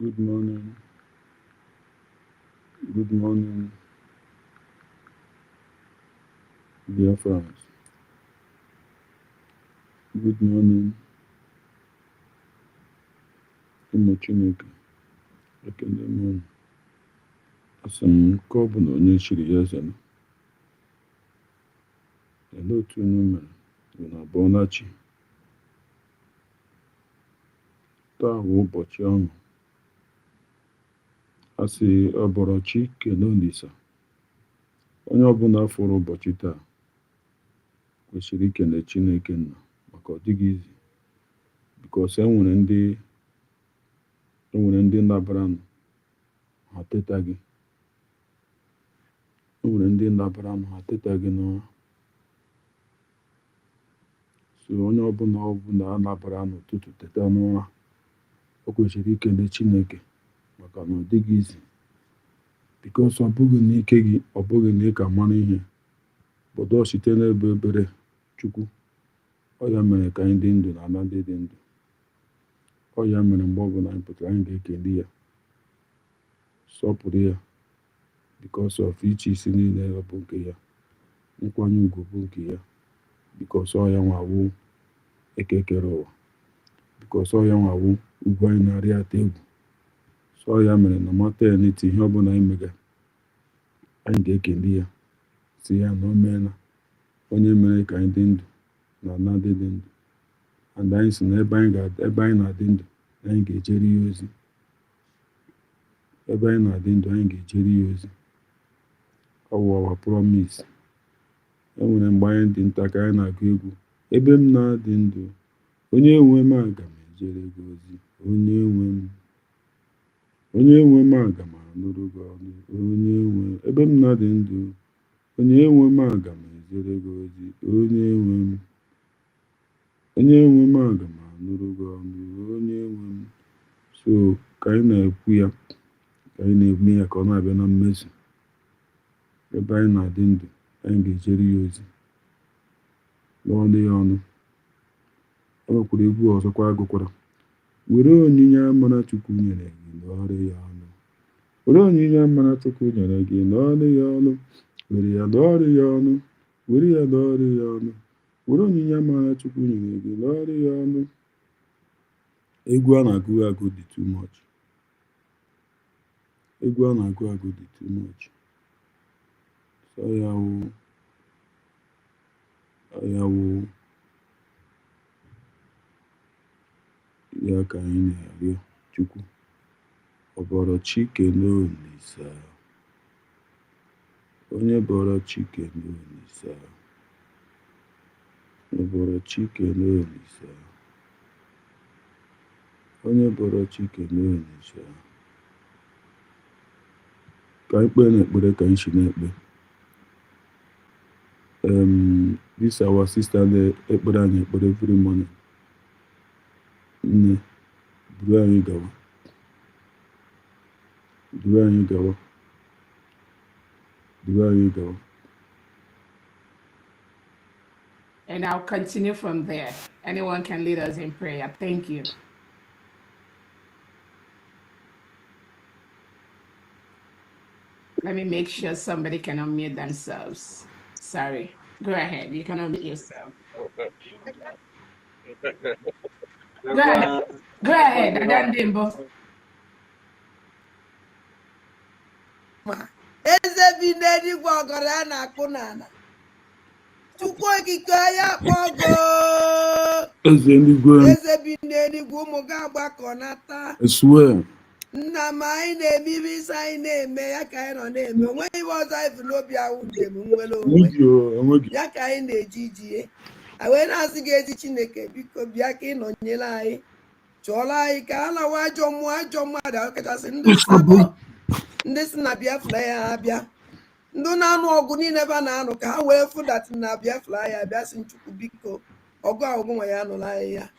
Good morning. Good morning, dear friends. Good morning, ụmụ Chineke. Ekele m unu. Asị m nke ọ bụla onye chiri ya eze m. Olee otu unu mere? Unu abụọla chi? Taa bụ ụbọchị ọṅụ. Asị ọ bụrụ chi kelee Olisa. Onye ọbụla fụrụ ụbọchị taa kwesịrị ikele Chineke nna maka ọ dịghị izi. Bikos enwere ndị labaranụ ha tetaghị. Enwere ndị labaranụ ha tetaghị n'ụra. So onye ọbụla a labara n'ụtụtụ teta n'ụra, o kwesịrị ikele Chineke maka na ọ dịghị izi. Bikos ọ bụghị n'ike gị, ọ bụghị na ị ka mara ihe, bụdọ site n'ebe ebere Chukwu. Ọ ya mere ka anyị dị ndụ na ala ndị dị ndụ. Ọ ya mere mgbe ọbụla anyị pụtara anyị ga-ekele ya, sọpụrụ ya, bikos of iche isi niile bụ nke ya, nkwanye ugwu bụ nke ya, bikos ọ ya nwawo ekekere ụwa, bikos ọ ya nwawo ugwu anyị na-arị ata egwu. So ya mere na mata ya n'eti ihe ọbụla anyị mega, anyị ga-ekele ya, si ya na o meela, onye mere ka anyị dị ndụ na ala ndị dị ndụ. And anyị si na ebe anyị na-adị ndụ, anyị ga-ejere ya ozi. Ebe anyị na-adị ndụ, anyị ga-ejere ya ozi. Ọ bụ our promise. Enwere mgbe anyị dị nta ka anyị na-agụ egwu, ebe m na-adị ndụ, onye nwe m aga m ejere gị ozi. Onye nwe m aga m anụrụ gị ọnụ. Ebe m na-adị ndụ, onye nwe m aga m ejere gị ozi. Onye nwe m aga m anụrụ gị ọnụ. Onye nwe m. So ka anyị na-ekwu ya, ka anyị na-eme ya ka ọ na-abịa na mmezu. Ebe anyị na-adị ndụ, anyị ga-ejere ya ozi, n'ọnụ ya ọnụ. O nwekwara egwu ọzọkwa agụkwara. Were onyinye amara Chukwu nyere gị n'ọrụ ya ọnụ. Were onyinye amara Chukwu nyere gị n'ọrụ ya ọnụ. Were ya n'ọrụ ya ọnụ. Were ya n'ọrụ ya ọnụ. Were onyinye amara Chukwu nyere gị n'ọrụ ya ọnụ. Egwu a na-agụ dị too much. Egwu a na-agụ dị too much. So ya ka anyị na-arịọ Chukwu. Ọ bụrụ chi kelee Olisa. Onye bụrụ chi kelee Olisa. Ọ bụrụ chi kelee Olisa. Onye bụrụ chi kelee Olisa. Ka anyị kpee n'ekpere ka anyị si na-ekpe. This our sister na-ekpere anyị ekpere every morning. Nne, duru anyị gawa. Duru anyị gawa. Duru anyị gawa. And I'll continue from there. Anyone can lead us in prayer. Thank you. Let me make sure somebody can unmute themselves. Sorry. Go ahead. You can unmute yourself. Go ahead. Adandimbo. Eze bi n'eluigwe ọgọrọ a na-akpụ n'ala. Chukwu okike ya kpọgo. Eze bi n'eluigwe ụmụ gị agbakọ nata. I swear. Nna m anyị na-eme ibe isi anyị na-eme ya ka anyị nọ na-eme. Onweghị ihe ọzọ anyị bụ n'obi ahụ njem nwere onwe. Ya ka anyị na-eji ijie. Wee na-asị gị ezi Chineke biko bịa ka ị nọnyere anyị. Chọọrọ anyị ka a lawa ajọ mmadụ ọkachasị ndị sabọ. Ndị si na Biafra ya abịa. Ndị na-anụ ọgụ niile ebe a na-anụ ka ha wee fụdatị na Biafra ya abịa sị Chukwu biko ọgụ ahụ nwa ya anụla anyị ya.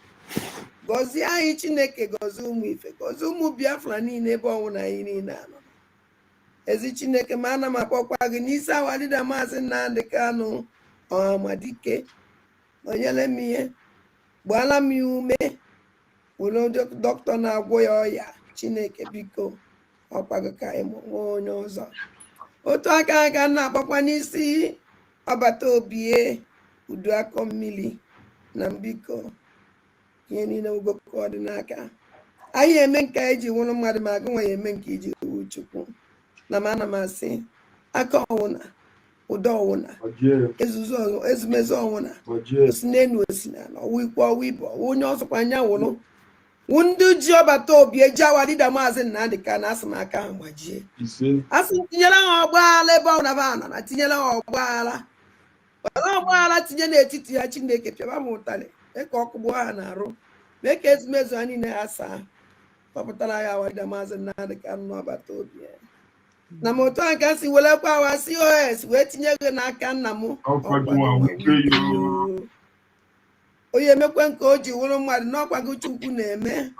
Gọzie anyị Chineke, gọzie ụmụ Ife, gọzie ụmụ Biafra niile ebe ọnwụ na anyị niile anọ. Ezi Chineke, ma ana m akpọkwa gị n'isi awalida Maazị Nnamdi Kanu Ọhamadike. Nọnyere m ihe, gbaala m ya ume, were dọkịta na-agwọ ya ọya Chineke biko ọkwago ka ịmụ nwa onye ọzọ. Otu aka ka na-akpọkwa n'isi ọbata obie udu akọ mmiri na mbiko ihe niile ugokọ dị n'aka. Anyị eme nke anyị ji nwụrụ mmadụ ma agụ nwa ya eme nke iji wu Chukwu. Na m ana m asị aka ọwụna ụdọ ọwụna ezumezu ọwụna osi n'elu osi n'ala ọwụ ikwu ọwụ ibe ọwụ onye ọsọkwa anya wụrụ ndị ji ọbata obi eji awa dịda maazị Nnamdị ka na asị m aka ha gbajie asị tinyere ha ọgbaghara ebe ọbụla ba nọ na tinyere ha ọgbaghara tinye n'etiti ha. Chineke pịaba m ụtarị mee ka ọkụ gbuo ha na-arụ mee ka ezumezu ha niile ha saa kpọpụtara ya awa dịda maazị Nnamdị ka nọ ọbata obi ya na m otu a ka si welekwa awa COS wee tinye gị n'aka nna m onye emekwe nke o ji wụrụ mmadụ n'ọkwago Chukwu na-eme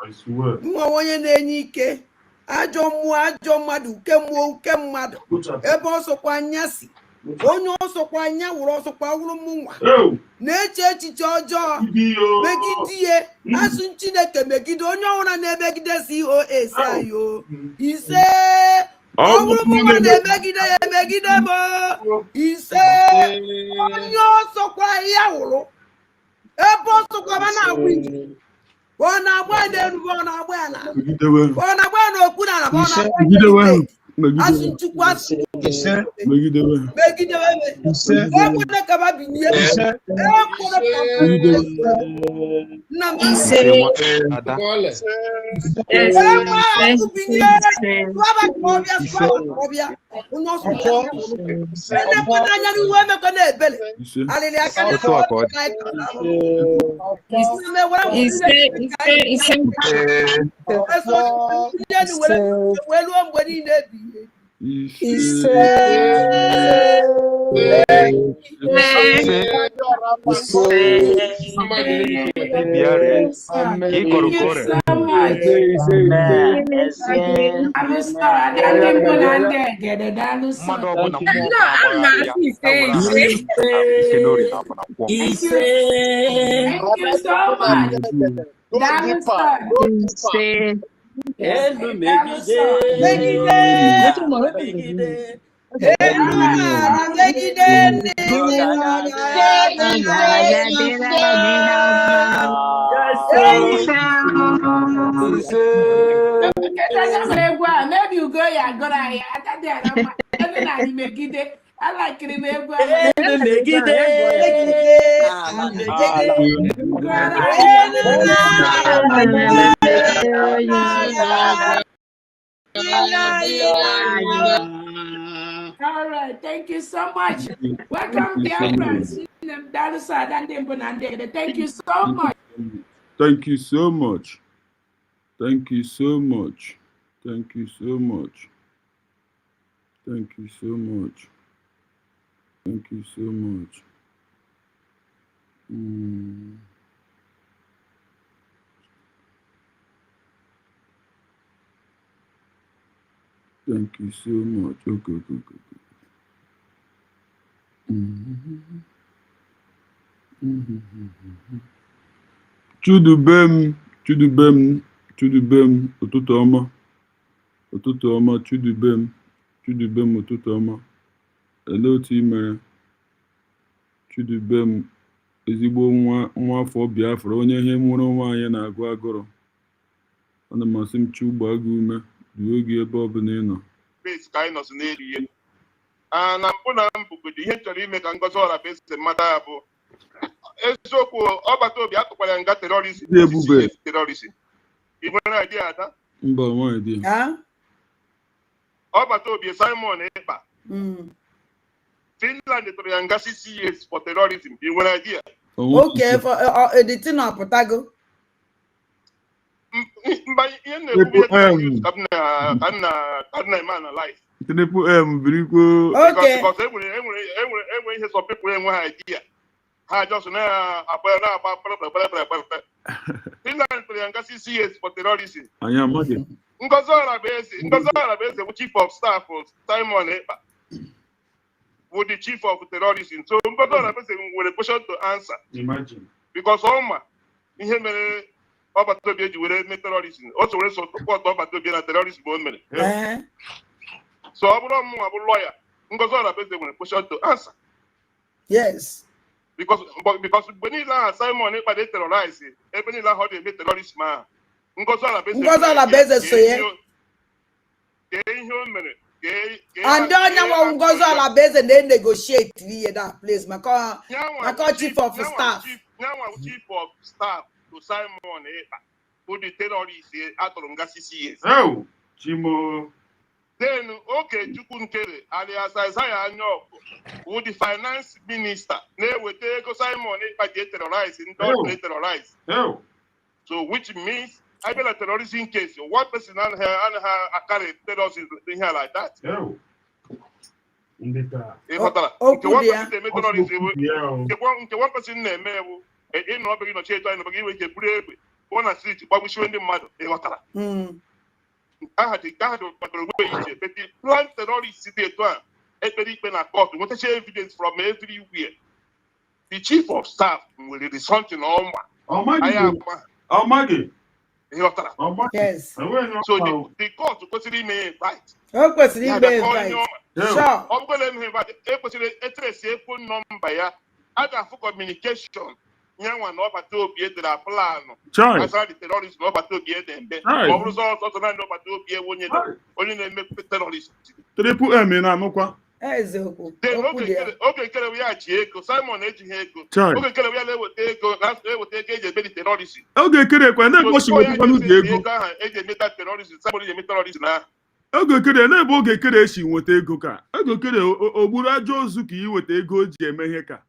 mma onye na-enye ike ajọ mmụọ ajọ mmadụ uke mmụọ uke mmadụ ebe ọsọkwa anya si onye ọsọkwa anya wụrụ ọsọkwa wụrụ mụnwa na-eche echiche ọjọọ megide ihe asụ Chineke megide onye ọbụla na-emegide COS ayo ise ọ bụrụ mụnwa na-emegide ya emegide m ise onye ọsọkwa ya wụrụ ebe ọsọkwa ma na-agba ije ọ na-agba ya n'elu ọ na-agba ya n'ala ọ na-agba ya n'okpu na ala ọ na-agba ya asụ Chukwu asụ megidewe ekwere ka ba binye ekwere ka nna m binye ọbịa onye ọsọ enekwana anya n'ihu emekọ na-ebele alịlị aka wee ruo mgbe niile ebighị maybe you go ya go megide I like it megide all right, thank you so much. Welcome, dear friends. Thank you so much. Thank you so much. Thank you so much. Thank you so much. Thank you so much. Thank you so much. Thank you so much. Okay. Chudubem, ụtụtụ ọma, Chudubem, ụtụtụ ọma. Olee otu ị mere? Chudubem, ezigbo nwa afọ Biafra, onye ihe nwụrụ nwaanyị na-agụ agụrụ. Ana m asị m Chukwu agụ ume, duo gị ebe ọ bụla ị nọ. Ka anyị nọzi n'elu ihe na mbụ na mbụgodo ihe chọrọ ime ka Ngozi Ọrabeze mata ya bụ eziokwu ọgbata obi atụkwara nga terọrizm igwe na-adị ada mba nwaanyị dị ọgbata obi Simon Ekpa Finland tụrụ ya nga 6 years for terrorism igwe na-adị ya okay for the thing apụtago mba ihe na-ekwu ka m na-eme na life Triple M birikwo because enwere ihe some people enwe ha idea ha just na-agba Finland tụrụ ya nga 6 years for terrorism. Anyị amaghị. Ngozi Ọrabeze bụ chief of staff Simon Ekpa bụ the chief of terrorism. So Ngozi Ọrabeze nwere question to answer. Imagine. Because ọma ihe mere ọbatobi eji were eme terrorism o so were support ọbatobi na terrorism o mere so ọ bụrụ mụ abụ lawyer Ngozi Orabeze nwere question to answer yes because mgbe niile ahụ Simon Ekpa dey terrorize ebe niile ahụ ọ na-eme terrorism ahụ Ngozi Orabeze so ya ihe o mere and onye nwa Ngozi Orabeze na-negotiate ihe that place maka chief of staff chief of staff to Simon Ekpa who the terrorist atụrụ nga 6 years Chimo then Chukwu Nkere alias Isaiah Anyọkụ who the finance minister na-eweta ego Simon Ekpa ji terrorize ndị ọrụ na-terrorize so which means I been a terrorism case. One person and her carry terrorism here like that. One person name in no begin to change and begin with a brave one street, but we show the mother. I had to plan terrorist city to a very pen a court. What is evidence from everywhere? The chief of staff will result in all. Oh my yes. So the court to consider me invite. Oh, consider me invite. Sure. I'm going to invite a phone number. I got for communication. Young one over to be at the plan. I saw the terrorists over to be at them. What results also not over to be a one only make terrorists. Triple M in Amokwa. Okay, we are Chieko, Simon Ejiheko. Okay, we are last day will take a bit terrorist. Okay, Kere, when that was what you do, terrorism, somebody terrorist now. Okay, Kere, never get Kere, what they go. I go Kere, Obura Jozuki with a go Jamaica.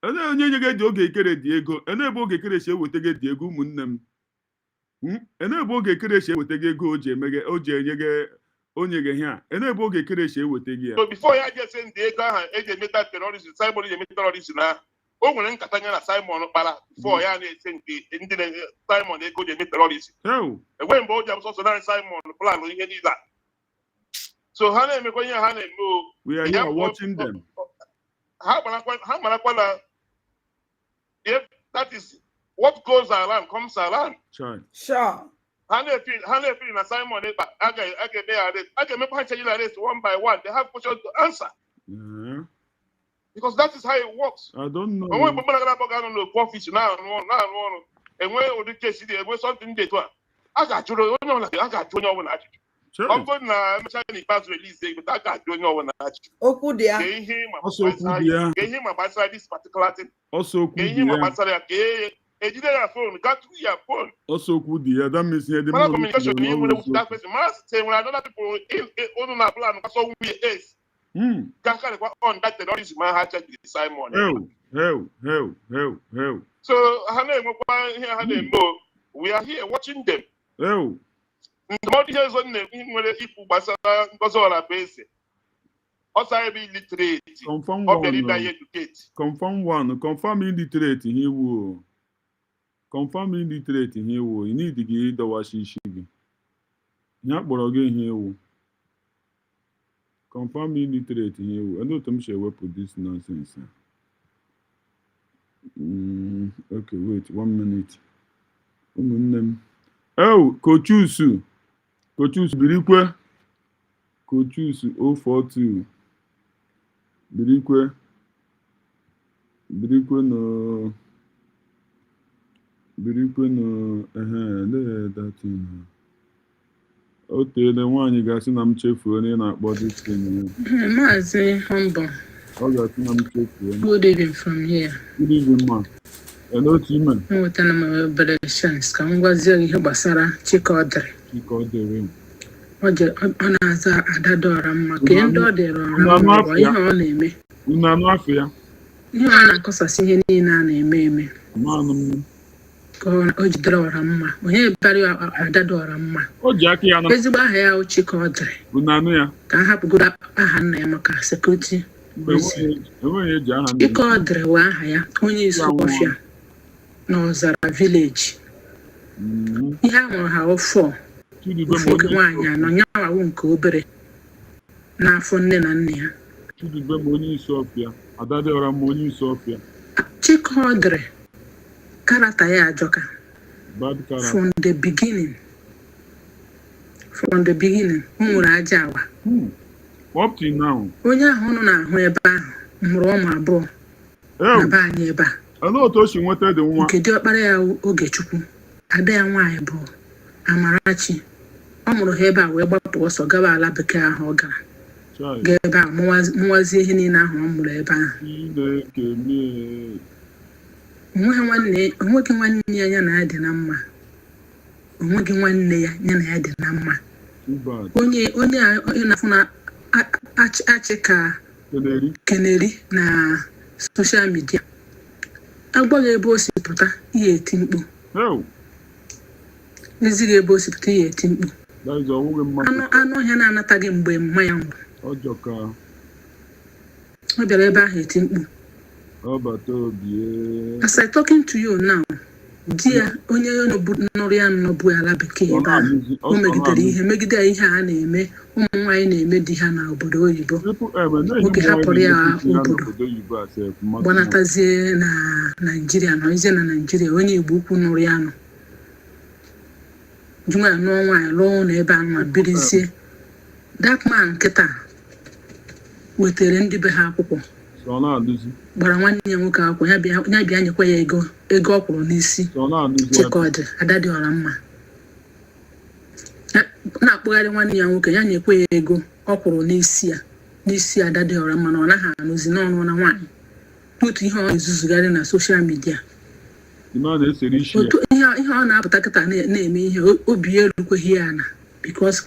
And then you get Jogi Kere Diego, and then Boga Kere would take Diego Munnem. And then Boga Kere would take a go Jamaica, OJ. Onye ge here enable ge kere she wete gi. So before ya just send the guy eje meta terrorist Simon eje meta terrorist na o nwere nkata nya na Simon kpara before ya na send the ndị Simon ego je meta terrorist. Enwe mgbe o ji so na Simon plan ihe niile. So ha na-emekwa ihe ha na-eme. We are here watching them. Ha marakwa na if that is what goes around comes around. Sure. Hanefin and Simon Ekpa, I can make arrest one by one. They have questions to answer. Because that is how it works. I don't know. And when people are going to go fish now, and when the case is there, something they do. I got you, I got you over that. I'm going to pass release, but I got you over that. Oh, dear. Gave him about this particular thing. Also, gave him about a phone, got to your phone. Also, good dear. That means the communication that person must say when other people in our plan, so we is. On that terrorism, I had to Simon. Hell. So, we are here watching them. The more years on them, people Ngozi Orabeze. Also, I be literate. Confirm one. Confirm illiterate. He will. Confirm illiterate in here. You need to get the washi. Not but again here. Confirm illiterate in here. I know Tom shall put this nonsense. Okay, wait 1 minute. Oh, Kochusu, Birikwe. Kochusu 042. Birikwe no. That thing. Okay, the one you guys in I'm cheerful and not this thing. Mazi humble. Oh, you I'm cheerful. Good evening from here. Good evening, man. Hello, Timon. No, tell them about the chance. Come was young Basara, Chikodre. Oje onaza adadora mma kendo dero ọrụ ihe ọ na-eme. Una mafia. Ihe ọ na-akọsasị ihe niile a na-eme. O jidere ọra mma onye bari adadora mma o ji aka ya na ezigbo aha ya o Chikodre unanu ya ka hapụgoro aha nna ya maka security enweghị eji aha Chikodre wa aha ya onye isi ọfịa n'Ọzara village ihe a mụrụ ha ofọ oge nwaanyị anọ nyawawu nke obere n'afọ nne na nne ya Chidube m onye isi ọfịa adadora m onye isi ọfịa Chikodre karata ya ajọka Bad character. From the beginning. From the beginning. Nwere aja awa. Up to now. Onye ahụ nọ n'ahụ ebe ahụ mụrụ ụmụ abụọ na be anyị ebe a. Olee otu o si nweta dị nwa? Nke diọkpara ya Ogechukwu. Ada ya nwaanyị bụ Amarachi. Ọ mụrụ ha ebe a wee gbapụ ọsọ gaba ala bekee ahụ ọ gara. Gaa ebe a mụwazie ihe niile ahụ ọ mụrụ ebe ahụ. Onweghị nwanne ya ya na ya dị na mma. Onweghị nwanne ya ya na ya dị na mma. Onye na-afụ na achị ka keneri na social media. Agbaghị ebe o si pụta ihe eti mkpu. Ezighị ebe o si pụta ihe eti mkpu. Anụ ọhịa na-anataghị mgbe mma ya nwụrụ. Ọ bịara ebe ahụ eti mkpu. As I talking to you now, di ya onye nọrọ ya nọbụ ala bekee ebe ahụ. O megidere ihe a na-eme ụmụ nwaanyị na-eme di ha na obodo oyibo. Oge hapụrụ ya obodo gbanatazie na Naịjirịa nọzie na Naịjirịa onye Igbo ukwu nụrụ ya nọ. Jụma ya nụọ nwaanyị lụọ ụlọ ebe ahụ ma birizie. That man nkịta wetere ndị be ha akwụkwọ. Gbara nwanne ya nwoke akwụkwọ ya bịa nyekwa ya ego ọ kwụrụ n'isi. Chekọdị ada dị ọra mma. Na-akpụgharị nwanne ya nwoke ya nyekwa ya ego ọ kwụrụ n'isi ada dị ọra mma na ọ naghị anụzi n'ọnụ na nwaanyị. Otu ihe ọ na-ezuzugharị na soshal midia. Otu ihe ọ na-apụta kịta na-eme ihe obi ya erukweghị ya na because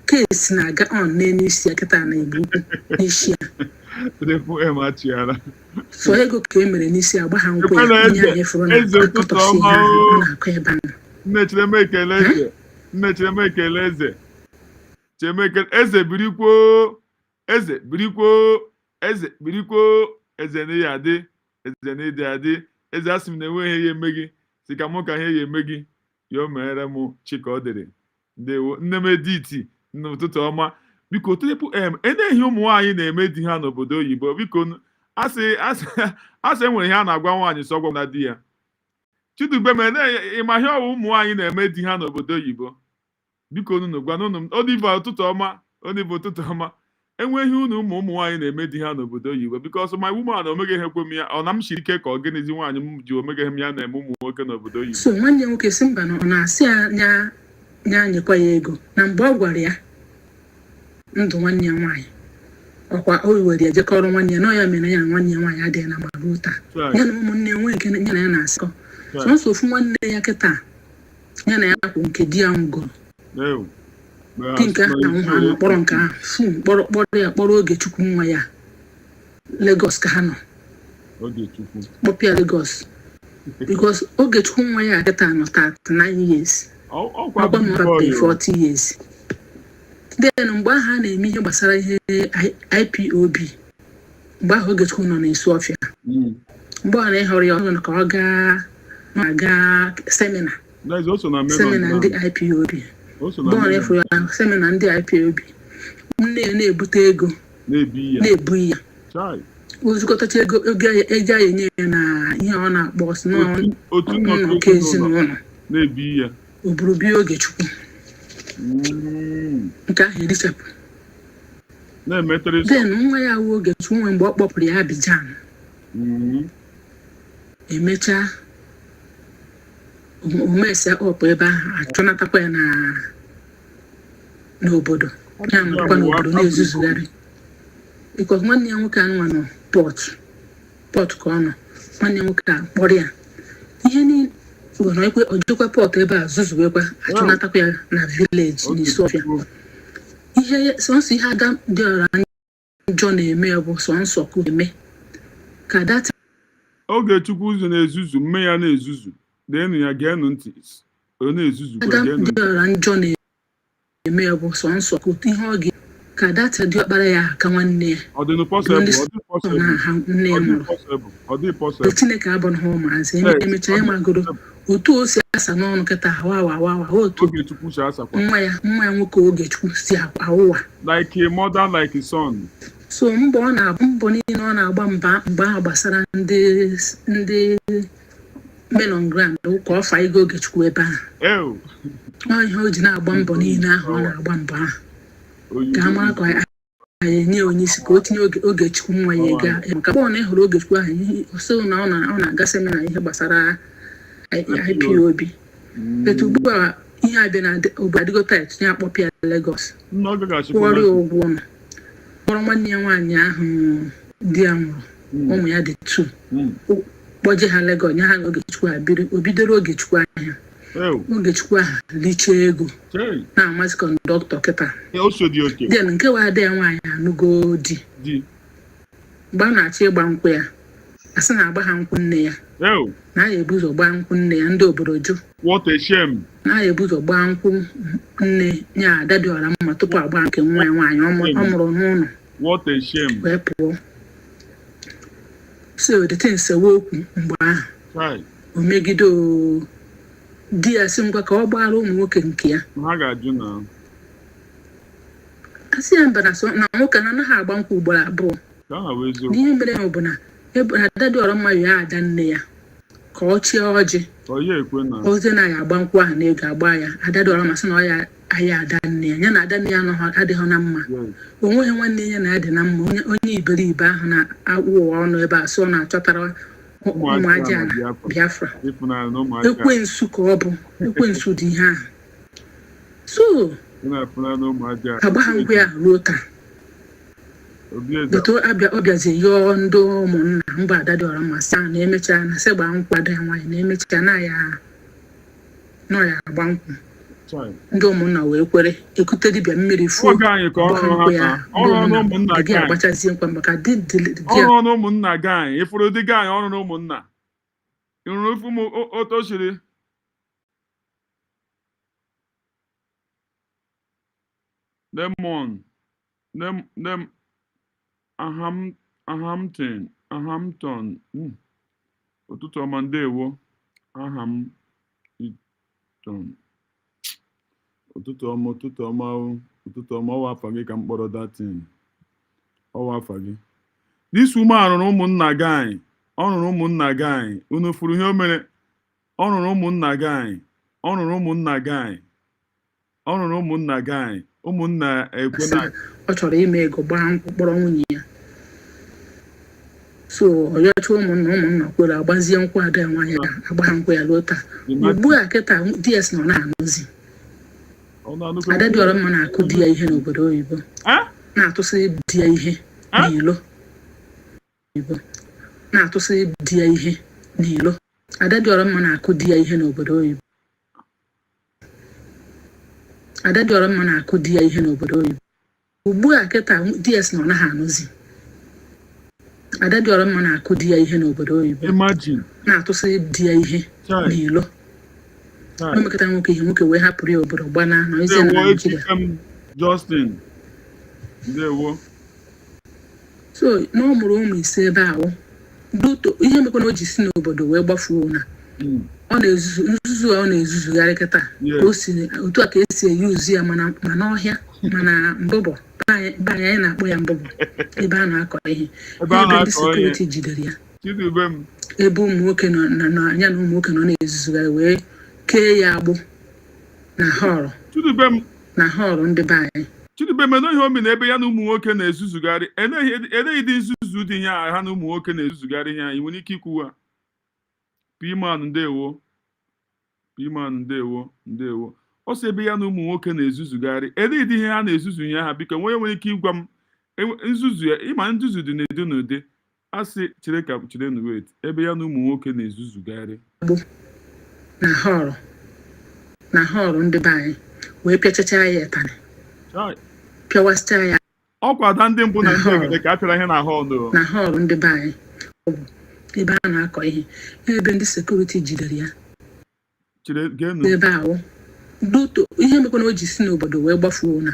case na-aga on n'isi ya kịta na Igbo ukwu n'isi ya. So ego ka e mere n'isi agba ha nkwụ ya onye anyị fụrụ na akọtọsi ihe ahụ ọ na-akọ ebe ahụ. Nne Chiremekele eze birikwo eze na ya adị eze asị m na enweghị ihe eme gị si ka mụ ka ihe ya eme gị ya o mere m chika ọ dịrị ndewo nne m editi n'ụtụtụ ọma biko tupu eneghị ụmụ nwaanyị na-eme di ha n'obodo oyibo biko asị enwere ihe a na-agwa nwaanyị sọ gwa na di ya Chidube m ịma ihe ọwụ ụmụ nwaanyị na-eme di ha n'obodo oyibo biko nunu gwa nunu odiva ụtụtụ ọma enweghị ụmụ nwaanyị na-eme di ha n'obodo oyibo because my woman omeghe ekwe m ya ọ na m shiri ike ka ọgịnịzi nwaanyị m ji omeghe m ya na-eme ụmụ nwoke n'obodo oyibo. So nwanne nwoke si mba na ọ na-asị ya nyekwa ya ego na mgbe ọ gwara ya ndụ nwanne ya nwaanyị ọkwa o were ya jekọrọ nwanne ya na ya mere ya na nwanne ya nwaanyị adịghị na maruo taa ya na ụmụnne nwe nke ya na ya na-asịkọ sọnsọ ofu nwanne ya kịta ya na ya kwụ nke di ya nwụgoro di nke ahụ ha kpọrọ nke ahụ kpọrọ Ogechukwu nwa ya Lagos ka ha nọ kpọpịa Lagos because Ogechukwu nwa ya kịta nọ 39 years ọkwa nọ 40 years. Then mgbe ahụ a na-eme ihe gbasara ihe IPOB mgbe ahụ Ogechukwu nọ n'Isu Ọfịa mgbe ọ na-ehọrọ ya ọhụrụ ka ọ gaa semina ndị IPOB mgbe ọ na-efuru ya semina ndị IPOB nne ya na-ebute ego na-ebu ya ozukọtacha ego eji ya enye ya na ihe ọ na-akpọ ọnụ nke ezinụlọ o buru bie Ogechukwu nke ahụ erichapụ then nwa ya wụ Ogechukwu nwe mgbe ọ kpọpụrụ ya Abidjan emechaa omesi ọkpọ ebe ahụ achọnatakwa ya n'obodo ya nọkwa n'obodo na-ezuzugharị because nwanne ya nwoke anụnwa nọ pọt ka ọ nọ nwanne ya nwoke a kpọrọ ya ihe niile ojekwa pọt ebe a zuzugekwa achọnatakwa ya na vileji n'Isu Ọfịa. Sọnsọ ihe ada dị ọra njọ na-eme bụ sọnsọ ka eme ka data Ogechukwu ụzọ na-ezuzu mme ya na-ezuzu deenụ ya geenụ ntị ọ na-ezuzu ada dị ọra njọ na-eme bụ sọnsọ ka ihe ọ ga ka data dị ọkpara ya ka nwanne ya ọ dị possible nne ya mụrụ Chineke abụrụ ha ụmụazị emechaa ya magoro otu o si asa n'ọnụ kịta awa otu nwa ya nwoke Ogechukwu si awụwa like a mother like a son. So mbọ niile ọ na-agba mgbe ahụ gbasara ndị men on ground ka ọ fa ego Ogechukwu ebe ahụ ihe o ji na-agba mbọ niile ahụ ọ na-agba mbọ ahụ ka a mara ka anyị enye onye isi ka o tinye Ogechukwu nwa ya ego maka bụọ na ịhụrụ Ogechukwu ahụ ọsọ na ọ na-aga semina ihe gbasara IPOB etu ugbu a ihe abịa na obodo adịgo tait ya akpọpịa Lagos kwụọrọ ya ụgwọ ụlọ kpọrọ nwanne ya nwaanyị ahụ di ya nwụrụ ụmụ ya dị 2 kpọje ha Lagos nye ha na Ogechukwu o bidoro Ogechukwu ahịa Ogechukwu ahụ lichaa ego na-amasị kọndọktọ kịta den nke wa ada ya nwaanyị anụgo di mgbe a na-achọ ịgba nkwụ ya asị na-agba ha nkwụ nne ya na ya ebuzo gbaa nkwụ nne ya ndị obodo jụ na ya ebuzo gbaa nkwụ nne ya ada dị ọra mma tupu agba nke nwa ya nwaanyị ọ mụrụ n'ụlọ wee pụọ so the thing sewe okwu mgbe ahụ o megide di ya si ngwa ka ọ gbara ụmụ nwoke nke ya asị ya mba na nwoke na anaghị agba nkwụ ugboro abụọ n'ihe mere ya bụ na ada dị ọra mma ya ada nne ya ka ọ chie ọjị ozi na ya agba nkwụ ahụ na ego agba ya ada dị ọra masị na ọ ya ahịa ada nne ya ya na ada nne ya adịghị na mma onweghị nwanne ya na ya dị na mma onye iberibe ahụ na-awụ ụwa ọnụ ebe a sị ọ na-achọtara ụmụ aja na Biafra ekwensu ka ọ bụ ekwensu dị ihe ahụ so agba ha nkwụ ya ruo taa beto ọ bịazi yọọ ndị ụmụnna mba ada dị ọra mma saa na emechaa na sị gbaa nkwụ ada ya nwaanyị na emechaa na ya agba nkwụ ndị ụmụnna wee kwere ekute dibịa mmiri fuo nkwụ ya gị agbachazie nkwa maka ọrụ n'ụmụnna gị anyị ịfụrụ dị gị anyị ọrụ n'ụmụnna ịrụrụ ofu m otochiri them Ahampton ụtụtụ ọma ndewo Ahampton ụtụtụ ọma ọwa afa gị ka m kpọrọ datin ọwa afa gị this woman rụrụ ụmụnna gị anyị ọ rụrụ ụmụnna gị anyị unu furu ihe o mere ọ rụrụ ụmụnna gị anyị ọ rụrụ ụmụnna gị anyị ọ rụrụ ụmụnna gị anyị ụmụnna ekwe na ọ chọrọ ime ego gbaa nkwụ kpọrọ nwunye ya so ọyọcha ụmụnna kwere agbazie nkwụ ada ya nwaanyị agba ha nkwụ ya ruo taa ugbu a kịta DS nọ na-anụzi ada dị ọra mma na-akụ di ya ihe n'obodo oyibo na-atụsị di ya ihe n'ilo na-atụsị di ya ihe n'ilo ada dị ọra mma na-akụ di ya ihe n'obodo oyibo ada dị ọra mma na-akụ di ya ihe n'obodo oyibo ugbu a kịta DS nọ na-anụzi ada dị ọra mma na-akụ di ya ihe n'obodo oyibo na-atụsị di ya ihe n'ilo omekọta nwoke ihe nwoke wee hapụrụ ya obodo gbana na ize na Naịjirịa Justin ndewo so na ọ mụrụ ụmụ ise ebe ahụ duto ihe mekwa na o ji si n'obodo wee gbafuo na ọ na-ezuzu ọ na-ezuzugharị kịta ka o si otu a ka esi eyuzu ya mana n'ọhịa mana mbụbọ be anyị na-akpọ ya mbụbọ ebe a na-akọ ihe ebe ndị sekuriti jidere ya ebe ụmụ nwoke nọ ya na ụmụ nwoke nọ na-ezuzugharị wee kee ya agbụ na họrọ ndị be anyị Chidube meno ihe omi na ebe ya na ụmụ nwoke na-ezuzugharị eneghị dị nzuzu dị ihe ha na ụmụ nwoke na-ezuzugharị ihe anyị nwere ike ikwuwa Piman ndewo ọ sị ebe ya na ụmụ nwoke na-ezuzugharị eneghị dị ihe ha na-ezuzu ihe ha biko nwere ike ịgwa m nzuzu ya ịma nzuzu dị n'ụdị n'ụdị a sị chere nu wet ebe ya na ụmụ nwoke na-ezuzugharị na họrọ ndị be anyị wee pịachacha ya ịtarị pịawasịcha ya ọkwa ada ndị mbụ na ndị egede ka a pịara ihe na họrọ ndị be anyị ebe a na-akọ ihe ebe ndị sekuriti jidere ya ebe ahụ duto ihe mekwa na o ji si n'obodo wee gbafuo na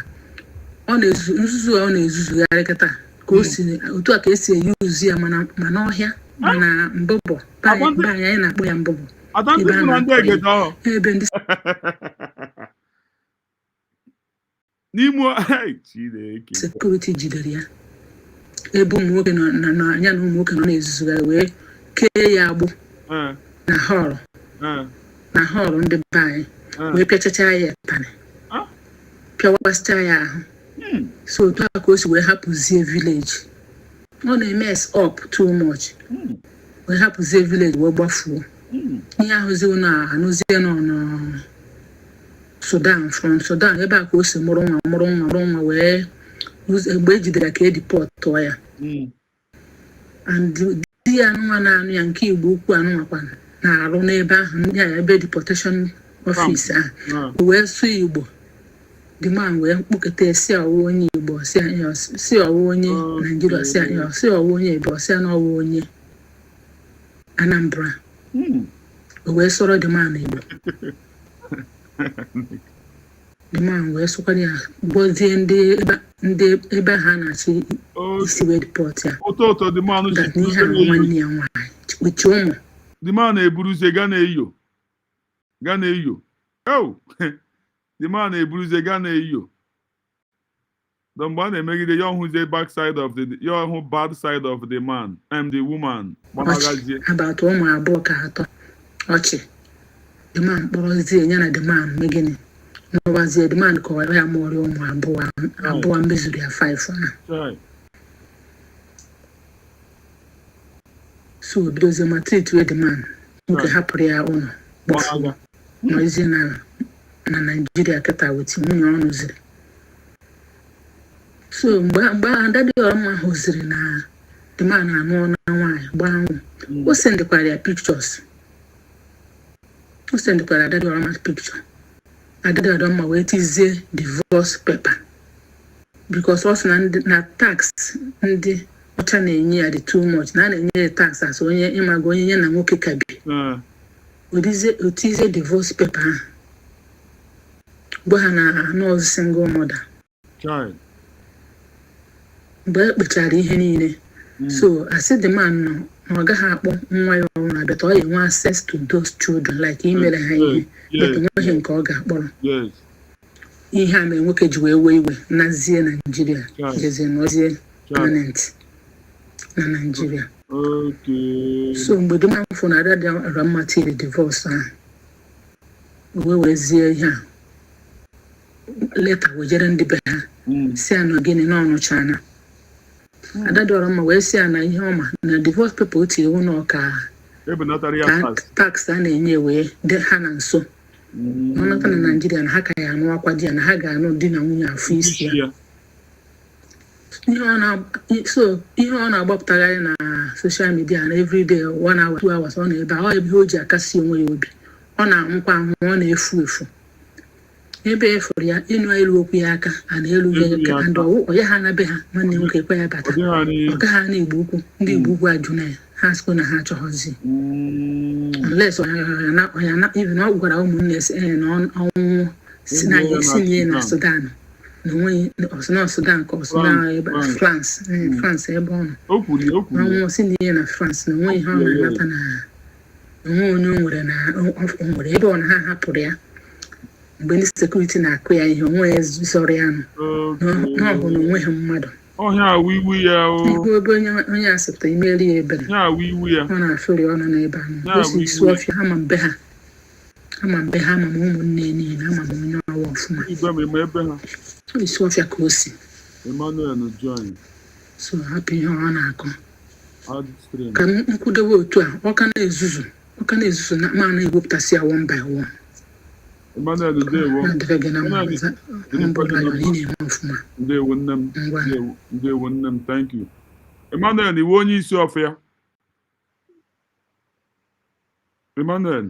nzuzu ọ na-ezuzugharị kịta ka o si otu a ka esi eyuzu ya mana n'ọhịa mana mbụbọ be anyị na-akpọ ya mbụbọ ebe ndị sekuriti jidere ya ebe ụmụ nwoke nọ ya na ụmụ nwoke nọ na-ezuzugharị wee kee ya agbụ na họlụ ndị be anyị wee pịachacha ya ịtarị pịawasịcha ya ahụ so otu a ka o si wee hapụzie vileji ọ na-eme up too much wee hapụzie vileji wee gbafuo ihe ahụzi ụnụ anụzie nọ Sudan from Sudan ebe a ka o si mụrụ nwa wee mgbe ejidere ka edipọtụọ ya and di ya anụnwa na-anụ ya nke Igbo ukwu anụnwakwa na-arụ n'ebe ahụ ndị a ebe deportation office ahụ wee sụọ Igbo the man wee mkpokọta si ọwụ onye Igbo si ọwụ onye Nigeria si ọwụ onye Igbo si na ọwụ onye Anambra wee sọrọ the man Igbo the man wee sọkwara ya gbozie ndị ebe ha na-achị isi wee deport ya n'ihe a nwanne ya nwaanyị kpuchi ụmụ the man eburuzie ga na-eyo the man eburuzie ga na-eyo the mgbe a na-emegide ya ọhụzie backside of ya ọhụ bad side of the man and the woman gbamagazie about ụmụ abụọ ka atọ ọchị the man kpọrọzie ya na the man megịnị n'ọbazie the man kọwara ya mụọrị ụmụ abụọ mezuru ya 5 ahụ so bidozie ma treat the man nwoke hapụrụ ya ụlọ gbafuo nọzie na Nigeria kịta weti nwunye ọ nụziri so mgbe Adadị Ọrọmma hụziri na the man anụọ na nwaanyị gbanwụ o sendikwara ya pictures Adadị Ọrọmma picture Adadị Ọrọmma wee tizie divorce paper because ọ sị na tax ndị ọcha na-enye ya dị too much na na-enye ya tax as onye ịmaga onye ya na nwoke ka bi otizie divorce paper ahụ gwa ha na anọ single mother mgbe ekpechara ihe niile so asị the man nọ na ọ gaghị akpọ nwa ya ọrụ na beta ọ ga-enwe access to those children like imere ha ihe beta nweghị nke ọ ga-akpọrọ ihe a mere nwoke ji wee wee iwe nazie Nigeria jezie nọzie permanent na Nigeria so mgbe the man fụ na Adadị Ọrọmma tiri divorce ahụ wee wezie ihe a leta wejere ndị be ha si anọ gịnị na ọnụchana Adadị Ọrọmma wee si na ihe ọma na divorce paper o tiri ụlọ ka tax a na-enye wee dị ha na nso n'ọnata na Nigeria na ha ka ya anụ akwa di ya na ha ga-anụ di na nwunye afọ isi ya ihe ọ na-agbapụtagharị na social media na everyday 1 hour 2 hours ọ na-ebe ọ ebe o ji akasi onwe ya obi ọ na-anwụkwa anwụ ọ na-efu efu ebe efuru ya ịnụ elu okwu ya aka a na-elu ya aka and onye ha na be ha nwanne nwoke kwe ya bata ọ gaghị na Igbo ukwu ndị Igbo ukwu ajụ na ya ha sịkwa na ha achọghọzi unless even ọ gwara ụmụnne na ọnwụnwụ si na ya esi nye na Sudan na onweghị ọsụna Sudan ka ọsụna France ebe ọ nọ ọnwụnwụ si na ihe na France na onweghị ihe ọ na-anata na onwe onye o nwere ebe ọ na ha hapụrụ ya mgbe ndị sekuriti na-akụ ya ihe onwe zọrọ ya n'ọhụ na onweghị mmadụ ihu ebe onye asịpụta imeri ya ebere ọ na-afụri ọnụ n'ebe ahụ osi isu ọfịa ama mbe ha ama ma ụmụnne niile ama m onye ọwa ọfụma isi ọfịa ka o si so hapụ ihe ọ na-akọ ka nkwudobe otu a ọ ka na-ezuzu na ma na-ewepụtasị ya one by one Emmanuel ndewo nne m thank you Emmanuel iwe onye isi ọfịa Emmanuel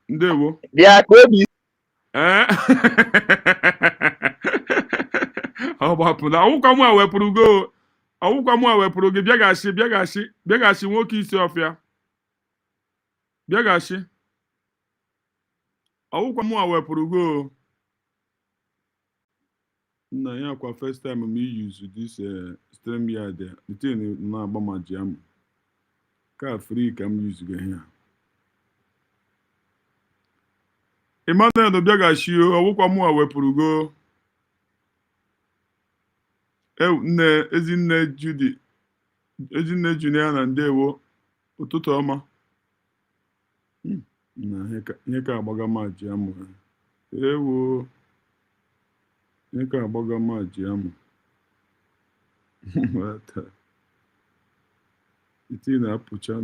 ndewo ọ gbapụla ọwụkwa mụ a wepụrụ gị bịaghachi nwoke isi ọfịa bịaghachi ọwụkwa mụ a wepụrụ go nna ya kwa first time m use this stream yard the thing na-agba ma ji amụ ka free ka m use go here Emmanuel bịaghachi ọwụkwa mụ a wepụrụ go nne Ezinne Judy Ezinne Junior na ndewo ụtụtụ ọma. Na ihe ka agbaga maji amụ. Ewo. Ihe ka agbaga maji amụ. Mata. Iti na-apụcha.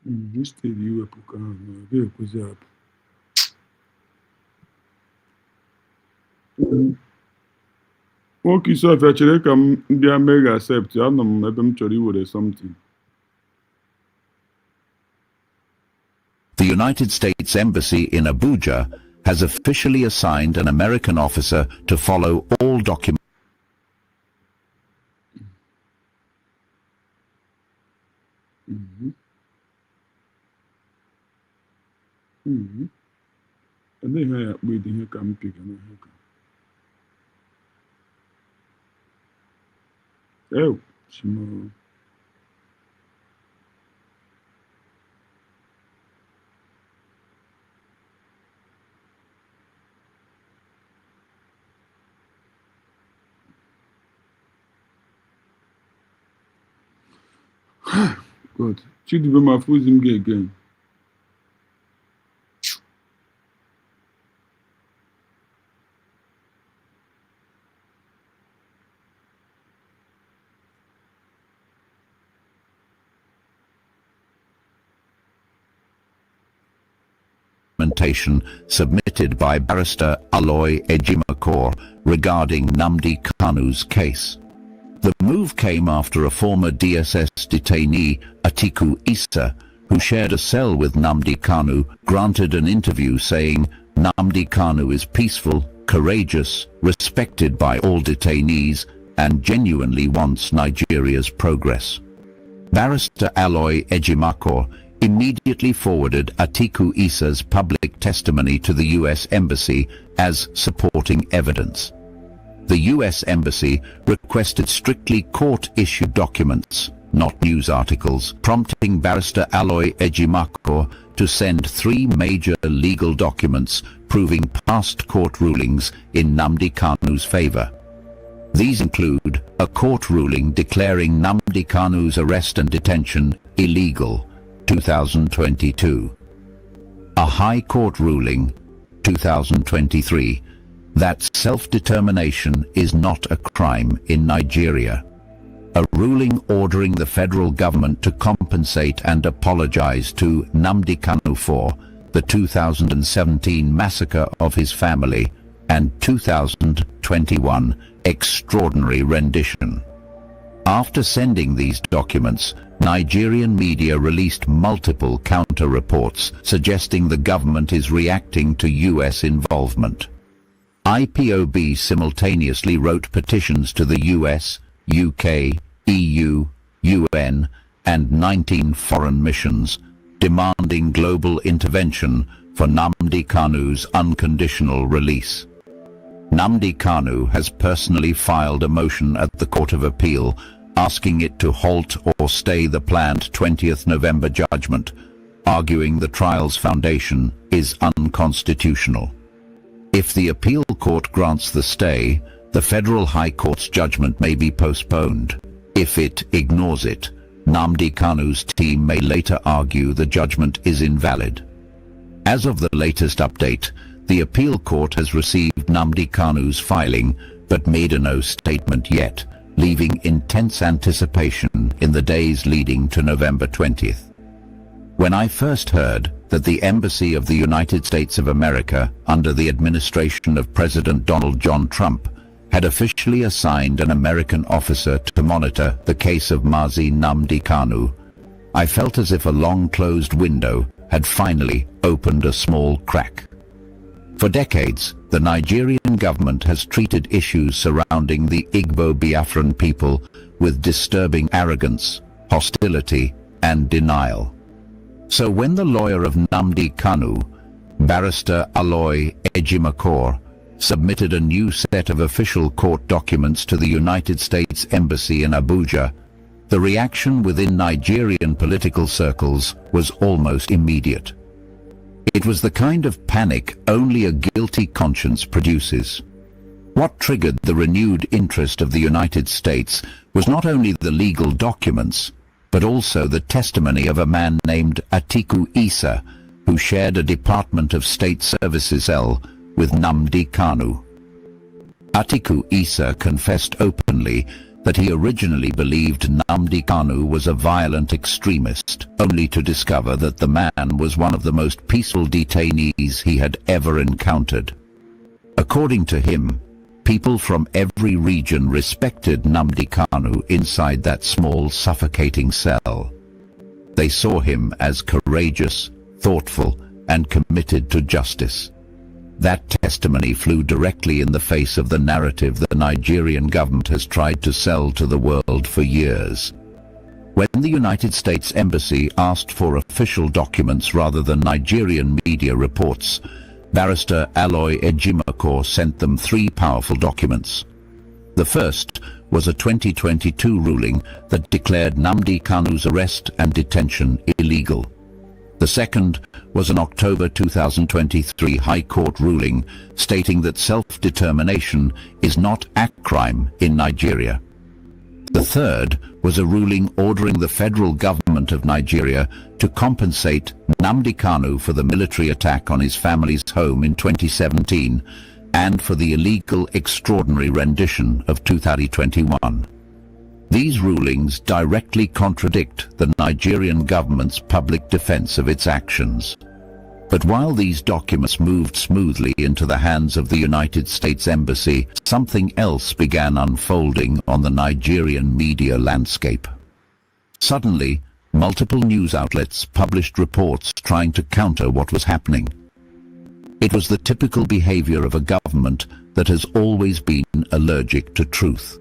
Misteri iwepụ ka ahụ na ọ ga-ekwezi apụ. Nwoke isi ọfịa chere ka m bịa mee accept. Anọ m ebe m chọrọ iwere something. The United States Embassy in Abuja has officially assigned an American officer to follow all documents. Ndị ihe ya akpọ ịdị ihe ka m pịga n'ihe ka. Chimo. God, Chidibe mafuzi m gị again. Submitted by Barrister Aloy Ejimakor regarding Nnamdi Kanu's case. The move came after a former DSS detainee, Atiku Issa, who shared a cell with Nnamdi Kanu, granted an interview saying Nnamdi Kanu is peaceful, courageous, respected by all detainees, and genuinely wants Nigeria's progress. Barrister Aloy Ejimakor immediately forwarded Atiku Issa's public testimony to the U.S. Embassy as supporting evidence. The U.S. Embassy requested strictly court-issued documents, not news articles, prompting Barrister Aloy Ejimakor to send 3 major legal documents proving past court rulings in Nnamdi Kanu's favor. These include a court ruling declaring Nnamdi Kanu's arrest and detention illegal, 2022. A High Court ruling, 2023, that self-determination is not a crime in Nigeria. A ruling ordering the federal government to compensate and apologize to Nnamdi Kanu for the 2017 massacre of his family and 2021 extraordinary rendition. After sending these documents, Nigerian media released multiple counter-reports suggesting the government is reacting to U.S. involvement. IPOB simultaneously wrote petitions to the US, UK, EU, UN, and 19 foreign missions, demanding global intervention for Nnamdi Kanu's unconditional release. Nnamdi Kanu has personally filed a motion at the Court of Appeal asking it to halt or stay the planned 20th November judgment, arguing the trial's foundation is unconstitutional. If the appeal court grants the stay, the Federal High Court's judgment may be postponed. If it ignores it, Nnamdi Kanu's team may later argue the judgment is invalid. As of the latest update, the appeal court has received Nnamdi Kanu's filing but made no statement yet, leaving intense anticipation in the days leading to November 20th. When I first heard that the Embassy of the United States of America, under the administration of President Donald John Trump, had officially assigned an American officer to monitor the case of Mazi Nnamdi Kanu, I felt as if a long-closed window had finally opened a small crack. For decades, the Nigerian government has treated issues surrounding the Igbo Biafran people with disturbing arrogance, hostility, and denial. So when the lawyer of Nnamdi Kanu, Barrister Aloy Ejimakor, submitted a new set of official court documents to the United States Embassy in Abuja, The reaction within Nigerian political circles was almost immediate. It was the kind of panic only a guilty conscience produces. What triggered the renewed interest of the United States was not only the legal documents, but also the testimony of a man named Atiku Issa, who shared a Department of State Services cell with Nnamdi Kanu. Atiku Issa confessed openly that he originally believed Nnamdi Kanu was a violent extremist, only to discover that the man was one of the most peaceful detainees he had ever encountered. According to him, people from every region respected Nnamdi Kanu inside that small, suffocating cell. They saw him as courageous, thoughtful, and committed to justice. That testimony flew directly in the face of the narrative the Nigerian government has tried to sell to the world for years. When the United States Embassy asked for official documents rather than Nigerian media reports, Barrister Aloy Ejimakor sent them 3 powerful documents. The first was a 2022 ruling that declared Nnamdi Kanu's arrest and detention illegal. The second was an October 2023 High Court ruling stating that self-determination is not a crime in Nigeria. The third was a ruling ordering the federal government of Nigeria to compensate Nnamdi Kanu for the military attack on his family's home in 2017 and for the illegal extraordinary rendition of 2021. These rulings directly contradict the Nigerian government's public defense of its actions. But while these documents moved smoothly into the hands of the United States Embassy, something else began unfolding on the Nigerian media landscape. Suddenly, multiple news outlets published reports trying to counter what was happening. It was the typical behavior of a government that has always been allergic to truth.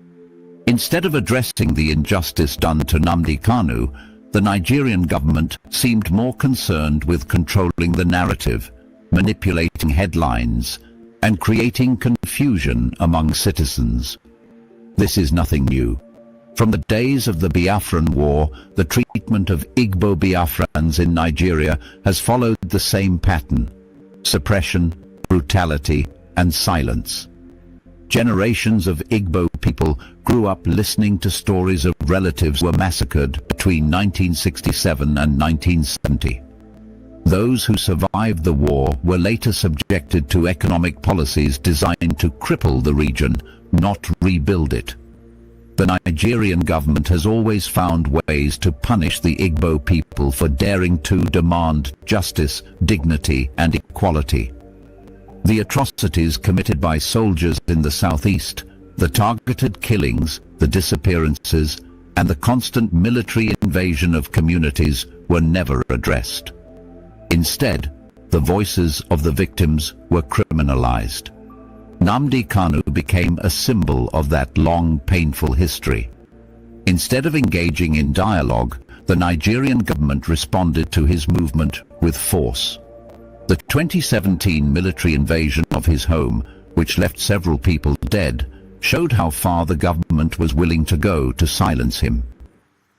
Instead of addressing the injustice done to Nnamdi Kanu, the Nigerian government seemed more concerned with controlling the narrative, manipulating headlines, and creating confusion among citizens. This is nothing new. From the days of the Biafran War, the treatment of Igbo Biafrans in Nigeria has followed the same pattern: suppression, brutality, and silence. Generations of Igbo people grew up listening to stories of relatives who were massacred between 1967 and 1970. Those who survived the war were later subjected to economic policies designed to cripple the region, not rebuild it. The Nigerian government has always found ways to punish the Igbo people for daring to demand justice, dignity, and equality. The atrocities committed by soldiers in the southeast, the targeted killings, the disappearances, and the constant military invasion of communities were never addressed. Instead, the voices of the victims were criminalized. Nnamdi Kanu became a symbol of that long, painful history. Instead of engaging in dialogue, the Nigerian government responded to his movement with force. The 2017 military invasion of his home, which left several people dead, showed how far the government was willing to go to silence him.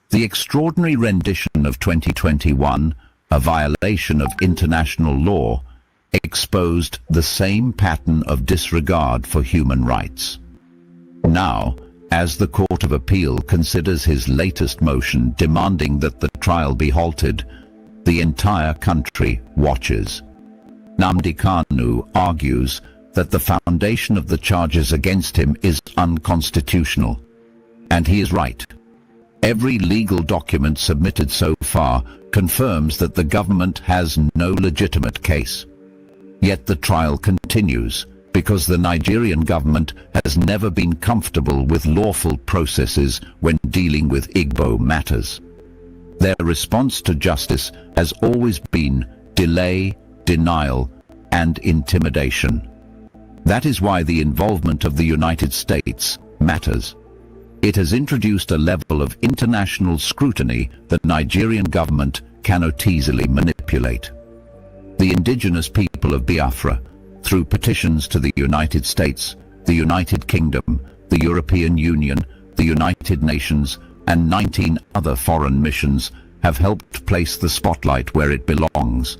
The extraordinary rendition of 2021, a violation of international law, exposed the same pattern of disregard for human rights. Now, as the Court of Appeal considers his latest motion demanding that the trial be halted, the entire country watches. Nnamdi Kanu argues that the foundation of the charges against him is unconstitutional. And he is right. Every legal document submitted so far confirms that the government has no legitimate case. Yet the trial continues because the Nigerian government has never been comfortable with lawful processes when dealing with Igbo matters. Their response to justice has always been delay, denial, and intimidation. That is why the involvement of the United States matters. It has introduced a level of international scrutiny that the Nigerian government cannot easily manipulate. The indigenous people of Biafra, through petitions to the United States, the United Kingdom, the European Union, the United Nations, and 19 other foreign missions have helped place the spotlight where it belongs,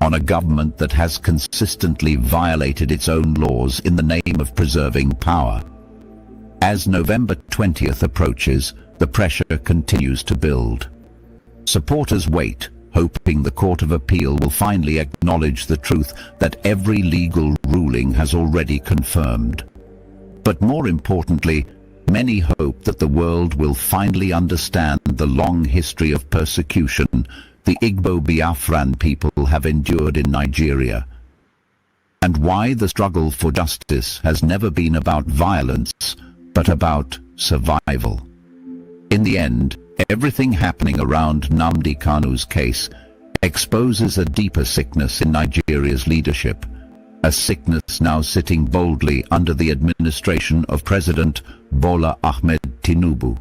on a government that has consistently violated its own laws in the name of preserving power. As November 20th approaches, the pressure continues to build. Supporters wait, hoping the Court of Appeal will finally acknowledge the truth that every legal ruling has already confirmed. But more importantly, many hope that the world will finally understand the long history of persecution the Igbo Biafran people have endured in Nigeria, and why the struggle for justice has never been about violence, but about survival. In the end, everything happening around Nnamdi Kanu's case exposes a deeper sickness in Nigeria's leadership, a sickness now sitting boldly under the administration of President Bola Ahmed Tinubu.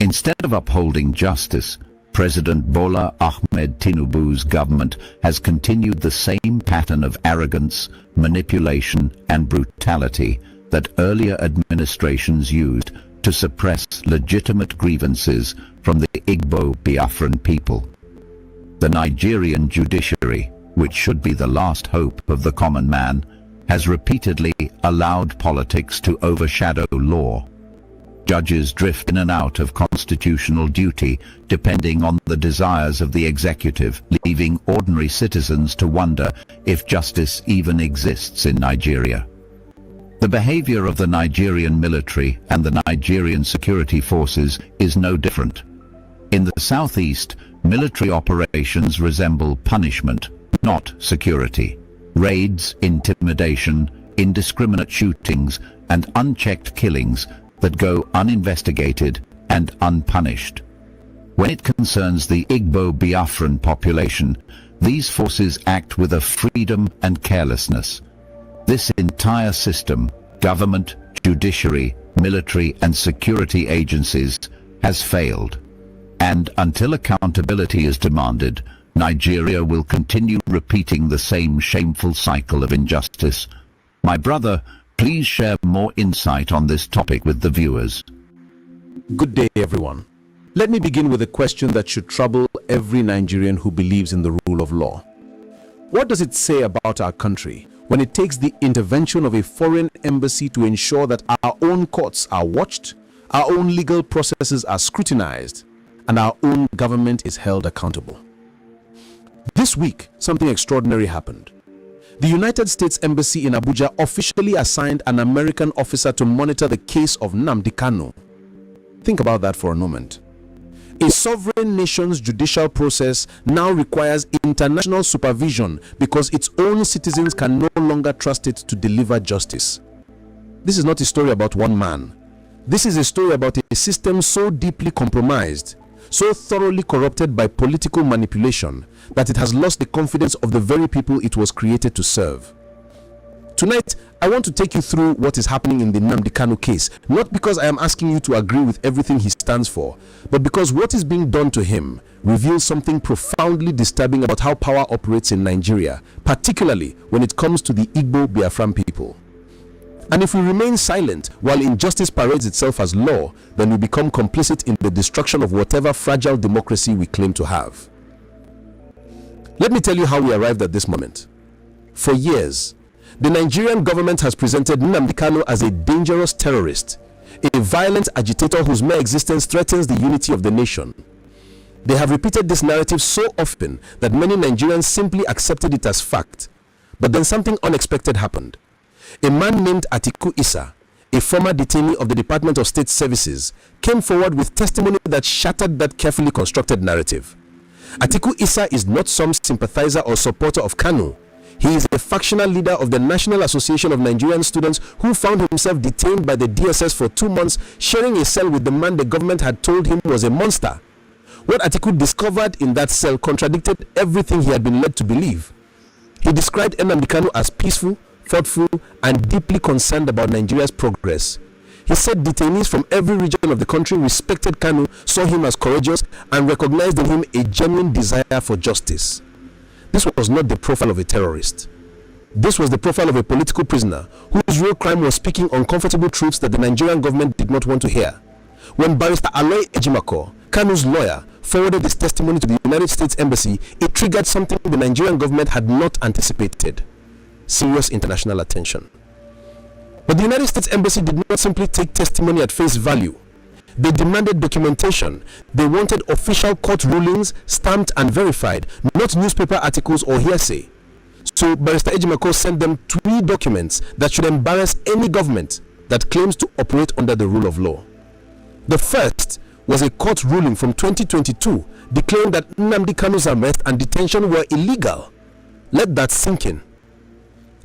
Instead of upholding justice, President Bola Ahmed Tinubu's government has continued the same pattern of arrogance, manipulation, and brutality that earlier administrations used to suppress legitimate grievances from the Igbo Biafran people. The Nigerian judiciary, which should be the last hope of the common man, has repeatedly allowed politics to overshadow law. Judges drift in and out of constitutional duty depending on the desires of the executive, leaving ordinary citizens to wonder if justice even exists in Nigeria. The behavior of the Nigerian military and the Nigerian security forces is no different. In the southeast, military operations resemble punishment, not security. Raids, intimidation, indiscriminate shootings, and unchecked killings that go uninvestigated and unpunished. When it concerns the Igbo Biafran population, these forces act with a freedom and carelessness. This entire system, government, judiciary, military, and security agencies, has failed. And until accountability is demanded, Nigeria will continue repeating the same shameful cycle of injustice. My brother, please share more insight on this topic with the viewers. Good day, everyone. Let me begin with a question that should trouble every Nigerian who believes in the rule of law. What does it say about our country when it takes the intervention of a foreign embassy to ensure that our own courts are watched, our own legal processes are scrutinized, and our own government is held accountable? This week, something extraordinary happened. The United States Embassy in Abuja officially assigned an American officer to monitor the case of Nnamdi Kanu. Think about that for a moment. A sovereign nation's judicial process now requires international supervision because its own citizens can no longer trust it to deliver justice. This is not a story about one man. This is a story about a system so deeply compromised, so thoroughly corrupted by political manipulation, that it has lost the confidence of the very people it was created to serve. Tonight, I want to take you through what is happening in the Nnamdi Kanu case, not because I am asking you to agree with everything he stands for, but because what is being done to him reveals something profoundly disturbing about how power operates in Nigeria, particularly when it comes to the Igbo Biafran people. And if we remain silent while injustice parades itself as law, then we become complicit in the destruction of whatever fragile democracy we claim to have. Let me tell you how we arrived at this moment. For years, the Nigerian government has presented Nnamdi Kanu as a dangerous terrorist, a violent agitator whose mere existence threatens the unity of the nation. They have repeated this narrative so often that many Nigerians simply accepted it as fact. But then something unexpected happened. A man named Atiku Issa, a former detainee of the Department of State Services, came forward with testimony that shattered that carefully constructed narrative. Atiku Issa is not some sympathizer or supporter of Kanu. He is a factional leader of the National Association of Nigerian Students who found himself detained by the DSS for 2 months, sharing a cell with the man the government had told him was a monster. What Atiku discovered in that cell contradicted everything he had been led to believe. He described Nnamdi Kanu as peaceful, thoughtful, and deeply concerned about Nigeria's progress. He said detainees from every region of the country respected Kanu, saw him as courageous, and recognized in him a genuine desire for justice. This was not the profile of a terrorist. This was the profile of a political prisoner whose real crime was speaking uncomfortable truths that the Nigerian government did not want to hear. When Barrister Aloy Ejimakor, Kanu's lawyer, forwarded his testimony to the United States Embassy, it triggered something the Nigerian government had not anticipated: serious international attention. But the United States Embassy did not simply take testimony at face value. They demanded documentation. They wanted official court rulings, stamped and verified, not newspaper articles or hearsay. So Barrister Ejimakor sent them 3 documents that should embarrass any government that claims to operate under the rule of law. The first was a court ruling from 2022 declaring that Nnamdi Kanu's arrest and detention were illegal. Let that sink in.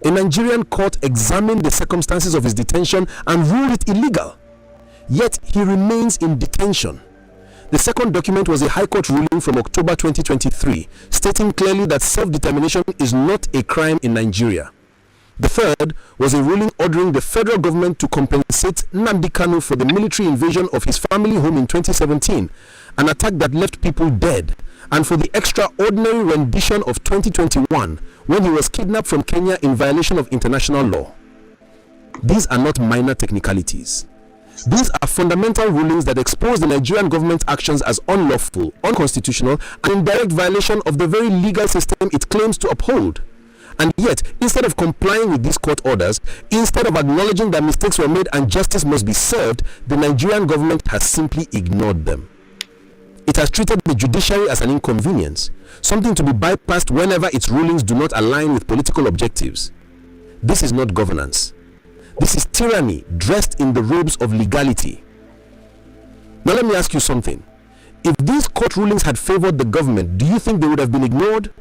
A Nigerian court examined the circumstances of his detention and ruled it illegal. Yet he remains in detention. The second document was a High Court ruling from October 2023, stating clearly that self-determination is not a crime in Nigeria. The third was a ruling ordering the federal government to compensate Nnamdi Kanu for the military invasion of his family home in 2017, an attack that left people dead, and for the extraordinary rendition of 2021 when he was kidnapped from Kenya in violation of international law. These are not minor technicalities. These are fundamental rulings that expose the Nigerian government's actions as unlawful, unconstitutional, and in direct violation of the very legal system it claims to uphold. And yet, instead of complying with these court orders, instead of acknowledging that mistakes were made and justice must be served, the Nigerian government has simply ignored them. It has treated the judiciary as an inconvenience, something to be bypassed whenever its rulings do not align with political objectives. This is not governance. This is tyranny dressed in the robes of legality. Now let me ask you something. If these court rulings had favored the government, do you think they would have been ignored?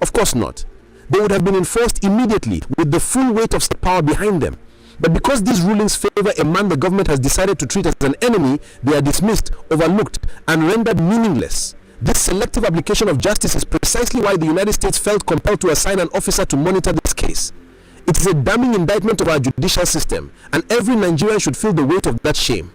Of course not. They would have been enforced immediately with the full weight of state power behind them. But because these rulings favor a man the government has decided to treat as an enemy, they are dismissed, overlooked, and rendered meaningless. This selective application of justice is precisely why the United States felt compelled to assign an officer to monitor this case. It is a damning indictment of our judicial system, and every Nigerian should feel the weight of that shame.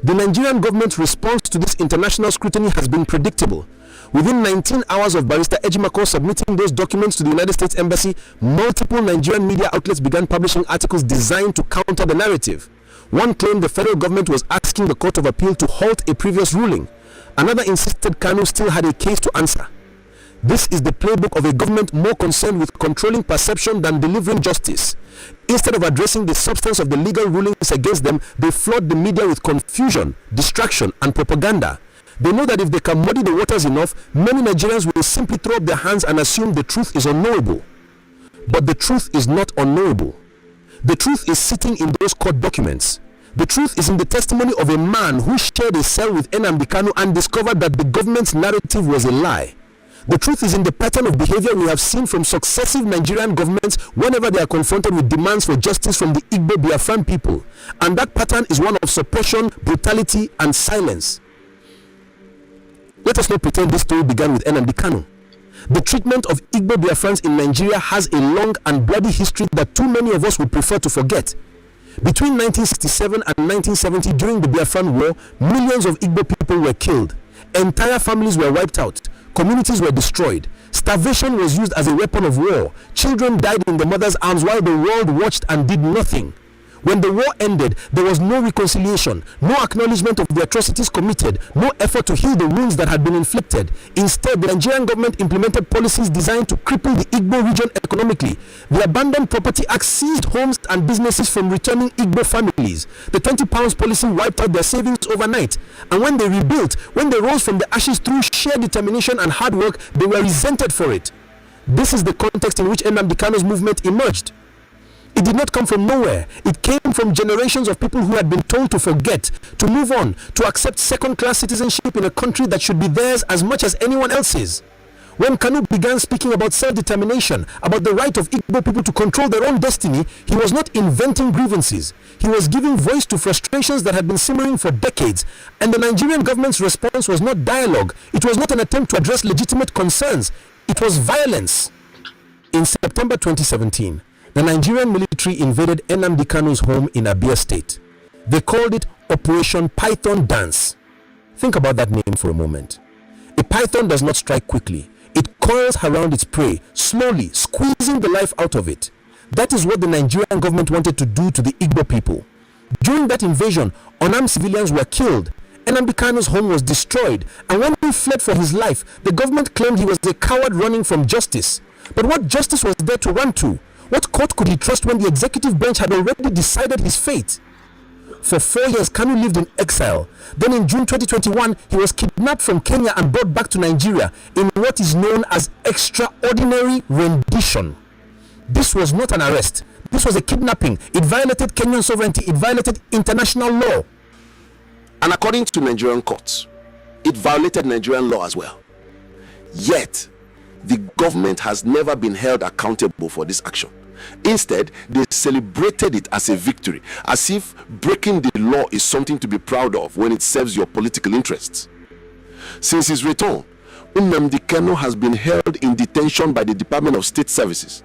The Nigerian government's response to this international scrutiny has been predictable. Within 19 hours of Barrister Ejimakor submitting those documents to the United States Embassy, multiple Nigerian media outlets began publishing articles designed to counter the narrative. One claimed the federal government was asking the Court of Appeal to halt a previous ruling. Another insisted Kanu still had a case to answer. This is the playbook of a government more concerned with controlling perception than delivering justice. Instead of addressing the substance of the legal rulings against them, they flood the media with confusion, distraction, and propaganda. They know that if they can muddy the waters enough, many Nigerians will simply throw up their hands and assume the truth is unknowable. But the truth is not unknowable. The truth is sitting in those court documents. The truth is in the testimony of a man who shared a cell with Nnamdi Kanu and discovered that the government's narrative was a lie. The truth is in the pattern of behavior we have seen from successive Nigerian governments whenever they are confronted with demands for justice from the Igbo Biafran people. And that pattern is one of suppression, brutality, and silence. Let us not pretend this story began with Nnamdi Kanu. The treatment of Igbo Biafrans in Nigeria has a long and bloody history that too many of us would prefer to forget. Between 1967 and 1970, during the Biafran War, millions of Igbo people were killed. Entire families were wiped out. Communities were destroyed. Starvation was used as a weapon of war. Children died in the mother's arms while the world watched and did nothing. When the war ended, there was no reconciliation, no acknowledgement of the atrocities committed, no effort to heal the wounds that had been inflicted. Instead, the Nigerian government implemented policies designed to cripple the Igbo region economically. The Abandoned Property Act seized homes and businesses from returning Igbo families. The 20 pounds policy wiped out their savings overnight. And when they rebuilt, when they rose from the ashes through sheer determination and hard work, they were resented for it. This is the context in which Nnamdi Kanu's movement emerged. It did not come from nowhere. It came from generations of people who had been told to forget, to move on, to accept second-class citizenship in a country that should be theirs as much as anyone else's. When Kanu began speaking about self-determination, about the right of Igbo people to control their own destiny, he was not inventing grievances. He was giving voice to frustrations that had been simmering for decades. And the Nigerian government's response was not dialogue. It was not an attempt to address legitimate concerns. It was violence. In September 2017, the Nigerian military invaded Nnamdi Kanu's home in Abia State. They called it Operation Python Dance. Think about that name for a moment. A python does not strike quickly. It coils around its prey, slowly squeezing the life out of it. That is what the Nigerian government wanted to do to the Igbo people. During that invasion, unarmed civilians were killed. Nnamdi Kanu's home was destroyed, and when he fled for his life, the government claimed he was a coward running from justice. But what justice was there to run to? What court could he trust when the executive branch had already decided his fate? For 4 years, Kanu lived in exile. Then in June 2021, he was kidnapped from Kenya and brought back to Nigeria in what is known as extraordinary rendition. This was not an arrest. This was a kidnapping. It violated Kenyan sovereignty. It violated international law. And according to Nigerian courts, it violated Nigerian law as well. Yet, the government has never been held accountable for this action. Instead, they celebrated it as a victory, as if breaking the law is something to be proud of when it serves your political interests. Since his return, Nnamdi Kanu has been held in detention by the Department of State Services.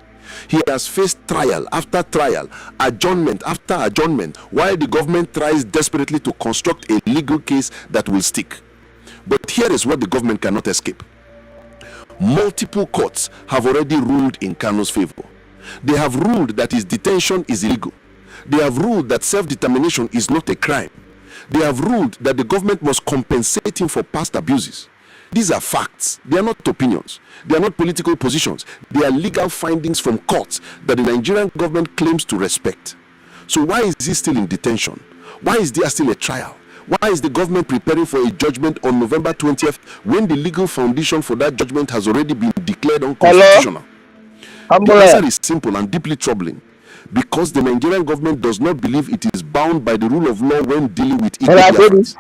He has faced trial after trial, adjournment after adjournment, while the government tries desperately to construct a legal case that will stick. But here is what the government cannot escape. Multiple courts have already ruled in Kanu's favor. They have ruled that his detention is illegal. They have ruled that self-determination is not a crime. They have ruled that the government must compensate him for past abuses. These are facts. They are not opinions. They are not political positions. They are legal findings from courts that the Nigerian government claims to respect. So why is he still in detention? Why is there still a trial? Why is the government preparing for a judgment on November 20th when the legal foundation for that judgment has already been declared unconstitutional? The answer is simple and deeply troubling. Because the Nigerian government does not believe it is bound by the rule of law when dealing with Biafrans.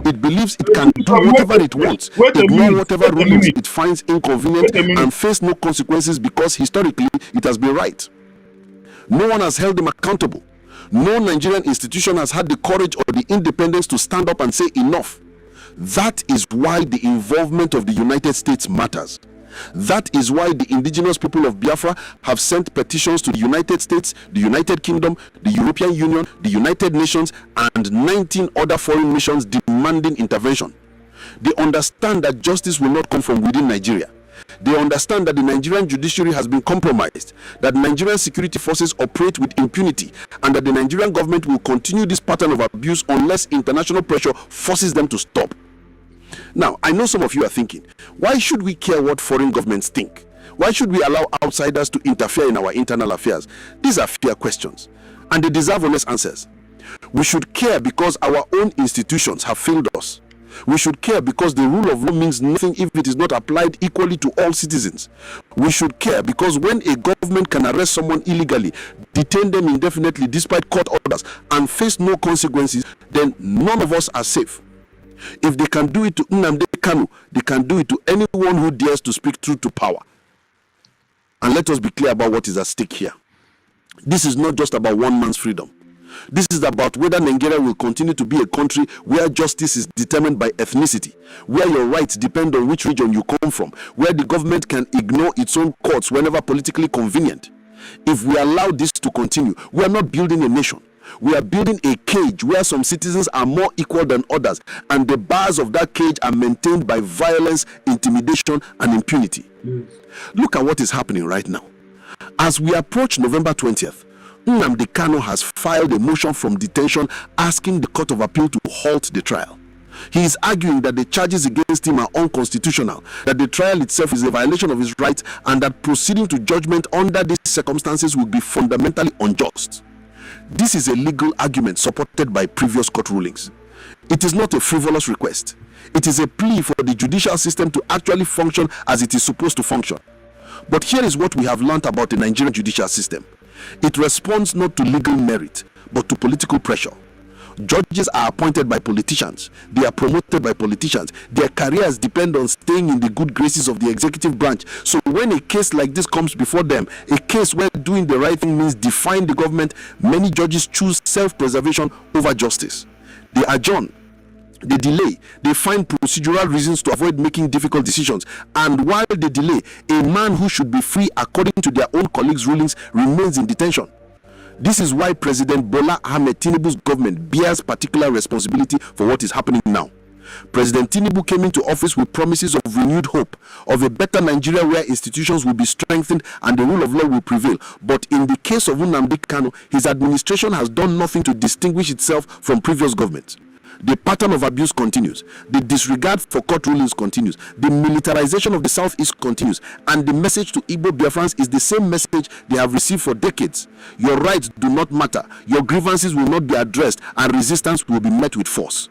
It believes it can do whatever it wants, ignore whatever rulings it finds inconvenient, and face no consequences because historically it has been right. No one has held them accountable. No Nigerian institution has had the courage or the independence to stand up and say enough. That is why the involvement of the United States matters. That is why the indigenous people of Biafra have sent petitions to the United States, the United Kingdom, the European Union, the United Nations, and 19 other foreign nations demanding intervention. They understand that justice will not come from within Nigeria. They understand that the Nigerian judiciary has been compromised, that Nigerian security forces operate with impunity, and that the Nigerian government will continue this pattern of abuse unless international pressure forces them to stop. Now, I know some of you are thinking, why should we care what foreign governments think? Why should we allow outsiders to interfere in our internal affairs? These are fair questions, and they deserve honest answers. We should care because our own institutions have failed us. We should care because the rule of law means nothing if it is not applied equally to all citizens. We should care because when a government can arrest someone illegally, detain them indefinitely despite court orders, and face no consequences, then none of us are safe. If they can do it to Nnamdi Kanu, they can do it to anyone who dares to speak truth to power. And let us be clear about what is at stake here. This is not just about one man's freedom. This is about whether Nigeria will continue to be a country where justice is determined by ethnicity, where your rights depend on which region you come from, where the government can ignore its own courts whenever politically convenient. If we allow this to continue, we are not building a nation. We are building a cage where some citizens are more equal than others, and the bars of that cage are maintained by violence, intimidation, and impunity. Look at what is happening right now. As we approach November 20th, Nnamdi Kanu has filed a motion from detention asking the Court of Appeal to halt the trial. He is arguing that the charges against him are unconstitutional, that the trial itself is a violation of his rights, and that proceeding to judgment under these circumstances would be fundamentally unjust. This is a legal argument supported by previous court rulings. It is not a frivolous request. It is a plea for the judicial system to actually function as it is supposed to function. But here is what we have learned about the Nigerian judicial system. It responds not to legal merit, but to political pressure. Judges are appointed by politicians. They are promoted by politicians. Their careers depend on staying in the good graces of the executive branch. So when a case like this comes before them, a case where doing the right thing means defying the government, many judges choose self-preservation over justice. They adjourn. They delay. They find procedural reasons to avoid making difficult decisions. And while they delay, a man who should be free according to their own colleagues' rulings remains in detention. This is why President Bola Ahmed Tinubu's government bears particular responsibility for what is happening now. President Tinubu came into office with promises of renewed hope, of a better Nigeria where institutions will be strengthened and the rule of law will prevail. But in the case of Nnamdi Kanu, his administration has done nothing to distinguish itself from previous governments. The pattern of abuse continues. The disregard for court rulings continues. The militarization of the Southeast continues. And the message to Igbo Biafrans is the same message they have received for decades. Your rights do not matter. Your grievances will not be addressed, and resistance will be met with force.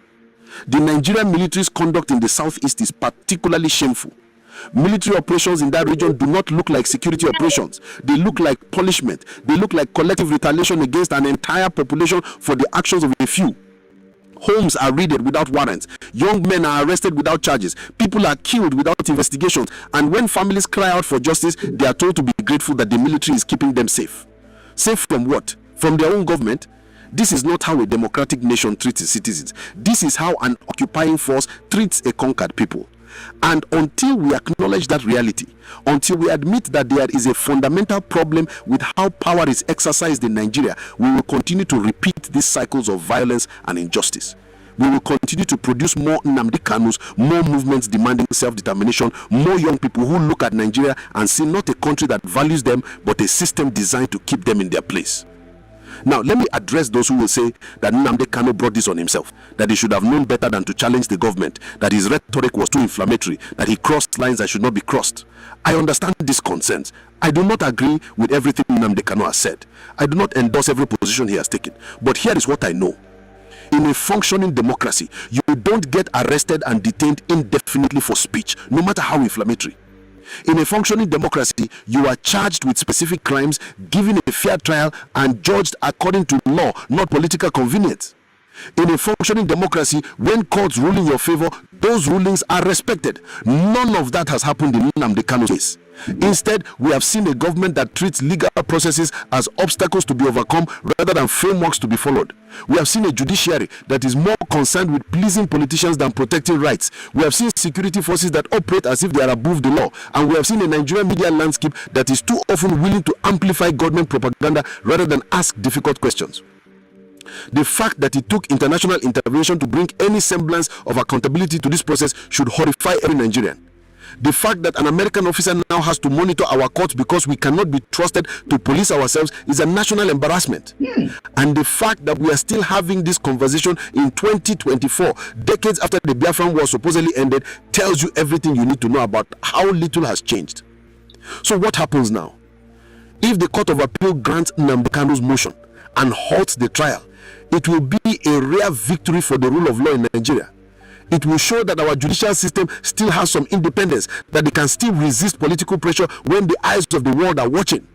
The Nigerian military's conduct in the Southeast is particularly shameful. Military operations in that region do not look like security operations. They look like punishment. They look like collective retaliation against an entire population for the actions of a few. Homes are raided without warrants. Young men are arrested without charges. People are killed without investigations. And when families cry out for justice, they are told to be grateful that the military is keeping them safe. Safe from what? From their own government? This is not how a democratic nation treats its citizens. This is how an occupying force treats a conquered people. And until we acknowledge that reality, until we admit that there is a fundamental problem with how power is exercised in Nigeria, we will continue to repeat these cycles of violence and injustice. We will continue to produce more Nnamdi Kanus, more movements demanding self-determination, more young people who look at Nigeria and see not a country that values them, but a system designed to keep them in their place. Now, let me address those who will say that Nnamdi Kanu brought this on himself, that he should have known better than to challenge the government, that his rhetoric was too inflammatory, that he crossed lines that should not be crossed. I understand these concerns. I do not agree with everything Nnamdi Kanu has said. I do not endorse every position he has taken. But here is what I know. In a functioning democracy, you don't get arrested and detained indefinitely for speech, no matter how inflammatory. In a functioning democracy, you are charged with specific crimes, given a fair trial, and judged according to law, not political convenience. In a functioning democracy, when courts rule in your favor, those rulings are respected. None of that has happened in Nnamdi Kanu's case. Instead, we have seen a government that treats legal processes as obstacles to be overcome rather than frameworks to be followed. We have seen a judiciary that is more concerned with pleasing politicians than protecting rights. We have seen security forces that operate as if they are above the law. And we have seen a Nigerian media landscape that is too often willing to amplify government propaganda rather than ask difficult questions. The fact that it took international intervention to bring any semblance of accountability to this process should horrify every Nigerian. The fact that an American officer now has to monitor our courts because we cannot be trusted to police ourselves is a national embarrassment. And the fact that we are still having this conversation in 2024, decades after the Biafran War supposedly ended, tells you everything you need to know about how little has changed. So what happens now? If the Court of Appeal grants Nnamdi Kanu's motion and halts the trial, it will be a rare victory for the rule of law in Nigeria. It will show that our judicial system still has some independence, that they can still resist political pressure when the eyes of the world are watching.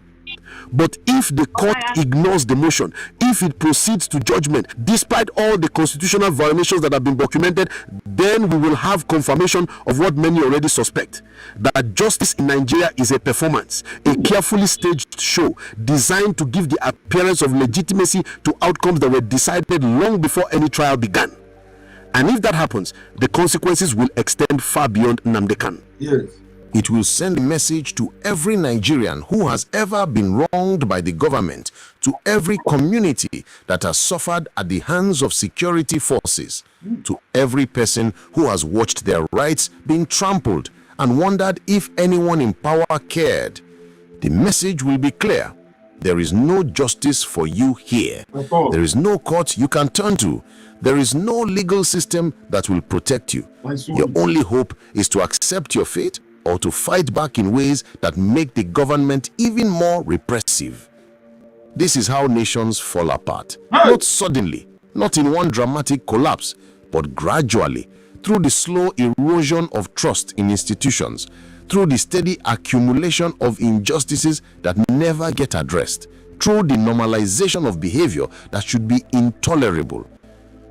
But if the court ignores the motion, if it proceeds to judgment, despite all the constitutional violations that have been documented, then we will have confirmation of what many already suspect, that justice in Nigeria is a performance, a carefully staged show designed to give the appearance of legitimacy to outcomes that were decided long before any trial began. And if that happens, the consequences will extend far beyond Nnamdi Kanu. Yes. It will send a message to every Nigerian who has ever been wronged by the government, to every community that has suffered at the hands of security forces, to every person who has watched their rights being trampled and wondered if anyone in power cared. The message will be clear. There is no justice for you here. There is no court you can turn to. There is no legal system that will protect you. Your only hope is to accept your fate or to fight back in ways that make the government even more repressive. This is how nations fall apart. Not suddenly, not in one dramatic collapse, but gradually, through the slow erosion of trust in institutions, through the steady accumulation of injustices that never get addressed, through the normalization of behavior that should be intolerable.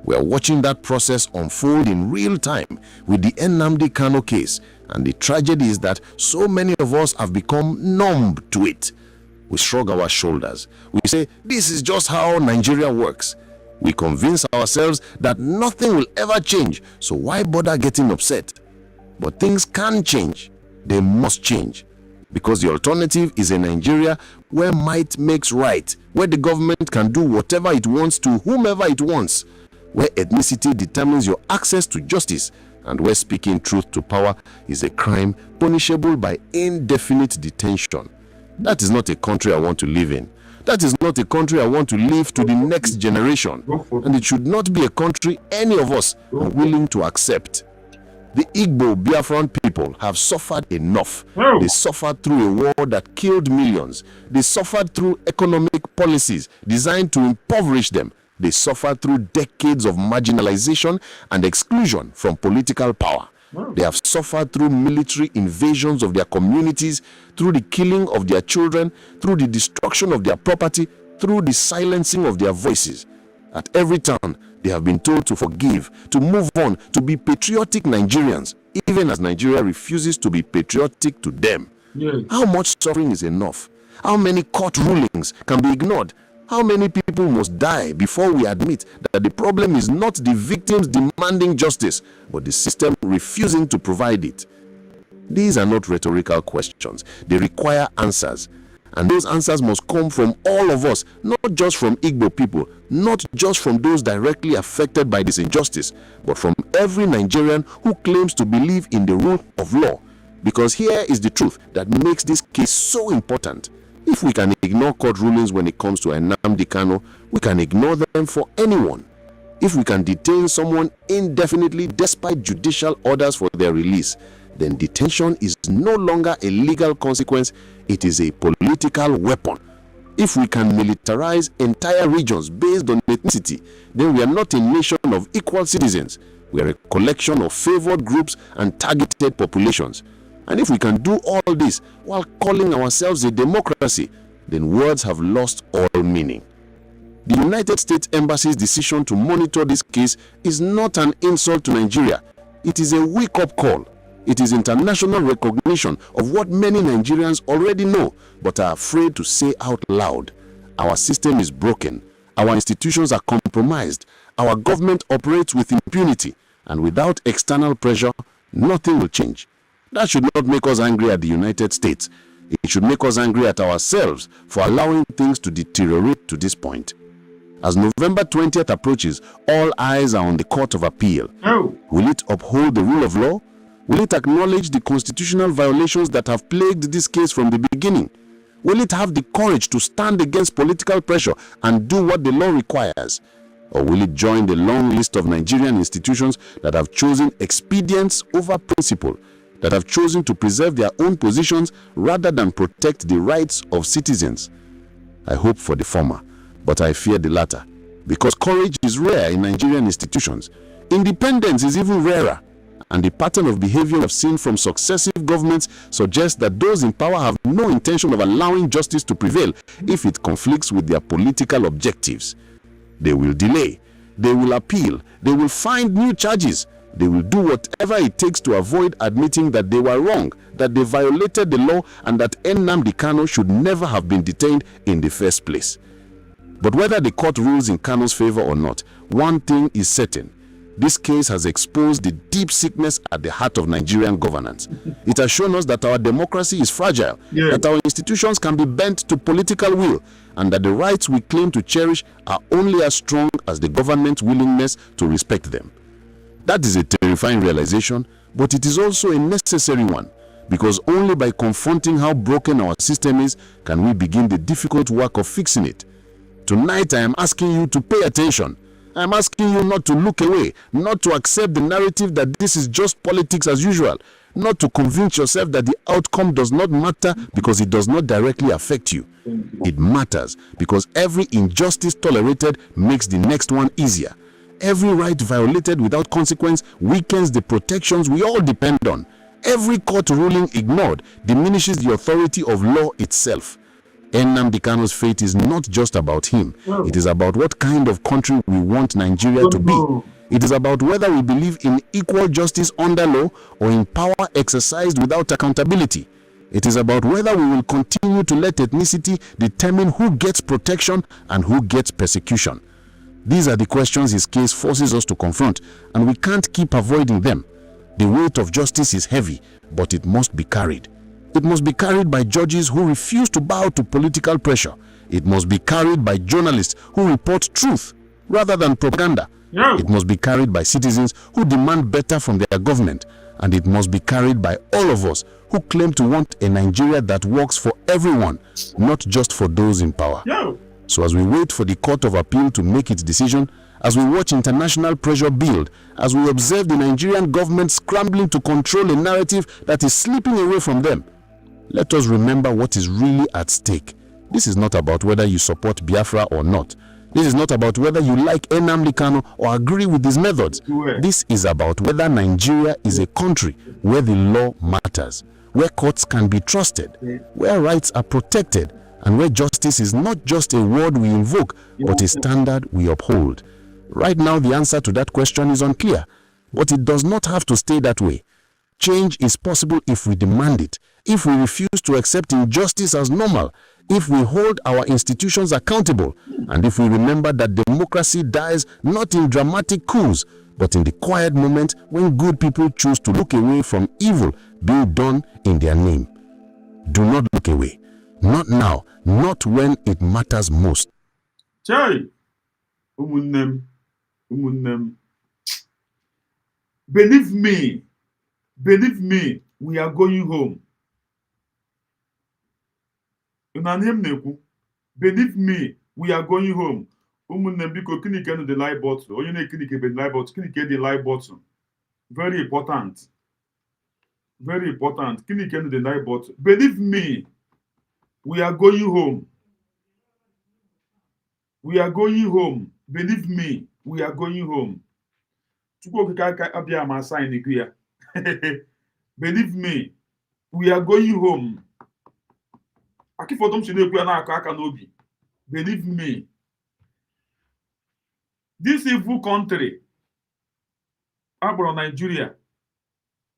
We are watching that process unfold in real time with the Nnamdi Kanu case, and the tragedy is that so many of us have become numb to it. We shrug our shoulders. We say, this is just how Nigeria works. We convince ourselves that nothing will ever change, so why bother getting upset? But things can change. They must change. Because the alternative is a Nigeria where might makes right, where the government can do whatever it wants to whomever it wants. where ethnicity determines your access to justice, and where speaking truth to power is a crime punishable by indefinite detention. That is not a country I want to live in. That is not a country I want to leave to the next generation. And it should not be a country any of us are willing to accept. The Igbo Biafran people have suffered enough. They suffered through a war that killed millions. They suffered through economic policies designed to impoverish them. They suffered through decades of marginalization and exclusion from political power. They have suffered through military invasions of their communities, through the killing of their children, through the destruction of their property, through the silencing of their voices. At every turn, they have been told to forgive, to move on, to be patriotic Nigerians, even as Nigeria refuses to be patriotic to them. How much suffering is enough? How many court rulings can be ignored? How many people must die before we admit that the problem is not the victims demanding justice, but the system refusing to provide it? These are not rhetorical questions. They require answers. And those answers must come from all of us, not just from Igbo people, not just from those directly affected by this injustice, but from every Nigerian who claims to believe in the rule of law. Because here is the truth that makes this case so important. If we can ignore court rulings when it comes to Nnamdi Kanu, we can ignore them for anyone. If we can detain someone indefinitely despite judicial orders for their release, then detention is no longer a legal consequence, it is a political weapon. If we can militarize entire regions based on ethnicity, then we are not a nation of equal citizens. We are a collection of favored groups and targeted populations. And if we can do all this while calling ourselves a democracy, then words have lost all meaning. The United States Embassy's decision to monitor this case is not an insult to Nigeria. It is a wake-up call. It is international recognition of what many Nigerians already know but are afraid to say out loud. Our system is broken. Our institutions are compromised. Our government operates with impunity. And without external pressure, nothing will change. That should not make us angry at the United States. It should make us angry at ourselves for allowing things to deteriorate to this point. As November 20th approaches, all eyes are on the Court of Appeal. Will it uphold the rule of law? Will it acknowledge the constitutional violations that have plagued this case from the beginning? Will it have the courage to stand against political pressure and do what the law requires? Or will it join the long list of Nigerian institutions that have chosen expedience over principle, that have chosen to preserve their own positions rather than protect the rights of citizens? I hope for the former, but I fear the latter, because courage is rare in Nigerian institutions. Independence is even rarer, and the pattern of behavior I've seen from successive governments suggests that those in power have no intention of allowing justice to prevail if it conflicts with their political objectives. They will delay, they will appeal, they will find new charges, they will do whatever it takes to avoid admitting that they were wrong, that they violated the law, and that Nnamdi Kanu should never have been detained in the first place. But whether the court rules in Kanu's favor or not, one thing is certain. This case has exposed the deep sickness at the heart of Nigerian governance. It has shown us that our democracy is fragile, that our institutions can be bent to political will, and that the rights we claim to cherish are only as strong as the government's willingness to respect them. That is a terrifying realization, but it is also a necessary one, because only by confronting how broken our system is can we begin the difficult work of fixing it. Tonight I am asking you to pay attention. I am asking you not to look away, not to accept the narrative that this is just politics as usual, not to convince yourself that the outcome does not matter because it does not directly affect you. It matters because every injustice tolerated makes the next one easier. Every right violated without consequence weakens the protections we all depend on. Every court ruling ignored diminishes the authority of law itself. Nnamdi Kanu's fate is not just about him. It is about what kind of country we want Nigeria to be. It is about whether we believe in equal justice under law or in power exercised without accountability. It is about whether we will continue to let ethnicity determine who gets protection and who gets persecution. These are the questions his case forces us to confront, and we can't keep avoiding them. The weight of justice is heavy, but it must be carried. It must be carried by judges who refuse to bow to political pressure. It must be carried by journalists who report truth. rather than propaganda. It must be carried by citizens who demand better from their government, and it must be carried by all of us who claim to want a Nigeria that works for everyone, not just for those in power. So as we wait for the Court of Appeal to make its decision, as we watch international pressure build, as we observe the Nigerian government scrambling to control a narrative that is slipping away from them, let us remember what is really at stake. This is not about whether you support Biafra or not. This is not about whether you like Nnamdi Kanu or agree with his methods. This is about whether Nigeria is a country where the law matters, where courts can be trusted, where rights are protected, and where justice is not just a word we invoke, but a standard we uphold. Right now, the answer to that question is unclear, but it does not have to stay that way. Change is possible if we demand it, if we refuse to accept injustice as normal, if we hold our institutions accountable, and if we remember that democracy dies not in dramatic coups, but in the quiet moment when good people choose to look away from evil being done in their name. Do not look away. Not now, not when it matters most. Chai, believe me, we are going home. Believe me, we are going home. Biko kinike the live button. Or you know kinike the live button. Kinike the live button. Very important. Very important. Kinike the live button. Believe me, we are going home. We are going home. Believe me, we are going home. Chukwu Okike Abiama sign here. Believe me, we are going home. Believe me, this evil country, abro Nigeria,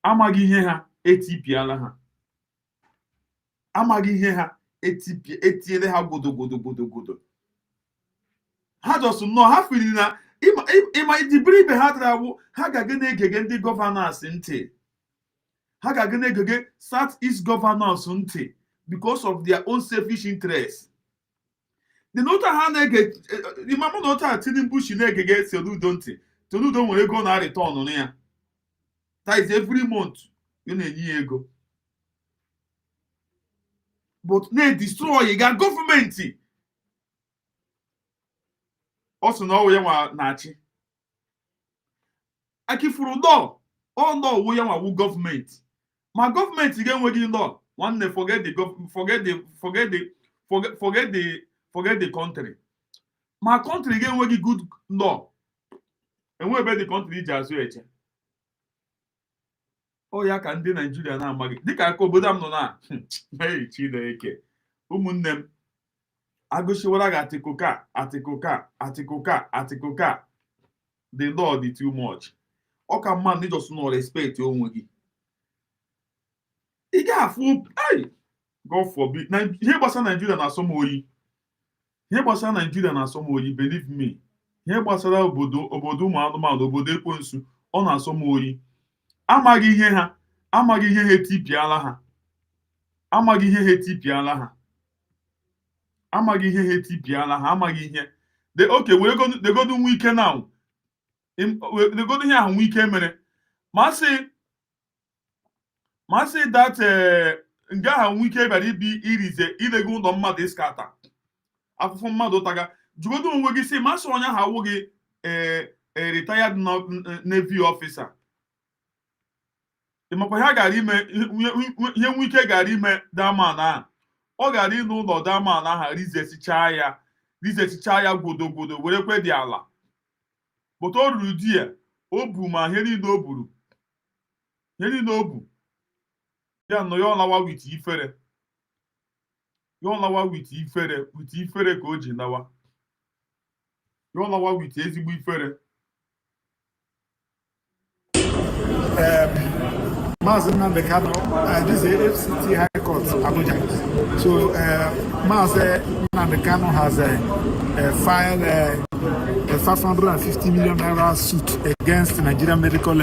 amaghị ihe ha etipiala ha. Amaghị ihe ha etiele ha godo. Ha just know ha feel na ima idibiri be ha trawo ha ga-aga na-egege ndị governors ntị. Ha ga-aga na-egege South-East governors ntị because of their own selfish interests. The nota ha na-ege imam nota Tinubu shi na-egege Soludo ntị. Soludo nwere ego na return na ya. That is every month you na-enye ego. But na destroy ga government. Also na owo ya nwa na-achị. Akifuru law, all law wo ya nwa wu government. Ma government ga-enweghị law. One day forget the country. My country again will give good law. And where the country just eche. Oh ya can do Nigeria na magi. Dika ko bodam no na. Hey Chineke. Umunnem. Agoshiwara ga atikoka. The law did too much. Oka man need just no respect your onwe. Ị ga-afụ God forbid. Ihe gbasara Nigeria na-asọm oyi. Ihe gbasara Nigeria na-asọm oyi, believe me. Ihe gbasara obodo ụmụ anụmanụ, obodo ekwensu, ọ na-asọm oyi. Amaghị ihe ha etipiala ha. Amaghị ihe ha amaghị ihe. Okay, were go nwe ike now. Legodu ihe ahụ nwe ike mere. Masị that nga ha nwe ike bịara ibi irize ilego ụlọ mmadụ iskata. Afụfụ mmadụ taga. Jugodu onwe gị sị masị onye ha awụghị retired Navy officer. Ịmakwa ha gara ime ihe nwe ike gara ime daman a. Ọ gara ịnụ ụlọ daman aha rizesichaa ya gwodo were kwe dị ala. But o ruru di ya, o bu ma ihe niile o buru. Ihe niile o bu. Ya no yo lawa with ifere. Yo lawa with ifere ka o ji lawa. Yo lawa with ezigbo ifere. Mazi Nnamdi Kanu, this is FCT High Court, Abuja. So, Mazi Nnamdi Kanu has filed a 550 million naira suit against the Nigerian Medical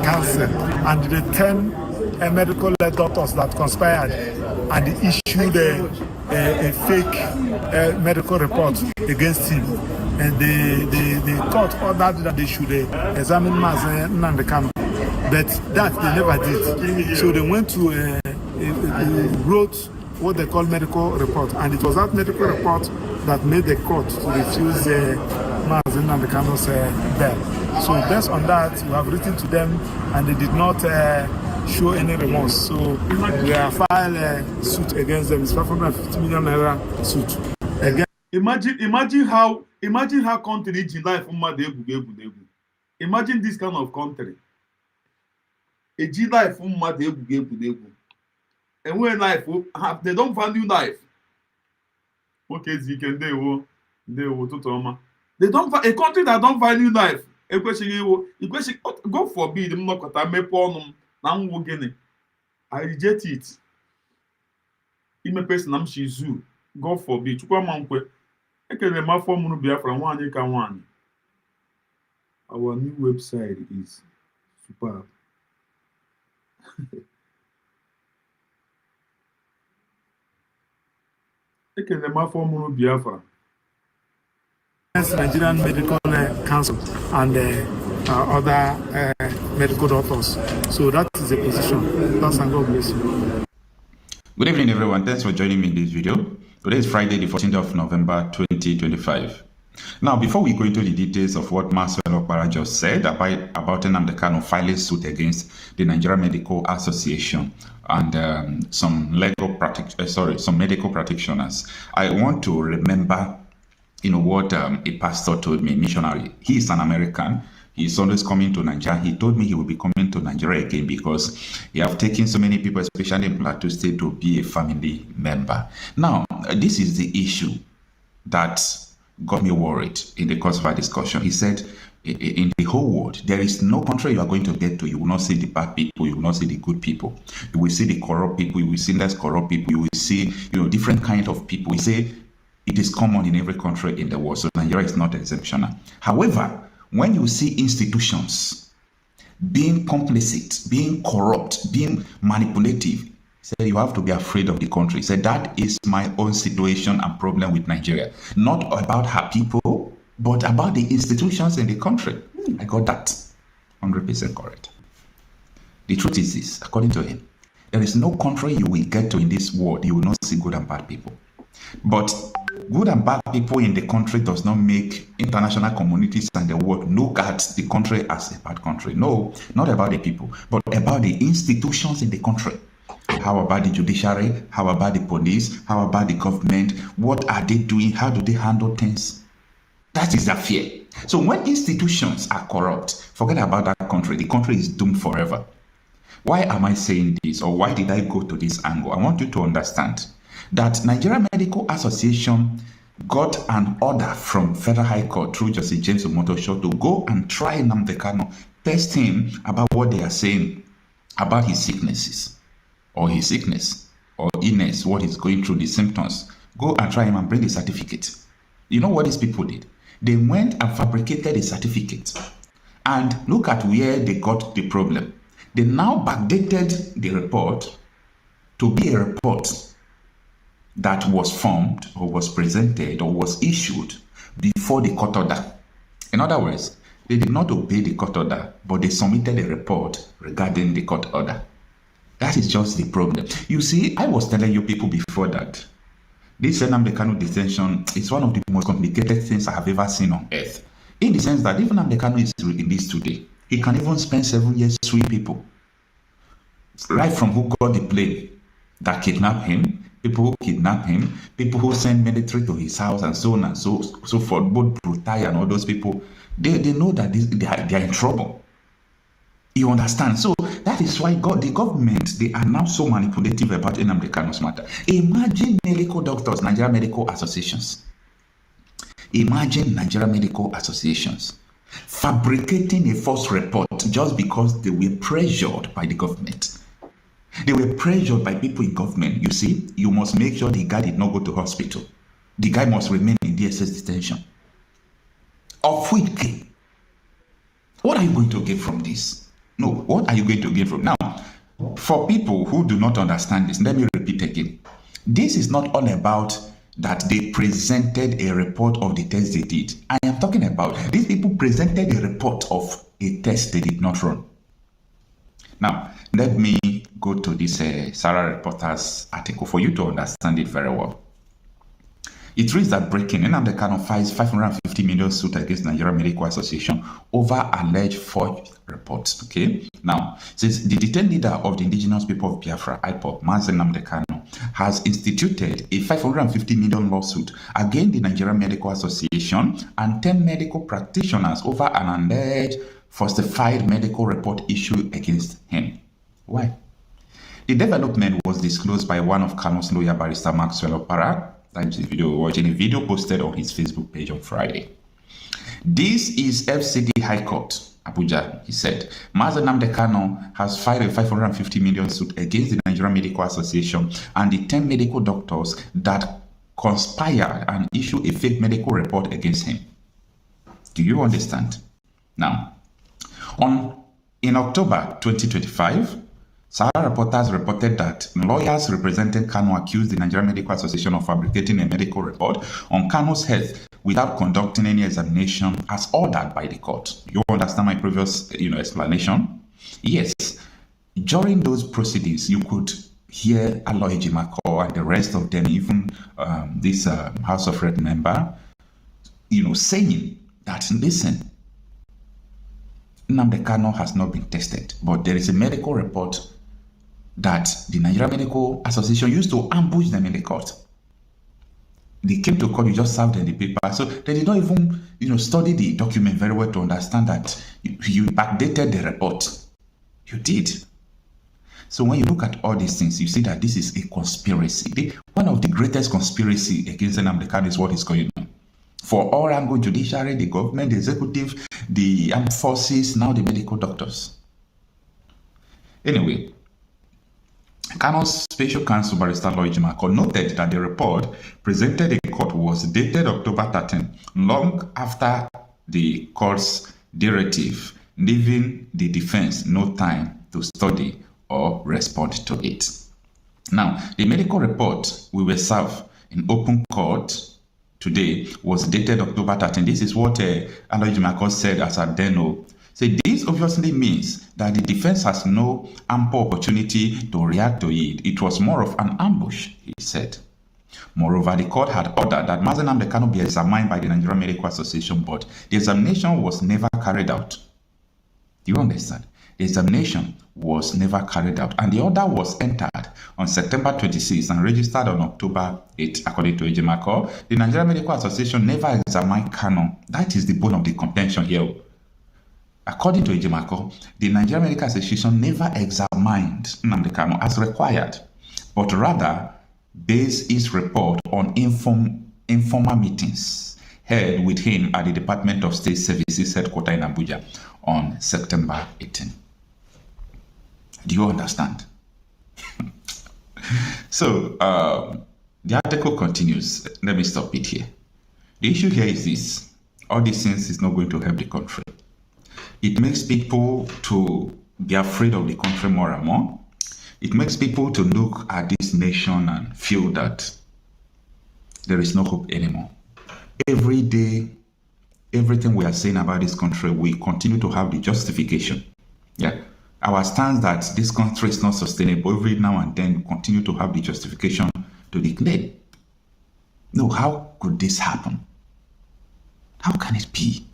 Council and the 10 medical doctors that conspired and issued a fake medical report against him. and the court ordered that they should examine Mazen Nnamdi Kanu, but that they never did. So they went to wrote what they call medical report, and it was that medical report that made the court to refuse Mazen Nnamdi Kanu's bail. So based on that, we have written to them, and they did not show any remorse. So we have filed a suit against them. It's 550 million naira suit. Again. Imagine how country in life imagine this kind of country. A G life and when life they don't value life. Okay, they don't a country that don't value life. A question God forbid them not I reject it. In my person I'm Shizu. God forbid. Our new website is superb. Nigerian Medical Council and other medical doctors. So that is the position. Thanks and God bless you. Good evening, everyone. Thanks for joining me in this video. Today is Friday, the 14th of November, 2025. Now, before we go into the details of what Marcel Okpara just said about Nnamdi Kanu filing suit against the Nigerian Medical Association and some medical practitioners, I want to remember, what a pastor told me, missionary. He is an American. He's always coming to Nigeria. He told me he will be coming to Nigeria again because he have taken so many people, especially in Plateau State, to be a family member. Now, this is the issue that got me worried in the course of our discussion. He said, in the whole world, there is no country you are going to get to. You will not see the bad people. You will not see the good people. You will see the corrupt people. You will see less corrupt people. You will see, different kind of people. He said it is common in every country in the world. So Nigeria is not exceptional. However, when you see institutions being complicit, being corrupt, being manipulative, he said you have to be afraid of the country. He said that is my own situation and problem with Nigeria. Not about her people, but about the institutions in the country. I got that 100% correct. The truth is this, according to him, there is no country you will get to in this world, you will not see good and bad people. But good and bad people in the country does not make international communities and the world look at the country as a bad country. No, not about the people, but about the institutions in the country. How about the judiciary? How about the police? How about the government? What are they doing? How do they handle things? That is their fear. So when institutions are corrupt, forget about that country. The country is doomed forever. Why am I saying this, or why did I go to this angle? I want you to understand that Nigerian Medical Association got an order from Federal High Court through Justice James Omotosho to go and try Nnamdi Kanu, test him about what they are saying about his sicknesses, or his sickness, or illness, what he's going through, the symptoms. Go and try him and bring the certificate. You know what these people did? They went and fabricated a certificate. And look at where they got the problem. They now backdated the report to be a report that was formed or was presented or was issued before the court order. In other words, they did not obey the court order, but they submitted a report regarding the court order. That is just the problem. You see, I was telling you people before that this Nnamdi Kanu detention is one of the most complicated things I have ever seen on earth. In the sense that even Nnamdi Kanu is released today, he can even spend 7 years suing people. Right from who got the plane that kidnapped him, people who kidnap him, people who send military to his house, and so on and so forth, both Brutai and all those people, they know that they are in trouble. You understand? So that is why the government, they are now so manipulative about Nnamdi Kanu's matter. Imagine medical doctors, Nigerian Medical Associations. Imagine Nigerian Medical Associations fabricating a false report just because they were pressured by the government. They were pressured by people in government. You see, you must make sure the guy did not go to hospital. The guy must remain in DSS detention. Of which gain? What are you going to get from this? No, what are you going to get from now? For people who do not understand this, let me repeat again. This is not all about that they presented a report of the test they did. I am talking about these people presented a report of a test they did not run. Now, let me go to this Sarah Reporter's article for you to understand it very well. It reads that breaking Nnamdi Kanu files 550 million suit against Nigeria Medical Association over alleged forged reports. Okay, now since the detained leader of the indigenous people of Biafra, IPOB, Mazi Nnamdi Kanu, has instituted a 550 million lawsuit against the Nigeria Medical Association and 10 medical practitioners over an alleged falsified medical report issued against him. Why? The development was disclosed by one of Kanu's lawyer, Barrister Maxwell Opara. That's the video we're watching, a video posted on his Facebook page on Friday. This is FCD High Court, Abuja, he said. Mazi Nnamdi Kanu has filed a 550 million suit against the Nigerian Medical Association and the 10 medical doctors that conspired and issued a fake medical report against him. Do you understand? Now, in October 2025, Sarah Reporters reported that lawyers representing Kanu accused the Nigerian Medical Association of fabricating a medical report on Kanu's health without conducting any examination as ordered by the court. You understand my previous explanation? Yes. During those proceedings, you could hear Aloy Ejimako and the rest of them, even this House of Rep member, saying that, listen, Nnamdi Kanu has not been tested, but there is a medical report that the Nigerian Medical Association used to ambush them in the court. They came to court, you just served them the paper. So they did not even, study the document very well to understand that you backdated the report. You did. So when you look at all these things, you see that this is a conspiracy. One of the greatest conspiracy against Nnamdi Kanu is what is going on. For all angle judiciary, the government, the executive, the armed forces, now the medical doctors. Anyway, Kanu's special counsel, Barrister Aloy Ejimako, noted that the report presented in court was dated October 13, long after the court's directive, leaving the defense no time to study or respond to it. Now, the medical report we will serve in open court today was dated October 13. This is what Aloy Ejimako said as a deno. So this obviously means that the defense has no ample opportunity to react to it. It was more of an ambush, he said. Moreover, the court had ordered that Mazi Nnamdi Kanu be examined by the Nigerian Medical Association, but the examination was never carried out. Do you understand? The examination was never carried out, and the order was entered on September 26 and registered on October 8. According to Ejimako, the Nigerian Medical Association never examined Kanu. That is the bone of the contention here. According to Ejimako, the Nigerian Medical Association never examined Nnamdi Kanu as required, but rather based its report on informal meetings held with him at the Department of State Services headquarters in Abuja on September 18. Do you understand? So, the article continues. Let me stop it here. The issue here is this. All these things is not going to help the country. It makes people to be afraid of the country more and more. It makes people to look at this nation and feel that there is no hope anymore. Every day, everything we are saying about this country, we continue to have the justification. Yeah. Our stance that this country is not sustainable, every now and then continue to have the justification to declare. No, how could this happen? How can it be?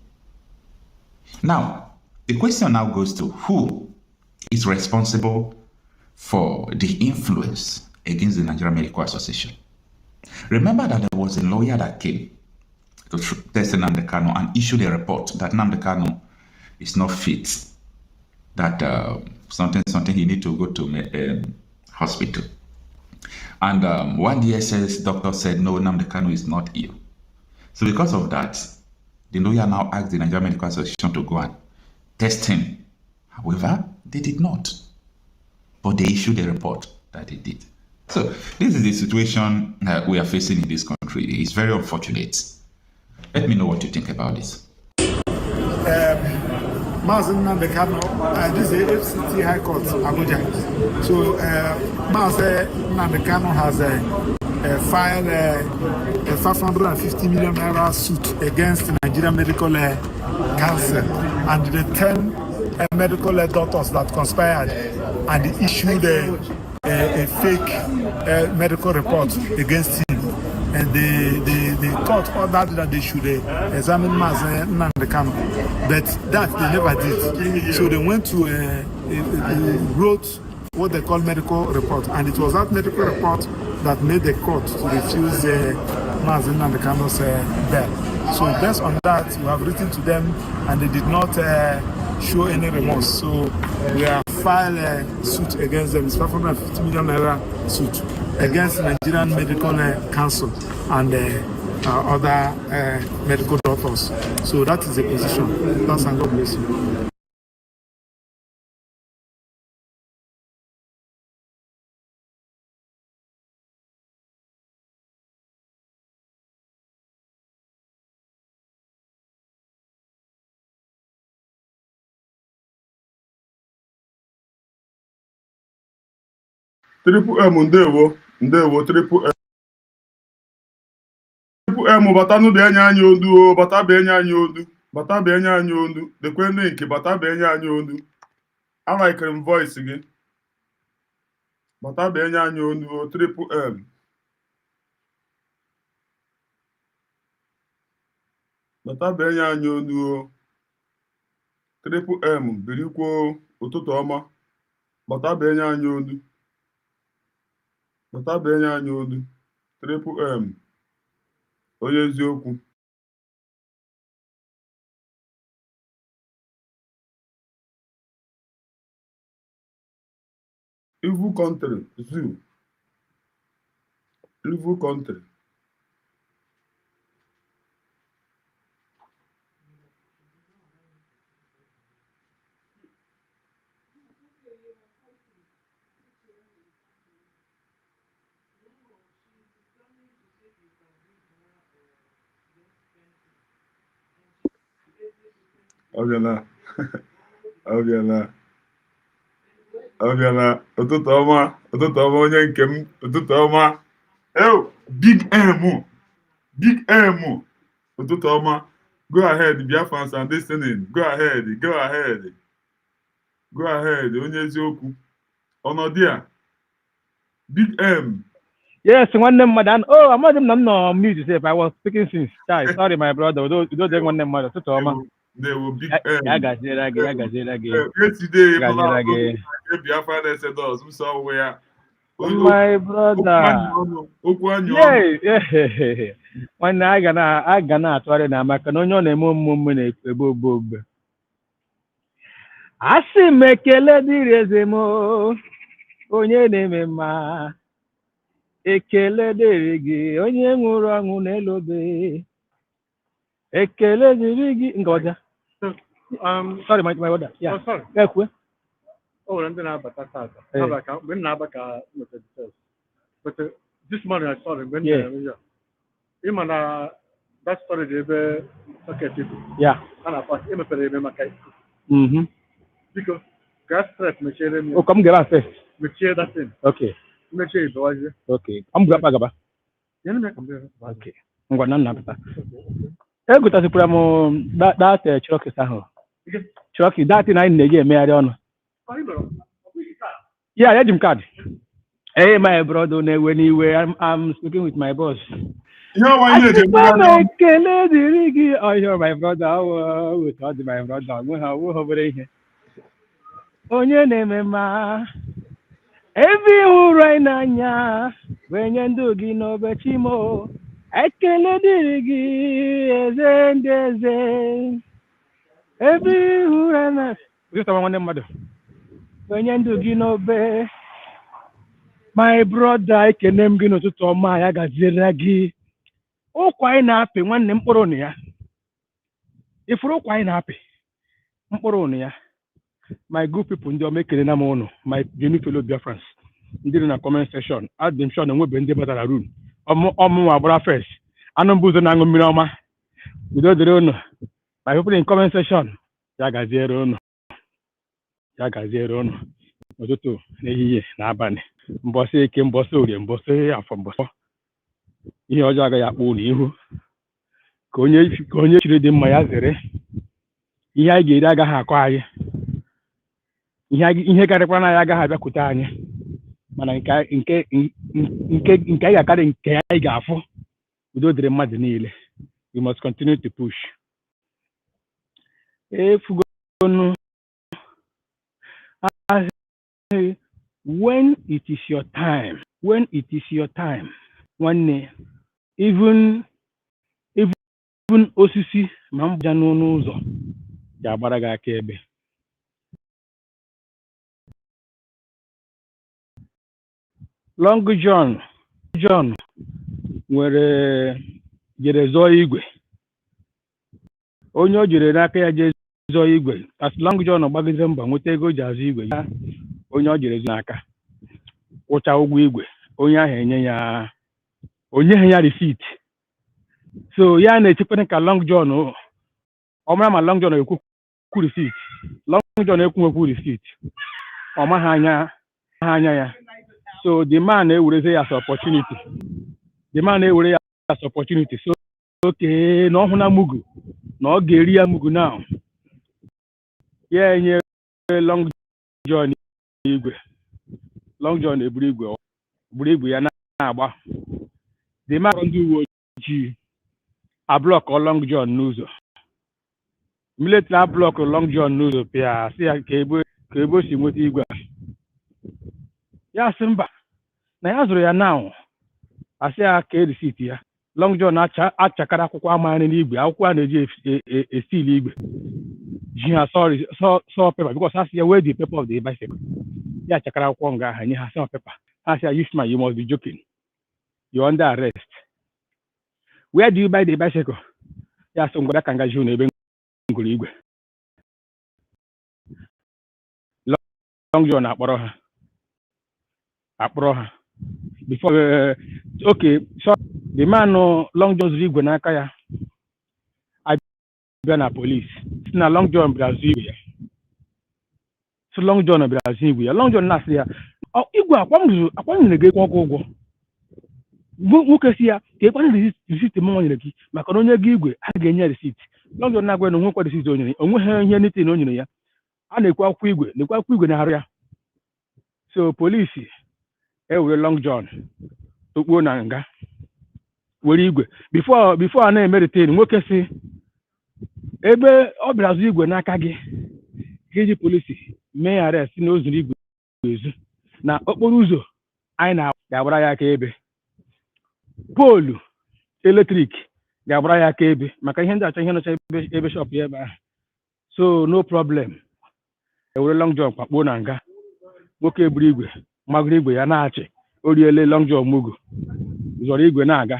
Now, the question now goes to who is responsible for the influence against the Nigerian Medical Association. Remember that there was a lawyer that came to test Nnamdi Kanu and issued a report that Nnamdi Kanu is not fit, that something he need to go to hospital. And one DSS doctor said, no, Nnamdi Kanu is not ill. So because of that, the lawyer now asked the Nigerian Medical Association to go and test him. However, they did not. But they issued a report that they did. So this is the situation we are facing in this country. It's very unfortunate. Let me know what you think about this. Mazi Nnamdi Kanu, this is the FCT High Court, Abuja. So Mazi Nnamdi Kanu has filed a 550 million naira suit against the Nigerian Medical Council and the 10 medical doctors that conspired and issued a fake medical report against him. And the court ordered that they should examine Nnamdi Kanu, but that they never did. So they went to wrote what they call medical report, and it was that medical report that made the court to refuse Nnamdi Kanu's bail. So based on that, we have written to them, and they did not show any remorse. So we have filed a suit against them. It's 550 million naira suit against Nigerian Medical Council and other medical doctors. So that is the position. Thanks and God bless you. Triple M ndewo Triple M bata n'ụlọ enye anyị odu bata bụ enye anyị odu dekwe nne nke bata bụ enye anyị odu alaikere m voice gị bata bụ enye anyị odu Triple M bata bụ enye anyị odu Triple M birikwo ụtụtụ ọma bata bụ enye anyị odu bata bụ enye anyị odu Triple M onye eziokwu Evil country zoo evil country Obiala ụtụtụ ọma onye nke m ụtụtụ ọma Big M ụtụtụ ọma go ahead Biafrans and listening go ahead onye eziokwu ọnọdụ a Big M. Yes, one name, madam. Oh, I'm not mute. If I was speaking since, sorry, my brother. Don't one name, mother. They will Big M. Yesterday, my brother. Yeah. When I gonna try to make no name. I see make a lady resemo. Onye name ma. Ekele dịrị gị onye nwụrụ ọnwụ n'elobe ekele dịrị gị ngoja sorry my brother yeah oh, sorry ekwe oh ndị na-abata tata abaka mgbe m na-abaka but this morning I saw them when ịma na that story dị ebe socket yeah ana pass emepere eme maka biko gas stress mechere m oh come get us first mechie that thing okay okay. I'm going to go. Okay. I'm going to go. I go to the that Cherokee Saho. Cherokee, that thing I need to marry on. Yeah, I have card. Hey, my brother, when I'm speaking with my boss. I hear my brother. Without my brother, we have over here. On your name, ma. Every right now, when you do gino bechimo, I can let it every right now. Just one mother. When you do gino be, my brother, I can name gino to Toma, I got zeragi. Oh, quite happy one name Poronia. If we're quite happy, Poronia. My good people in the American Namono, my unique fellow Biafrans, in a comment section, add them short and we'll be in the battle room. Our first. I don't booze and Mirama. We don't know. My people in comment section, Yaga zero. Otutu, Nehi, Nabani, Bosse, Kim Bossuri, and Bosse are from Bosso. ihe ọjọọ agaghị akpọ unu ihu ka onye chiri dị mma ya zere ihe anyị ga-eri agaghị akọ anyị ihe karịkwa na ya agaghị abịakwute anyị mana nke anyị ga-akarị nke anyị ga-afụ udo dịrị mmadụ niile. We must continue to push. Efugonu, when it is your time, nwanne, even osisi ma mgbaja n'ọnụ ụzọ ga-agbara gị aka ebe. Long John jere zọọ igwe. Onye o jere n'aka ya jee zọọ igwe, as Long John gbagize mba nweta ego ji azụ igwe ya, onye o jere zọọ n'aka kwụcha ụgwọ igwe, onye ahụ onyeghị ya receipt. So ya na-echekwere ka Long John ọ mara ma Long John ekwu receipt. Long John ekwu receipt, ọ maghị anya ya. So the man ewureze ya as opportunity. So okay, na ọhụụ na mugu na ọ ga-eri ya mugu now. Ya enye Long John igwe. Long John eburu igwe ya na-agba. The man ndị uwe ojii ablọkụ Long John n'ụzọ. Military ablọkụ Long John n'ụzọ pịa sị ya ka ebe o si nweta igwe a. Ya sị mba na ya zụrụ ya now, asị ya ka receipt ya. Long John achakara akwụkwọ amagharị n'igwe, akwụkwọ a na-eji esili igwe ji ha saw paper because ha sị ya where the paper of the bicycle. Ya achakara akwụkwọ nga ha nye ha saw paper. Ha sị ya you man, you must be joking, you're under arrest. Where do you buy the bicycle? Ya sị ngwada ka nga ji n'ebe ngwuru igwe. Long John akpọrọ ha before okay, so the man Long John zuru igwe n'aka ya abịa na police si na Long John bịara zụ igwe ya. So Long John bịara zụ igwe ya. Long John na-asị ya igwe akwanyere gị ụgwọ. Nwoke si ya ka ịkwanye receipt m nyere gị maka na onye gị igwe a ga-enye receipt. Long John na-agwa na onwekwa receipt o nyere, onweghị ihe nitin o nyere ya. A na-ekwu akwụkwọ igwe na-arụ ya. So polisi ewere Long John tokpuo na nga were igwe before a na-emerite nwoke si ebe ọ bịara zụ igwe n'aka gị ga-eji polisi mee arrest na o zuru igwe ezu na okporo ụzọ anyị na-agbara ya aka ebe. Poolu eletrik ga-agbara ya aka ebe maka ihe ndị achọ ihe nọcha ebe shop ya ebe ahụ. So no problem, ewere Long John kpakpuo na nga. Nwoke eburu igwe magoro igwe ya na-achị, o riele Long John mugu, zọrọ igwe na-aga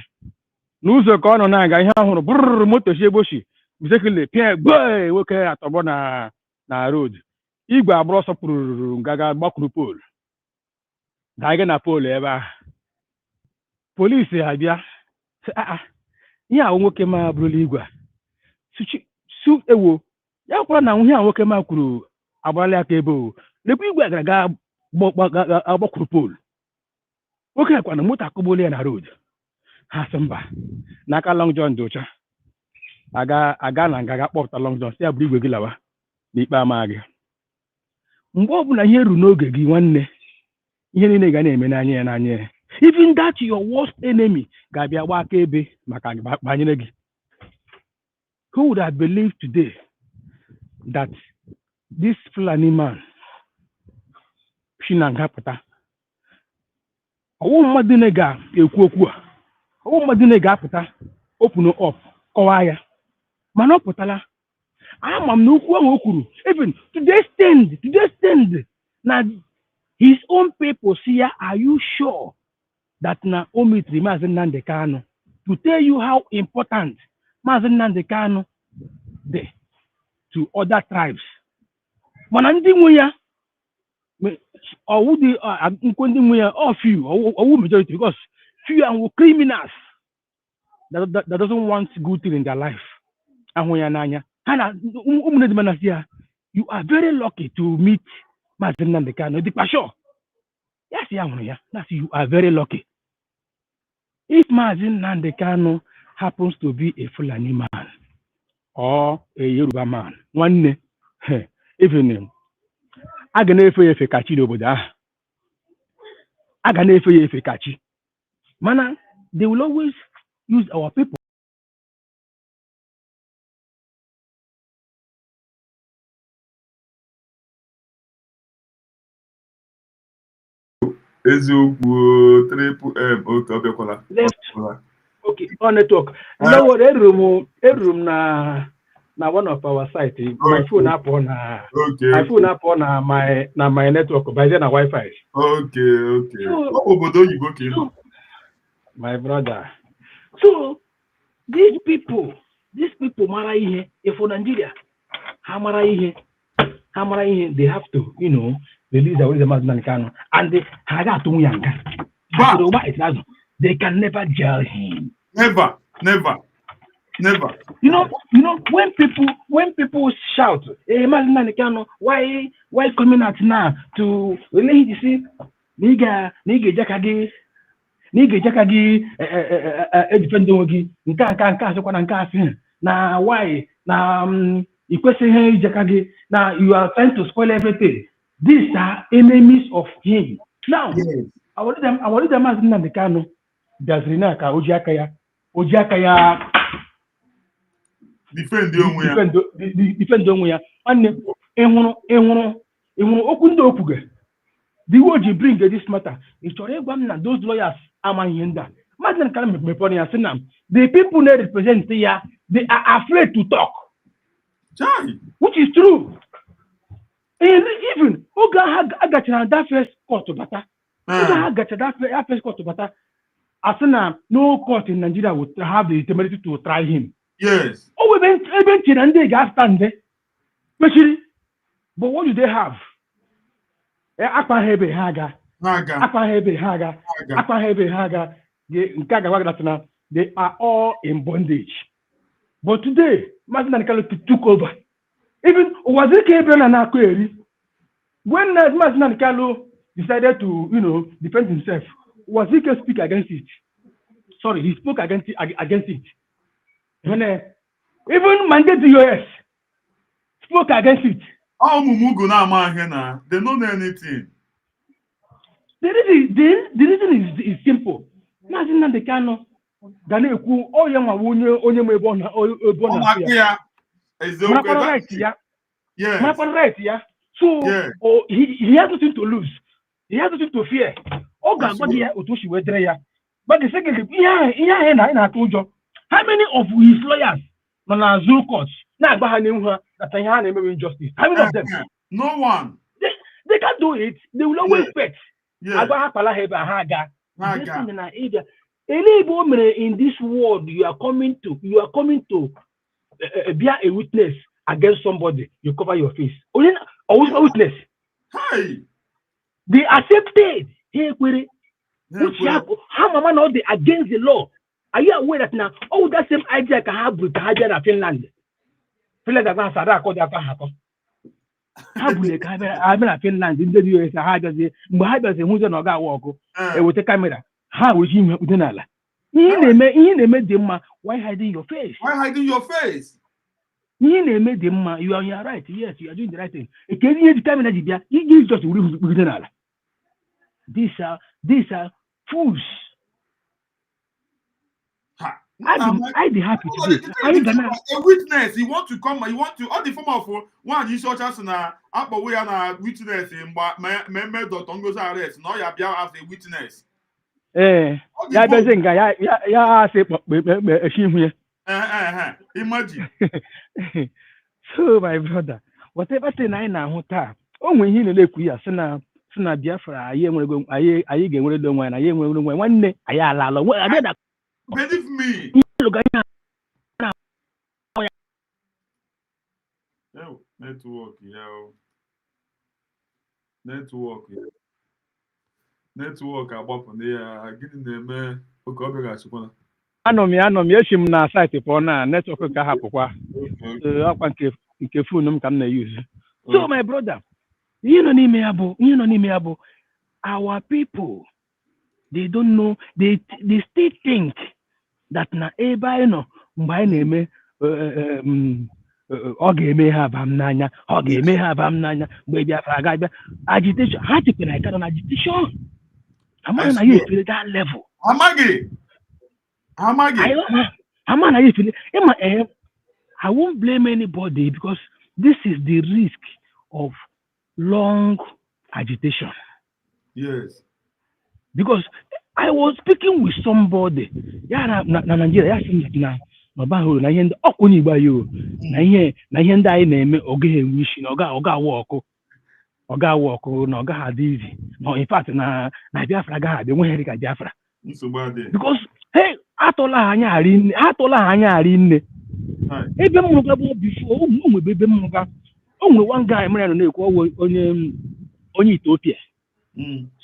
n'ụzọ ka ọ nọ na-aga. Ihe ọhụrụ bụrụrụ moto si egbochi bizekile pịa gbe nwoke atọgbọ na road. Igwe agbụrụ ọsọ pụrụrụ ngaga gbakwuru poolu daga na poolu ebe ahụ. Polisi abịa ihe ahụ nwoke ma bụrụla igwe su ewo ya kwara na ihe ahụ nwoke ma kwuru agbarala aka ebe o lekwa igwe gara agbakwuru poolu. Nwoke kwa na moto akụgbuola ya na road. Ha sị mba n'aka Long John dị ụcha, aga na nga kpọpụta Long John si ya bụrụ igwe gị lawa n'ikpe ama gị. Mgbe ọbụla ihe ruru n'oge gị nwanne, ihe niile ga na-eme n'anya ya. Even that your worst enemy ga-abịa gba aka ebe maka banyere gị. Who would have believed today that this Fulani man si na nga pụta? Ọwụ mmadụ na-ga-ekwu okwu a, ọwụ mmadụ na-ga-apụta open up kọwaa ya, mana ọ pụtala. Ama m na okwu ahụ o kwuru even today stand na his own people see ya. Are you sure that na omitri Maazị Nnamdi Kanu to tell you how important Maazị Nnamdi Kanu dị to other tribes? Mana ndị nwe ya nkwe ndị nwe ya few, ọwụ majority, because few are criminals that doesn't want good thing in their life. Ahụ ya n'anya ha na ụmụnne dị mana si ya, you are very lucky to meet Maazị Nnamdi Kanu. Dịkwa sure ya si ya hụrụ ya na si you are very lucky. If Mazin Nandekano happens to be a Fulani man or a Yoruba man, one even Aganefe Fekachi Oboda, Aganefe Fekachi. Mana, they will always use our people. Triple M, okay, Left. Okay, on network. No, a room na one of our sites. My phone up on my phone up on my network. By then, Wi-Fi. Okay. So, my brother. So these people mara ihe for Nigeria. How mara ihe, they have to, release the Mazin Kano, and they had to Yanga. They can never jail him. Never. You know, when people shout, hey, Mazin Kano, why coming out now to release? You see, nigga jakagi. Nige jakagi defend ogi nka sekwana nka asin na why na ikwesihe jakagi na you are trying to spoil everything. These are enemies of him. Now, I want them as in the Kano. There's Rinaka Ojiaka ya defend onwe ya. And okundo okuge. The word you bring this matter, those lawyers are my hinda. The people they represent here, they are afraid to talk. Which is true. And even Oga got that first court to Bata. Oga got that first court to Bata. Asana, no court in Nigeria would have the temerity to try him. Yes. Oh, even and they got stand there. But what do they have? Akpahebe haga. They are all in bondage. But today, Mazin Kano took over. Even was it Gabriel and Akweri? When Mazin Kano decided to, defend himself, was he can speak against it? Sorry, he spoke against it. When, even Mandate US spoke against it. They don't know anything. The reason is simple. Mazin Kano Ganeku, oh, young onye mebona, right, yeah. So he has nothing to lose. He has nothing to fear. Oh, God, but here, Otoshi were there. But the second, how many of his lawyers on our Zoo courts now that I have injustice? How many of them? No one. They can't do it. They will always bet. In this world, you are coming to be a witness against somebody. You cover your face. Always a witness. Hey. They accepted. Hey, which how mama know they against the law? Are you aware that now? Oh, that same idea can have Britannia in Finland. Finland has Sarah called that happen. How would they have been Finland in the US? I had a who's an organ walk with a camera. How would you with another? Made them. Why hiding your face? You are right. Yes, you are doing the right thing. You just with another. These are fools. I'd be happy to do. A witness. He want to come. He want to all the form of one. You such as na upper way and witness in member dot on goes arrest. Now you are as a witness. Imagine. So my brother, whatever thing I know, when he look we are sena Biafra, I get one don't want one day I allow. Believe me. Network agbapụ na ya gịnị na-eme oge ọ bịaghachikwana. Anọ m echi m na site pụọ na network ka hapụkwa akwa nke phone m ka m na-use. So my brother, ihe nọ n'ime ya bụ our people They don't know. They still think that na ebe anyị nọ mgbe anyị na-eme ọ ga-eme ha aba m n'anya ọ ga-eme ha aba m n'anya mgbe Biafra ga-abịa agitation ha chekwara anyị ka na agitation amaghị na ya efere that level amaghị amaghị na ya efere ịma I won't blame anybody because this is the risk of long agitation. Yes. Because I was speaking with somebody. Yeah, na Nigeria, yeah, na bahuru na ihe ndị onye Igbo ayo na ihe ndị anyị na-eme oge enwe isi na oga awọkụ na oga ha dị easy. No, in fact na Biafra agaghị abịa nweghị ka Biafra. Because hey, atụla ha anya arị nne. Ebe m mụrụ bụ before ụmụ ebe m mụrụ o nwere one guy mere na-ekwu onye Ethiopia.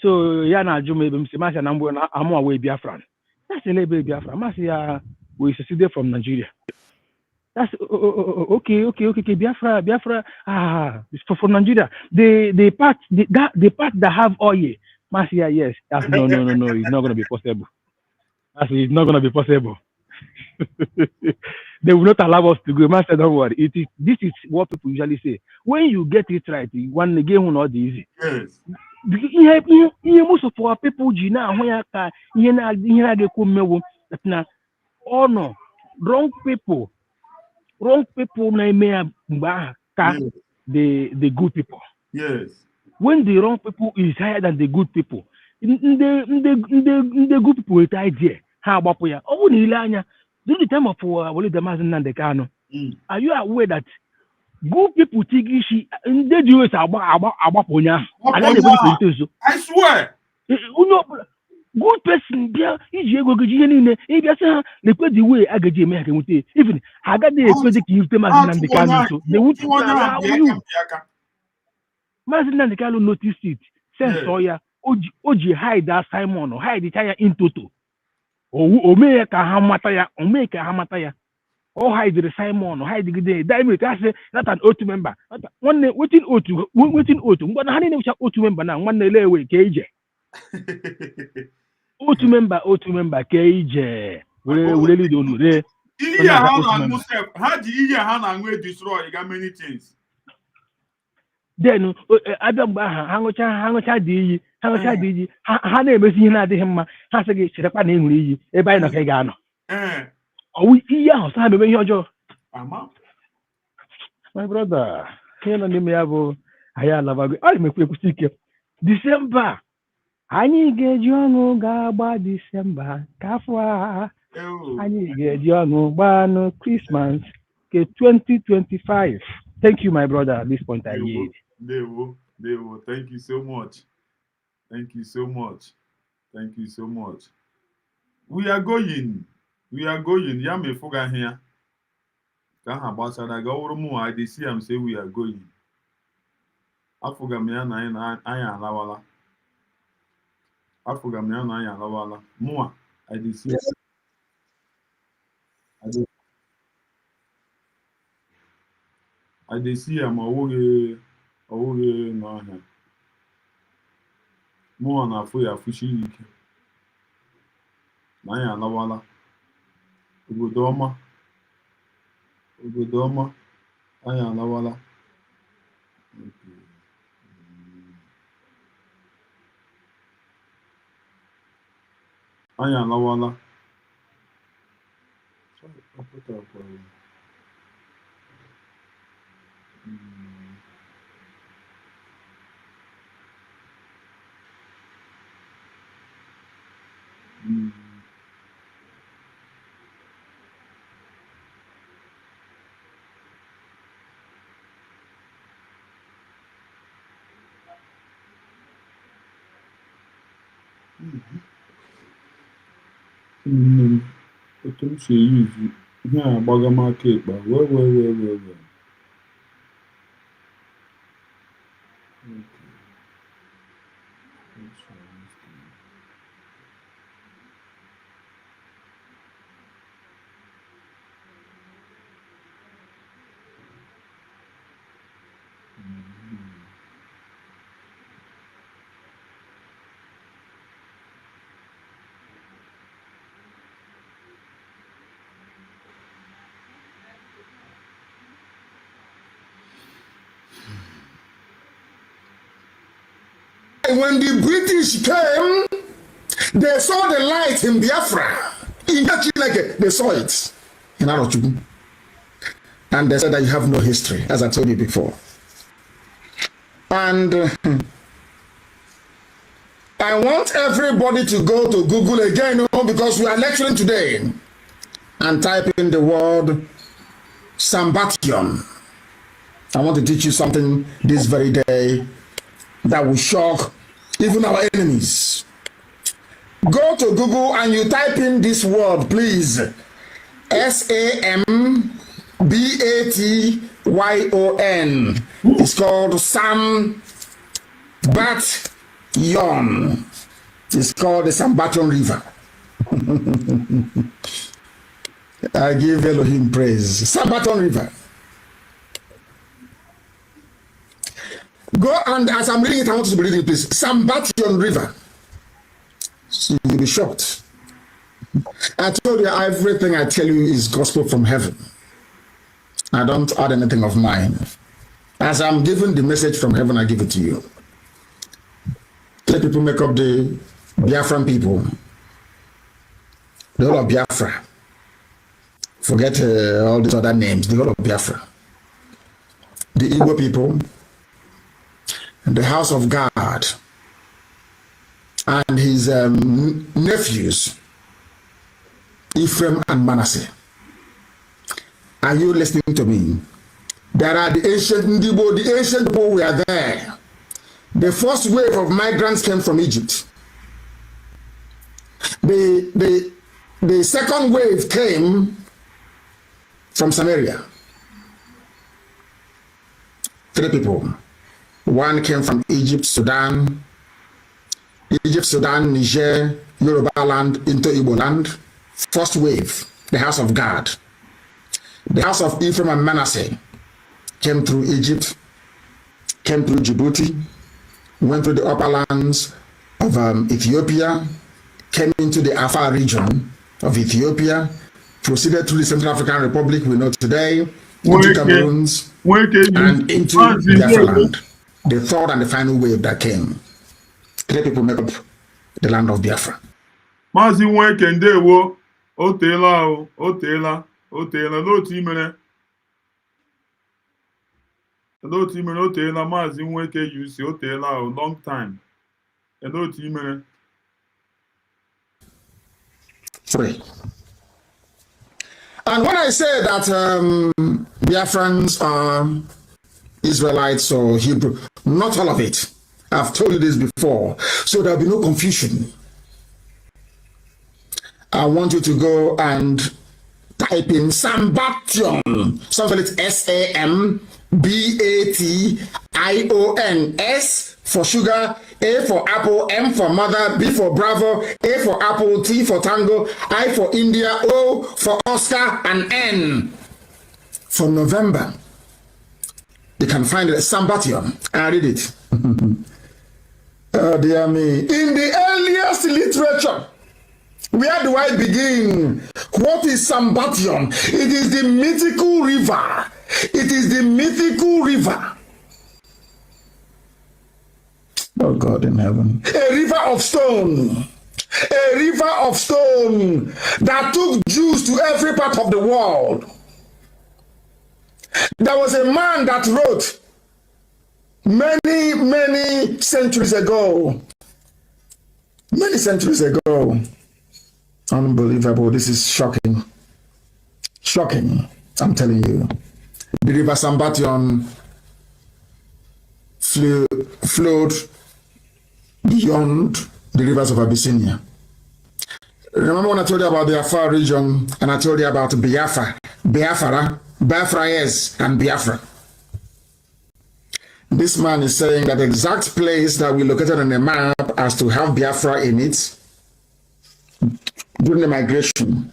So ya na-ajụ m ebe m si masị na mgbe na amụ awa Biafra. That's a ebe Biafra. Masị ya we seceded from Nigeria. That's okay. Biafra. For Nigeria, the part that have oil. Masị ya yes. That's no. It's not going to be possible. It's not going to be possible. They will not allow us to go. Man said, don't worry. This is what people usually say. When you get it right, one again will not be easy. Yes. Most of our people now na honor wrong people na the good people. Yes. When the wrong people is higher than the good people, the good people with idea ha agbapụ ya ọ bụ na ile anya during the time of the Maazị Nnamdi Kanu, are you aware that good people tigisi ndị dị US agbapụ onye ahụ agaghị ebe president nso. I swear. Onye ọbụla good person bịa iji ego gị ihe niile ịbịa sị ha na-ekwe the way a ga-eji eme ha ga-enweta even ha agaghị ekwezi ka irute Maazị Nnamdi Kanu nso. Maazị Nnamdi Kanu notice it sense ya o ji hide Simon hide ya in total. O mee ka ha mata ya o hide Simon hide Diamond asị not an otu member nwanne wetin otu mgbe ha na-enecha otu member na nwanne elewe ka ije otu member ka ije were lead onu re ihe ha na-aṅụ sef ha ji ihe ha na-aṅụ destroy ga many things. Then abịa mgbe aha ha ṅụcha dị iyi ha na-emezi ihe na-adịghị mma ha sị gị cherekwa na ịṅụrụ iyi ebe anyị nọ ka ị ga-anọ ọwụ iyi ahụ sọ ha mebe ihe ọjọọ. My brother ihe nọ n'ime ya bụ anyị alabago ọ na-emekwu ekwusi ike Disemba anyị ga-eji ọṅụ ga-agba Disemba ka afọ a anyị ga-eji ọṅụ gbanụ Christmas ke 2025. Thank you, my brother. At this point, I yield. Dewo. Thank you so much. We are going. Ya me fuga here. Ka ha gbasara ga ọrụ mụ I dey see am say we are going. Afuga m ya na anyị alawala. Mụ I dey see. I dey see am ọwụghị n'ọhịa. Mụọ na-afụ ya afụchi ike. Na anyị alawala. Obodo ọma. Anyị alawala. Anyị alawala. Otu m si eyuzu ihe a agbaga m aka ịkpa wee. when the British came, they saw the light in Biafra. In Chineke, they saw it in Arochukwu. And they said that you have no history, as I told you before. And I want everybody to go to Google again, because we are lecturing today, and type in the word Sambation. I want to teach you something this very day that will shock even our enemies. Go to Google and you type in this word, please. Sambation. It's called Sambation. It's called the Sambation River. I give Elohim praise. Sambation River. Go, and as I'm reading it, I want you to be reading it, please. Sambation River. So you'll be shocked. I told you everything I tell you is gospel from heaven. I don't add anything of mine. As I'm giving the message from heaven, I give it to you. Let people make up the Biafran people. The whole of Biafra. Forget all these other names. The whole of Biafra. The Igbo people. And the house of God. And his nephews. Ephraim and Manasseh. Are you listening to me? There are the ancient Ndibo, the ancient people were there. The first wave of migrants came from Egypt. The second wave came from Samaria. 3 people. One came from Egypt, Sudan, Niger, Yoruba land into Igbo land. First wave, the house of God. The house of Ephraim and Manasseh came through Egypt, came through Djibouti, went through the upper lands of Ethiopia, came into the Afar region of Ethiopia, proceeded through the Central African Republic we know today, into Cameroons, and into Biafra land. The third and the final wave that came. 3 people make up the land of Biafra. Mazi Nweke ndewo, otela n'otu imere otela Mazi Nweke yusi otela long time. N'otu imere. 3. And when I say that Biafrans are Israelites or Hebrew, not all of it. I've told you this before, so there'll be no confusion. I want you to go and type in Sambation. Spell it S-A-M-B-A-T-I-O-N. S for sugar, A for apple, M for mother, B for bravo, A for apple, T for tango, I for India, O for Oscar, and N for November. You can find it, Sambation. I read it. Oh, dear me. In the earliest literature, where do I begin? What is Sambation? It is the mythical river. It is the mythical river. Oh God in heaven. A river of stone. A river of stone that took Jews to every part of the world. There was a man that wrote many centuries ago. Many centuries ago. Unbelievable. This is shocking. Shocking. I'm telling you. The river Sambation flowed beyond the rivers of Abyssinia. Remember when I told you about the Afar region and I told you about Biafra, yes, and Biafra. This man is saying that the exact place that we located on the map as to have Biafra in it during the migration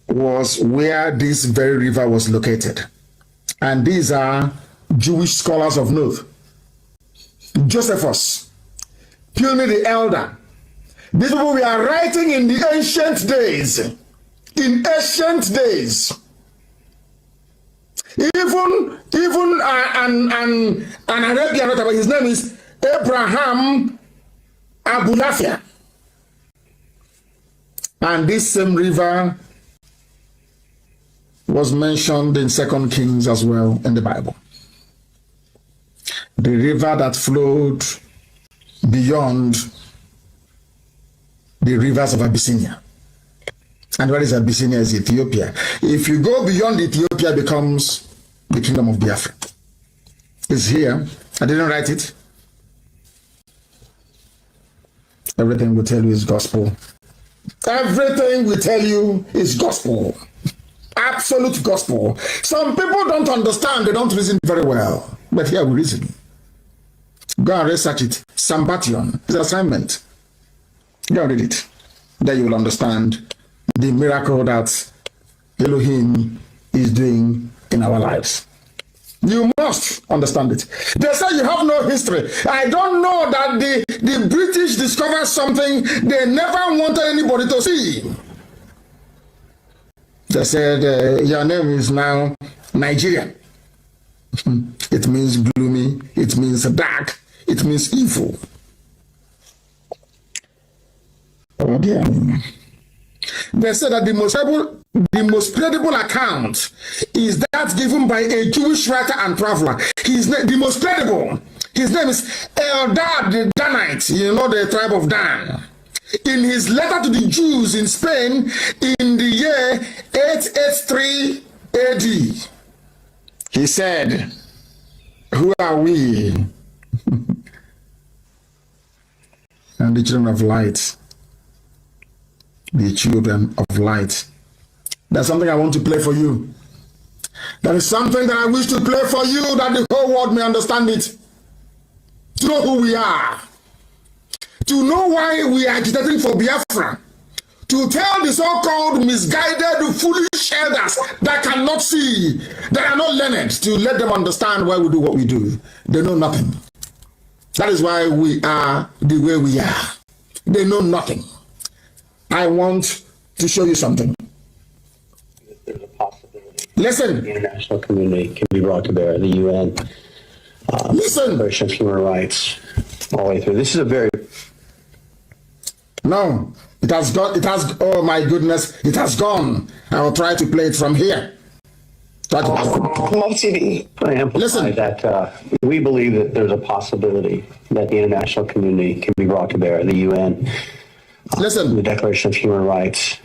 was where this very river was located. And these are Jewish scholars of note. Josephus, Pliny the Elder. These people we are writing in the ancient days. In ancient days. Even an Arabian writer, his name is Abraham Abulafia. And this same river was mentioned in 2 Kings as well in the Bible. The river that flowed beyond the rivers of Abyssinia. And where is Abyssinia? Is Ethiopia. If you go beyond Ethiopia, becomes the kingdom of Biafra. It's here. I didn't write it. Everything we tell you is gospel. Everything we tell you is gospel. Absolute gospel. Some people don't understand, they don't reason very well. But here we reason. Go and research it. Sambation is assignment. Go and read it. Then you will understand the miracle that Elohim is doing in our lives. You must understand it. They say you have no history. I don't know that the British discovered something they never wanted anybody to see. They said, your name is now Nigeria. It means gloomy. It means dark. It means evil. Oh dear. They said that the most credible account is that given by a Jewish writer and traveler. The most credible. His name is Eldad the Danite, you know, the tribe of Dan. In his letter to the Jews in Spain in the year 883 AD, he said, who are we? And the children of light. The children of light. That's something I want to play for you. That is something that I wish to play for you, that the whole world may understand it. To know who we are. To know why we are agitating for Biafra. To tell the so-called misguided, foolish elders that cannot see, that are not learned, to let them understand why we do what we do. They know nothing. That is why we are the way we are. They know nothing. I want to show you something. There's a possibility. Listen. The international community can be brought to bear. The UN. Listen. Declaration of Human Rights. All the way through. This is a very. No. It has gone. It has. Oh my goodness. It has gone. I will try to play it from here. Try to. I amplify that we believe that there's a possibility that the international community can be brought to bear. The UN. Listen. The Declaration of Human Rights,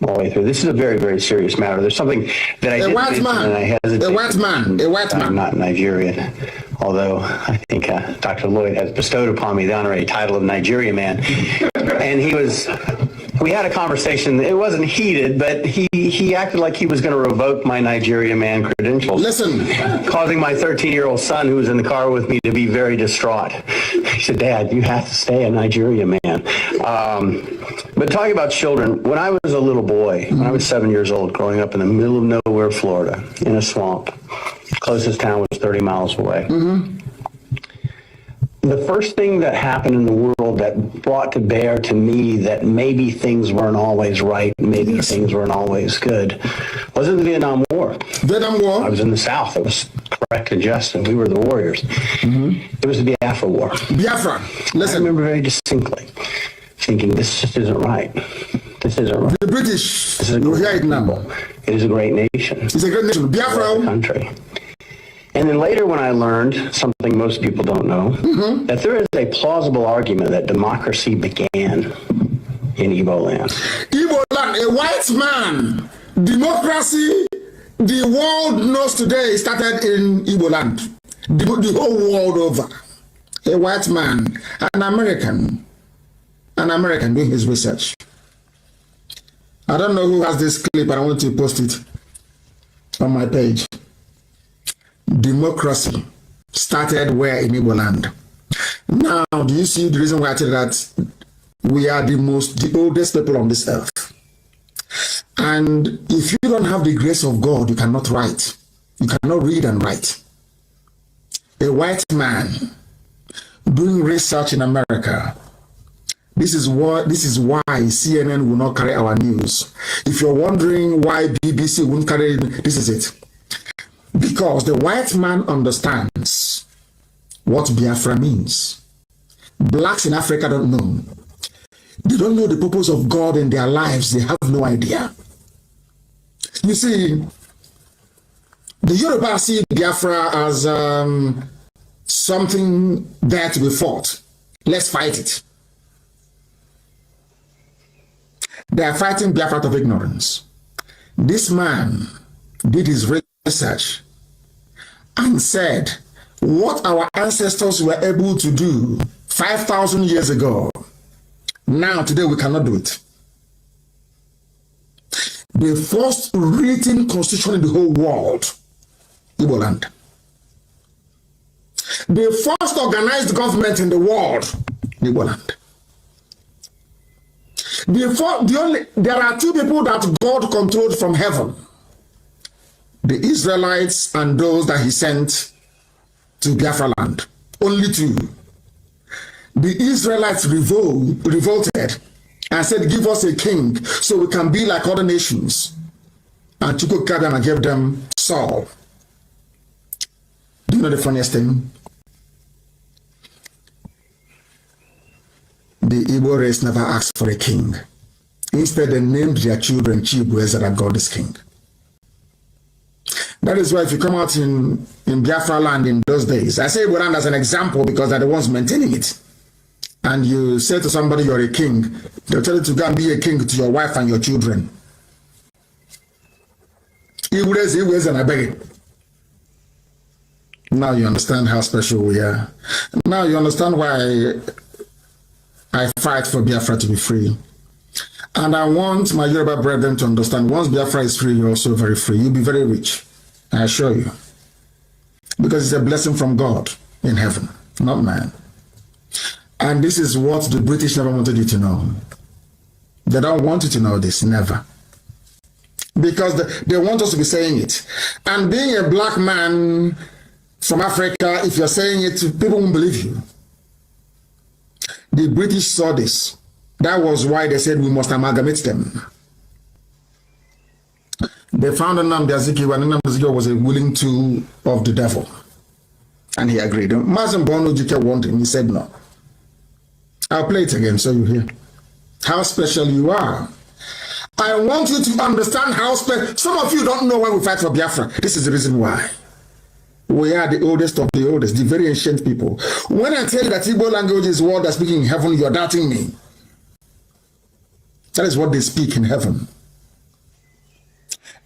all the way through. This is a very, very serious matter. There's something that I didn't mention, and I hesitate. A white man. A white man. I'm not Nigerian, although I think Dr. Lloyd has bestowed upon me the honorary title of Nigeria man. And we had a conversation. It wasn't heated, but he acted like he was going to revoke my Nigeria man credentials. Listen. Causing my 13-year-old son, who was in the car with me, to be very distraught. He said, Dad, you have to stay a Nigeria man. But talking about children, when I was a little boy, when I was 7 years old, growing up in the middle of nowhere, Florida, in a swamp, closest town was 30 miles away. The first thing that happened in the world that brought to bear to me that maybe things weren't always right, maybe things weren't always good, wasn't the Vietnam War. Vietnam War? I was in the South. It was correct and just, and we were the warriors. It was the Biafra War. Biafra. Listen. I remember very distinctly thinking, this just isn't right. This isn't right. The British. This is you hear it now. It is a great nation. It's a great nation. Biafra. Country. And then later when I learned, something most people don't know, that there is a plausible argument that democracy began in Igbo land. Igbo land, a white man. Democracy, the world knows today, started in Igbo land. The whole world over. A white man, an American doing his research. I don't know who has this clip, but I want to post it on my page. Democracy started where in Igbo land. Now, do you see the reason why I tell you that we are the oldest people on this earth? And if you don't have the grace of God, you cannot write. You cannot read and write. A white man doing research in America. This is why CNN will not carry our news. If you're wondering why BBC won't carry it, this is it. Because the white man understands what Biafra means. blacks in Africa don't know. They don't know the purpose of God in their lives. They have no idea. You see, the Yoruba see Biafra as something there to be fought. Let's fight it. They are fighting Biafra out of ignorance. This man did his research and said what our ancestors were able to do 5,000 years ago. Now, today, we cannot do it. The first written constitution in the whole world, Igbo land. The first organized government in the world, Igbo land. There are two people that God controlled from heaven. The Israelites and those that he sent to Biafra land. Only two. The Israelites revolted and said, give us a king so we can be like other nations. And Chukwu Okike Abiama gave them Saul. Do you know the funniest thing? The Igbo race never asked for a king. Instead, they named their children Chibueze, that God is king. That is why if you come out in Biafra land in those days, I say Igbo land as an example because they're the ones maintaining it. And you say to somebody you're a king, they'll tell you to go and be a king to your wife and your children. Igbo and I beg it. Now you understand how special we are. Now you understand why I fight for Biafra to be free. And I want my Yoruba brethren to understand, once Biafra is free, you're also very free. You'll be very rich, I assure you. Because it's a blessing from God in heaven, not man. And this is what the British never wanted you to know. They don't want you to know this, never. Because they want us to be saying it. And being a black man from Africa, if you're saying it, people won't believe you. The British saw this. That was why they said we must amalgamate them. They found Nnamdi Azikiwe, and Nnamdi Azikiwe was a willing tool of the devil. And he agreed. Mazen Bono Jike wanted him. He said no. I'll play it again so you hear how special you are. I want you to understand how special. Some of you don't know why we fight for Biafra. This is the reason why. We are the oldest of the oldest, the very ancient people. When I tell you that Igbo language is what they're speaking in heaven, you're doubting me. That is what they speak in heaven.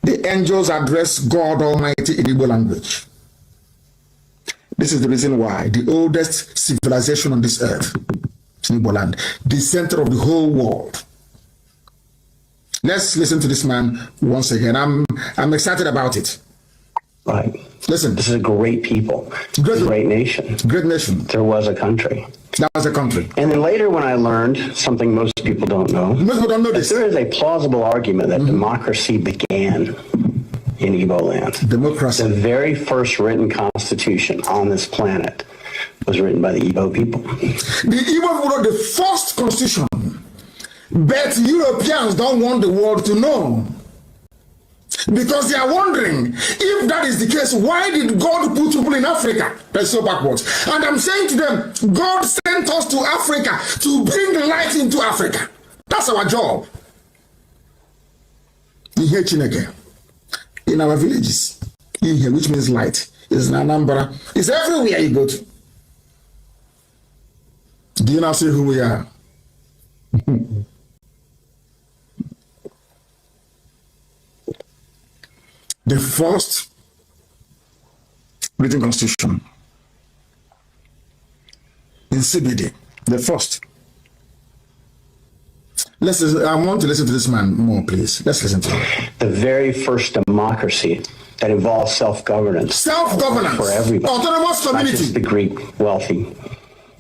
The angels address God Almighty in Igbo language. This is the reason why the oldest civilization on this earth, Igbo land, the center of the whole world. Let's listen to this man once again. I'm excited about it. Right. Listen. This is a great people. Great nation. Great nation. There was a country. That was a country. And then later when I learned something most people don't know. Most people don't know this. There is a plausible argument that democracy began in Igbo land. Democracy. The very first written constitution on this planet was written by the Igbo people. The Igbo wrote the first constitution. But Europeans don't want the world to know. Because they are wondering, if that is the case, why did God put people in Africa? That's so backwards. And I'm saying to them, God sent us to Africa to bring light into Africa. That's our job. In here, Chineke, in our villages, in here, which means light, is in Anambra, it's everywhere you go to. Do you now see who we are? The first written constitution in CBD, the first. I want to listen to this man more, please. Let's listen to him. The very first democracy that involves self-governance. Self-governance. For everybody. Autonomous community. Not just the Greek wealthy,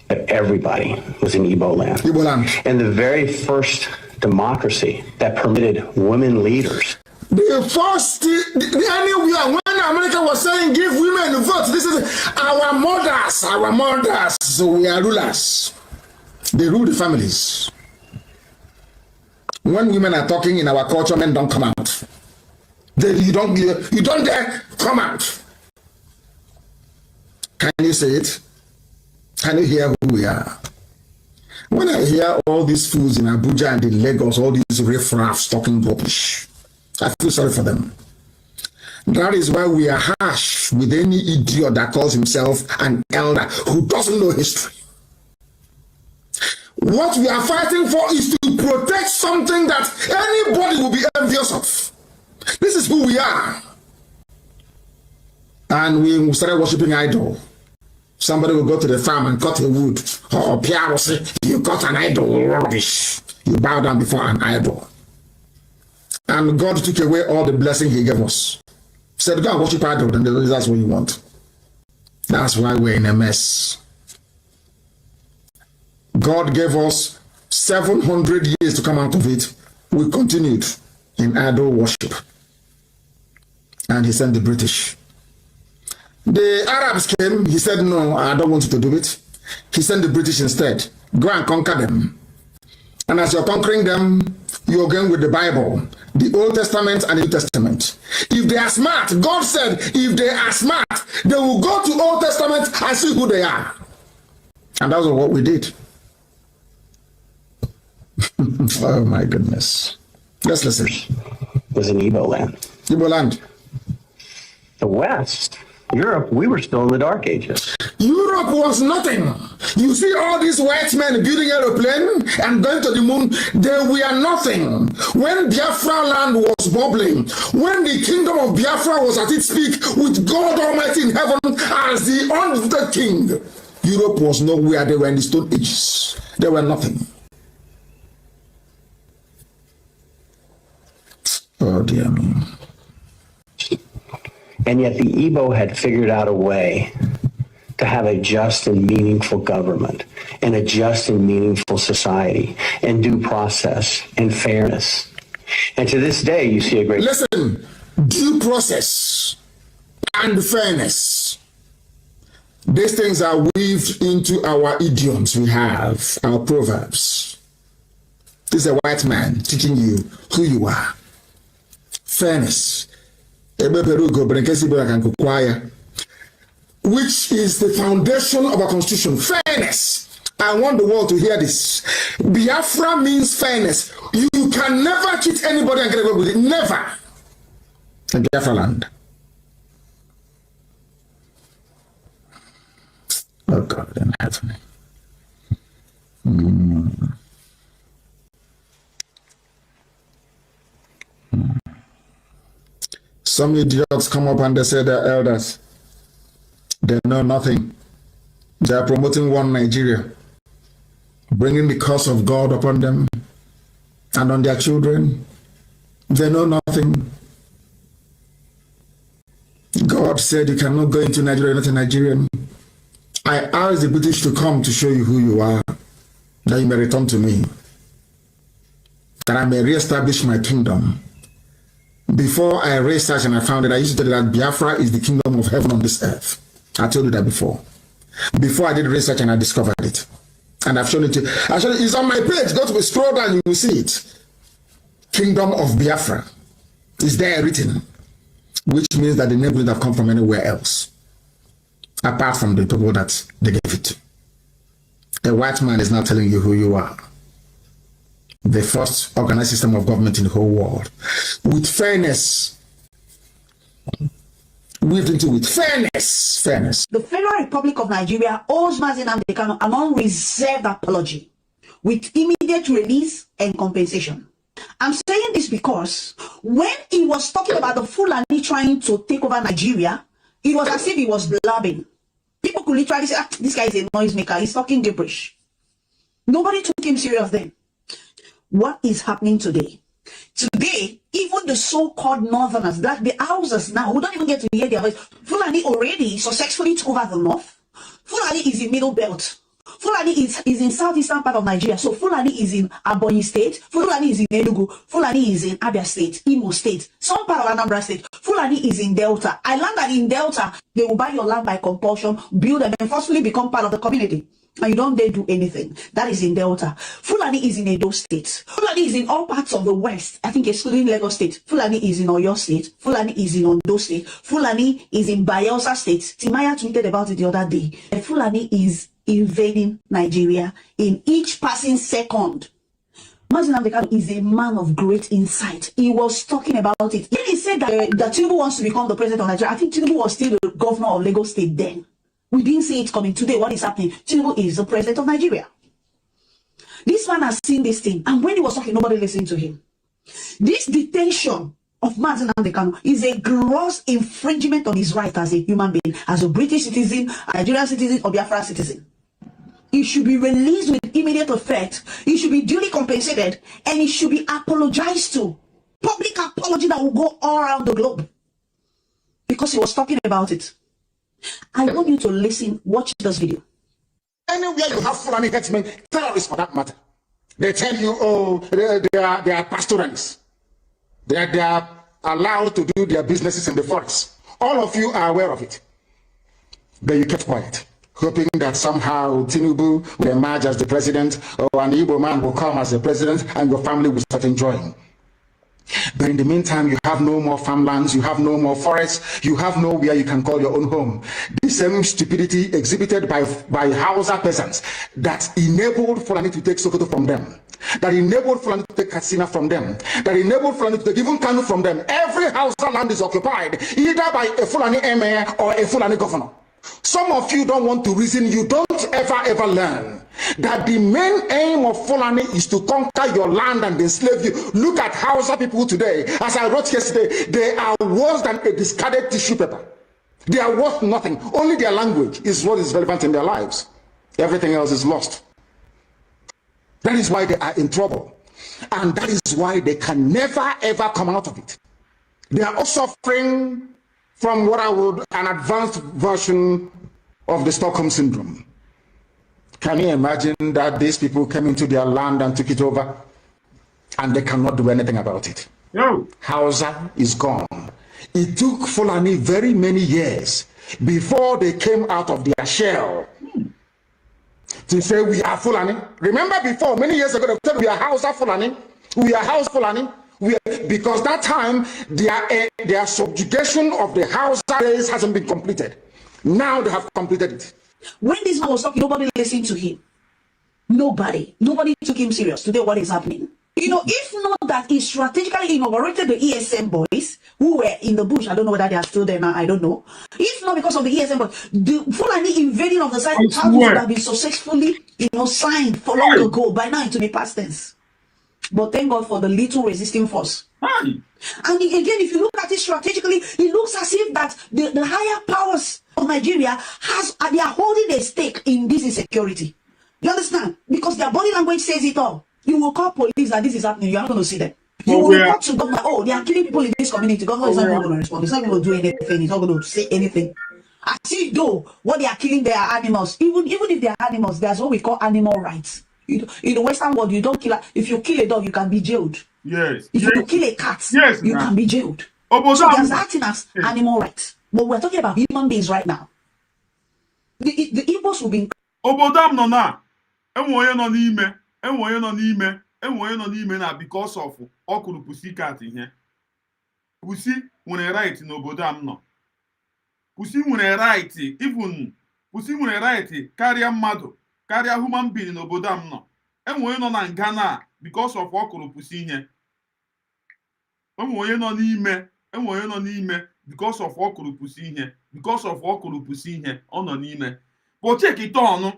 but everybody was in Igbo land. Igbo land. And the very first democracy that permitted women leaders. The first, anywhere, when America was saying give women the vote, this is our mothers, so we are rulers. They rule the families. When women are talking in our culture, men don't come out. You don't dare come out. Can you say it? Can you hear who we are? When I hear all these fools in Abuja and in Lagos, all these riffraffs talking rubbish, I feel sorry for them. That is why we are harsh with any idiot that calls himself an elder who doesn't know history. What we are fighting for is to protect something that anybody will be envious of. This is who we are. And we started worshiping idol. Somebody will go to the farm and cut a wood. Or Pierre will say, you cut an idol, rubbish. You bow down before an idol. And God took away all the blessing he gave us. He said, go and worship idol, and that's what you want. That's why we're in a mess. God gave us 700 years to come out of it. We continued in idol worship. And he sent the British. The Arabs came, he said, no, I don't want you to do it. He sent the British instead. Go and conquer them. And as you're conquering them, you're going with the Bible, the Old Testament and the New Testament. If they are smart, God said, if they are smart, they will go to Old Testament and see who they are. And that's what we did. Oh my goodness. Let's listen. It was in Igbo land. Igbo land. The West, Europe, we were still in the Dark Ages. Europe was nothing. You see all these white men building aeroplane and going to the moon, they were nothing. When Biafra land was bubbling, when the kingdom of Biafra was at its peak with God Almighty in heaven as the king, Europe was nowhere. They were in the Stone Ages. They were nothing. Oh dear me. And yet the Igbo had figured out a way to have a just and meaningful government and a just and meaningful society and due process and fairness. And to this day, you see a great... Listen, due process and fairness. These things are weaved into our idioms we have, our proverbs. This is a white man teaching you who you are. Fairness. Which is the foundation of our constitution. Fairness. I want the world to hear this. Biafra means fairness. You can never cheat anybody and get away with it. Never. In Biafra land. Oh God in heaven. Some idiots come up and they say they're elders. They know nothing. They are promoting one Nigeria, bringing the curse of God upon them and on their children. They know nothing. God said you cannot go into Nigeria, not a Nigerian. I asked the British to come to show you who you are, that you may return to me, that I may reestablish my kingdom. Before I researched and I found it, I used to tell you that Biafra is the kingdom of heaven on this earth. I told you that before. Before I did research and I discovered it. And I've shown it to you. Actually, it's on my page. Go to scroll down, you will see it. Kingdom of Biafra is there written, which means that the name would have come from anywhere else, apart from the people that they gave it to. A white man is now telling you who you are. The first organized system of government in the whole world. With fairness. Weaved into with fairness. Fairness. The Federal Republic of Nigeria owes Mazi Nnamdi Kanu an unreserved apology with immediate release and compensation. I'm saying this because when he was talking about the Fulani trying to take over Nigeria, it was as if he was blabbing. People could literally say, this guy is a noisemaker, he's talking gibberish. Nobody took him serious then. What is happening today? Today, even the so-called northerners, that the houses now, who don't even get to hear their voice, Fulani already successfully took over the north. Fulani is in Middle Belt. Fulani is in southeastern part of Nigeria. So Fulani is in Ebonyi State. Fulani is in Enugu. Fulani is in Abia State, Imo State, some part of Anambra State. Fulani is in Delta. I learned that in Delta, they will buy your land by compulsion, build them, and forcefully become part of the community. and you don't dare do anything. That is in Delta. Fulani is in Edo State. Fulani is in all parts of the West, I think excluding Lagos State. Fulani is in Oyo State. Fulani is in Ondo State. Fulani is in Bayelsa State. Timaya tweeted about it the other day. Fulani is invading Nigeria in each passing second. Mazi Nnamdi Kanu is a man of great insight. He was talking about it. When he said that Tinubu wants to become the president of Nigeria, I think Tinubu was still the governor of Lagos State then. We didn't see it coming. Today, what is happening? Tinubu is the president of Nigeria. This man has seen this thing, and when he was talking, nobody listened to him. This detention of Mazi Nnamdi Kanu is a gross infringement on his right as a human being, as a British citizen, a Nigerian citizen, or Biafra citizen. He should be released with immediate effect. He should be duly compensated, and he should be apologized to. Public apology that will go all around the globe. Because he was talking about it. I want you to listen, watch this video. Anywhere you have Fulani headsmen, terrorists for that matter, they tell you, oh, they are pastoralists. They are allowed to do their businesses in the forest. All of you are aware of it. But you kept quiet, hoping that somehow Tinubu will emerge as the president, or an Igbo man will come as the president, and your family will start enjoying. But in the meantime, you have no more farmlands, you have no more forests, you have nowhere you can call your own home. This same stupidity exhibited by Hausa peasants that enabled Fulani to take Sokoto from them, that enabled Fulani to take Katsina from them, that enabled Fulani to take even Kanu from them. Every Hausa land is occupied either by a Fulani emir or a Fulani governor. Some of you don't want to reason, you don't ever learn that the main aim of Fulani is to conquer your land and enslave you. Look at Hausa people today. As I wrote yesterday, they are worse than a discarded tissue paper. They are worth nothing. Only their language is what is relevant in their lives. Everything else is lost. That is why they are in trouble. And that is why they can never ever come out of it. They are all suffering from what I would an advanced version of the Stockholm Syndrome. Can you imagine that these people came into their land and took it over and they cannot do anything about it? No. Hausa is gone. It took Fulani very many years before they came out of their shell to say we are Fulani. Remember before, many years ago, they said we are Hausa Fulani, we are House Fulani. Because that time, their subjugation of the Hausa race hasn't been completed. Now they have completed it. When this man was talking, nobody listened to him. Nobody took him serious. Today, what is happening? You know, if not that he strategically inaugurated the ESM boys who were in the bush, I don't know whether they are still there now, I don't know. If not because of the ESM boys, the Fulani invading of the side would have been successfully, signed for long ago. By now, it will be past tense. But thank God for the little resisting force. And again, if you look at it strategically, it looks as if that the higher powers of Nigeria they are holding a stake in this insecurity. You understand? Because their body language says it all. You will call police and this is happening. You are not going to see them. You will report to government, oh, they are killing people in this community. Government is not going to respond. It's not going to do anything. It's not going to say anything. As if though what they are killing, they are animals. Even if they are animals, there's what we call animal rights. In the Western world, you don't kill if you kill a dog, you can be jailed. Yes. If you kill a cat, you can be jailed. So there's acting as animal rights. But we're talking about human beings right now. The Igbos will be. Obodam no na. Enwoye no n'ime. Enwoye no n'ime. Enwoye no n'ime na because of okuru pussy cat here. Pussy nwere right n'obodam no. Pussy nwere right even pussy nwere right karịa mmadụ. Karịa human being n'obodo m nọ. Enwe onye nọ na nga na because of ọkụrụ pusi ihe. Enwe onye nọ n'ime because of ọkụrụ pusi ihe. Because of ọkụrụ pusi ihe ọ nọ n'ime. But check it on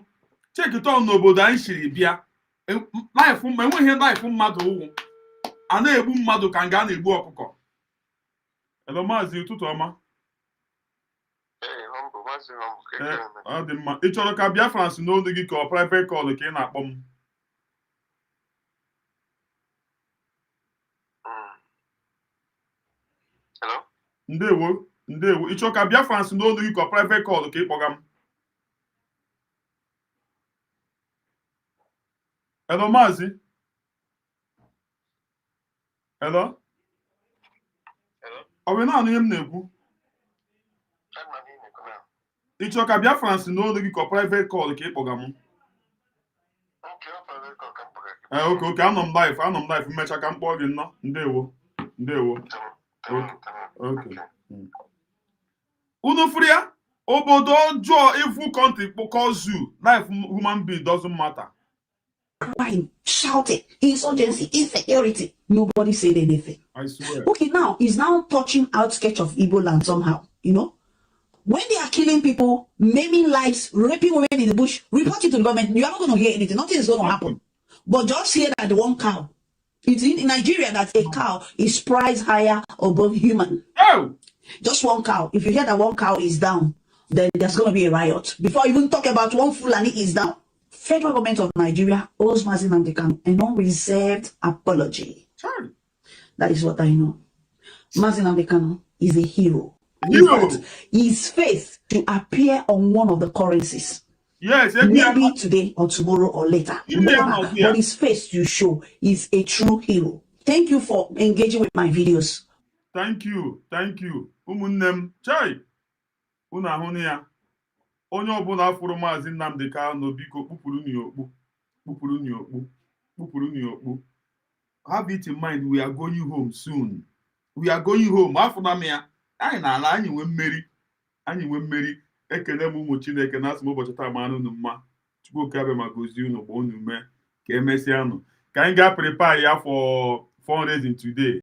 n'obodo anyị siri bịa. Enweghị life mmadụ ụwụ. A na-egbu mmadụ ka nga na-egbu ọkụkọ. Hello Maazị, ụtụtụ ọma. Ọ dị mma. Ị chọrọ ka Biafra si n'olu gị ka ọ private call ka ị na-akpọ m? Ndewo. Ị chọrọ ka Biafra si n'olu gị ka ọ private call ka ị kpọga m? Hello Maazị. Hello. Ọ bụ naanị ihe m na-ekwu? Ị chọrọ ka Biafra si n'olu gị ka private call ka ị kpọga m? Okay, anọ m live mmecha ka m kpọọ gị nnọọ. Ndewo. Okay. Unu furu ya? Obodo ọjọọ evil country kpọkọ zoo. Life human being doesn't matter. Crying, shouting, insurgency, insecurity. Nobody said anything. I swear. Okay, now it's now touching outskirts of Igbo land somehow, you know? When they are killing people, maiming lives, raping women in the bush, report it to the government, you are not going to hear anything. Nothing is going to happen. But just hear that the one cow. It's in Nigeria that a cow is priced higher above human. Oh! Just one cow. If you hear that one cow is down, then there's going to be a riot. Before I even talk about one Fulani is down. Federal government of Nigeria owes Mazi Nnamdi Kanu an unreserved apology. Sorry. That is what I know. Mazi Nnamdi Kanu is a hero. His face to appear on one of the currencies. Yes, maybe today or tomorrow or later. But his face to show is a true hero. Thank you for engaging with my videos. Thank you. Ụmụnne m, chai. Unu ahụ ya. Onye ọbụla afụrụ Maazị Nnamdi Kanu biko kpụpụrụ n'okpu. Have it in mind, we are going home soon. Afụna m ya. Anyị na-ala anyị nwe mmeri. Ekele m ụmụ Chineke na asị m ụbọchị taa mara unu mma. Chukwu Okike Abiama gozie unu gba unu mee ka emesịa nụ. Ka anyị gaa prepare ya for fundraising today.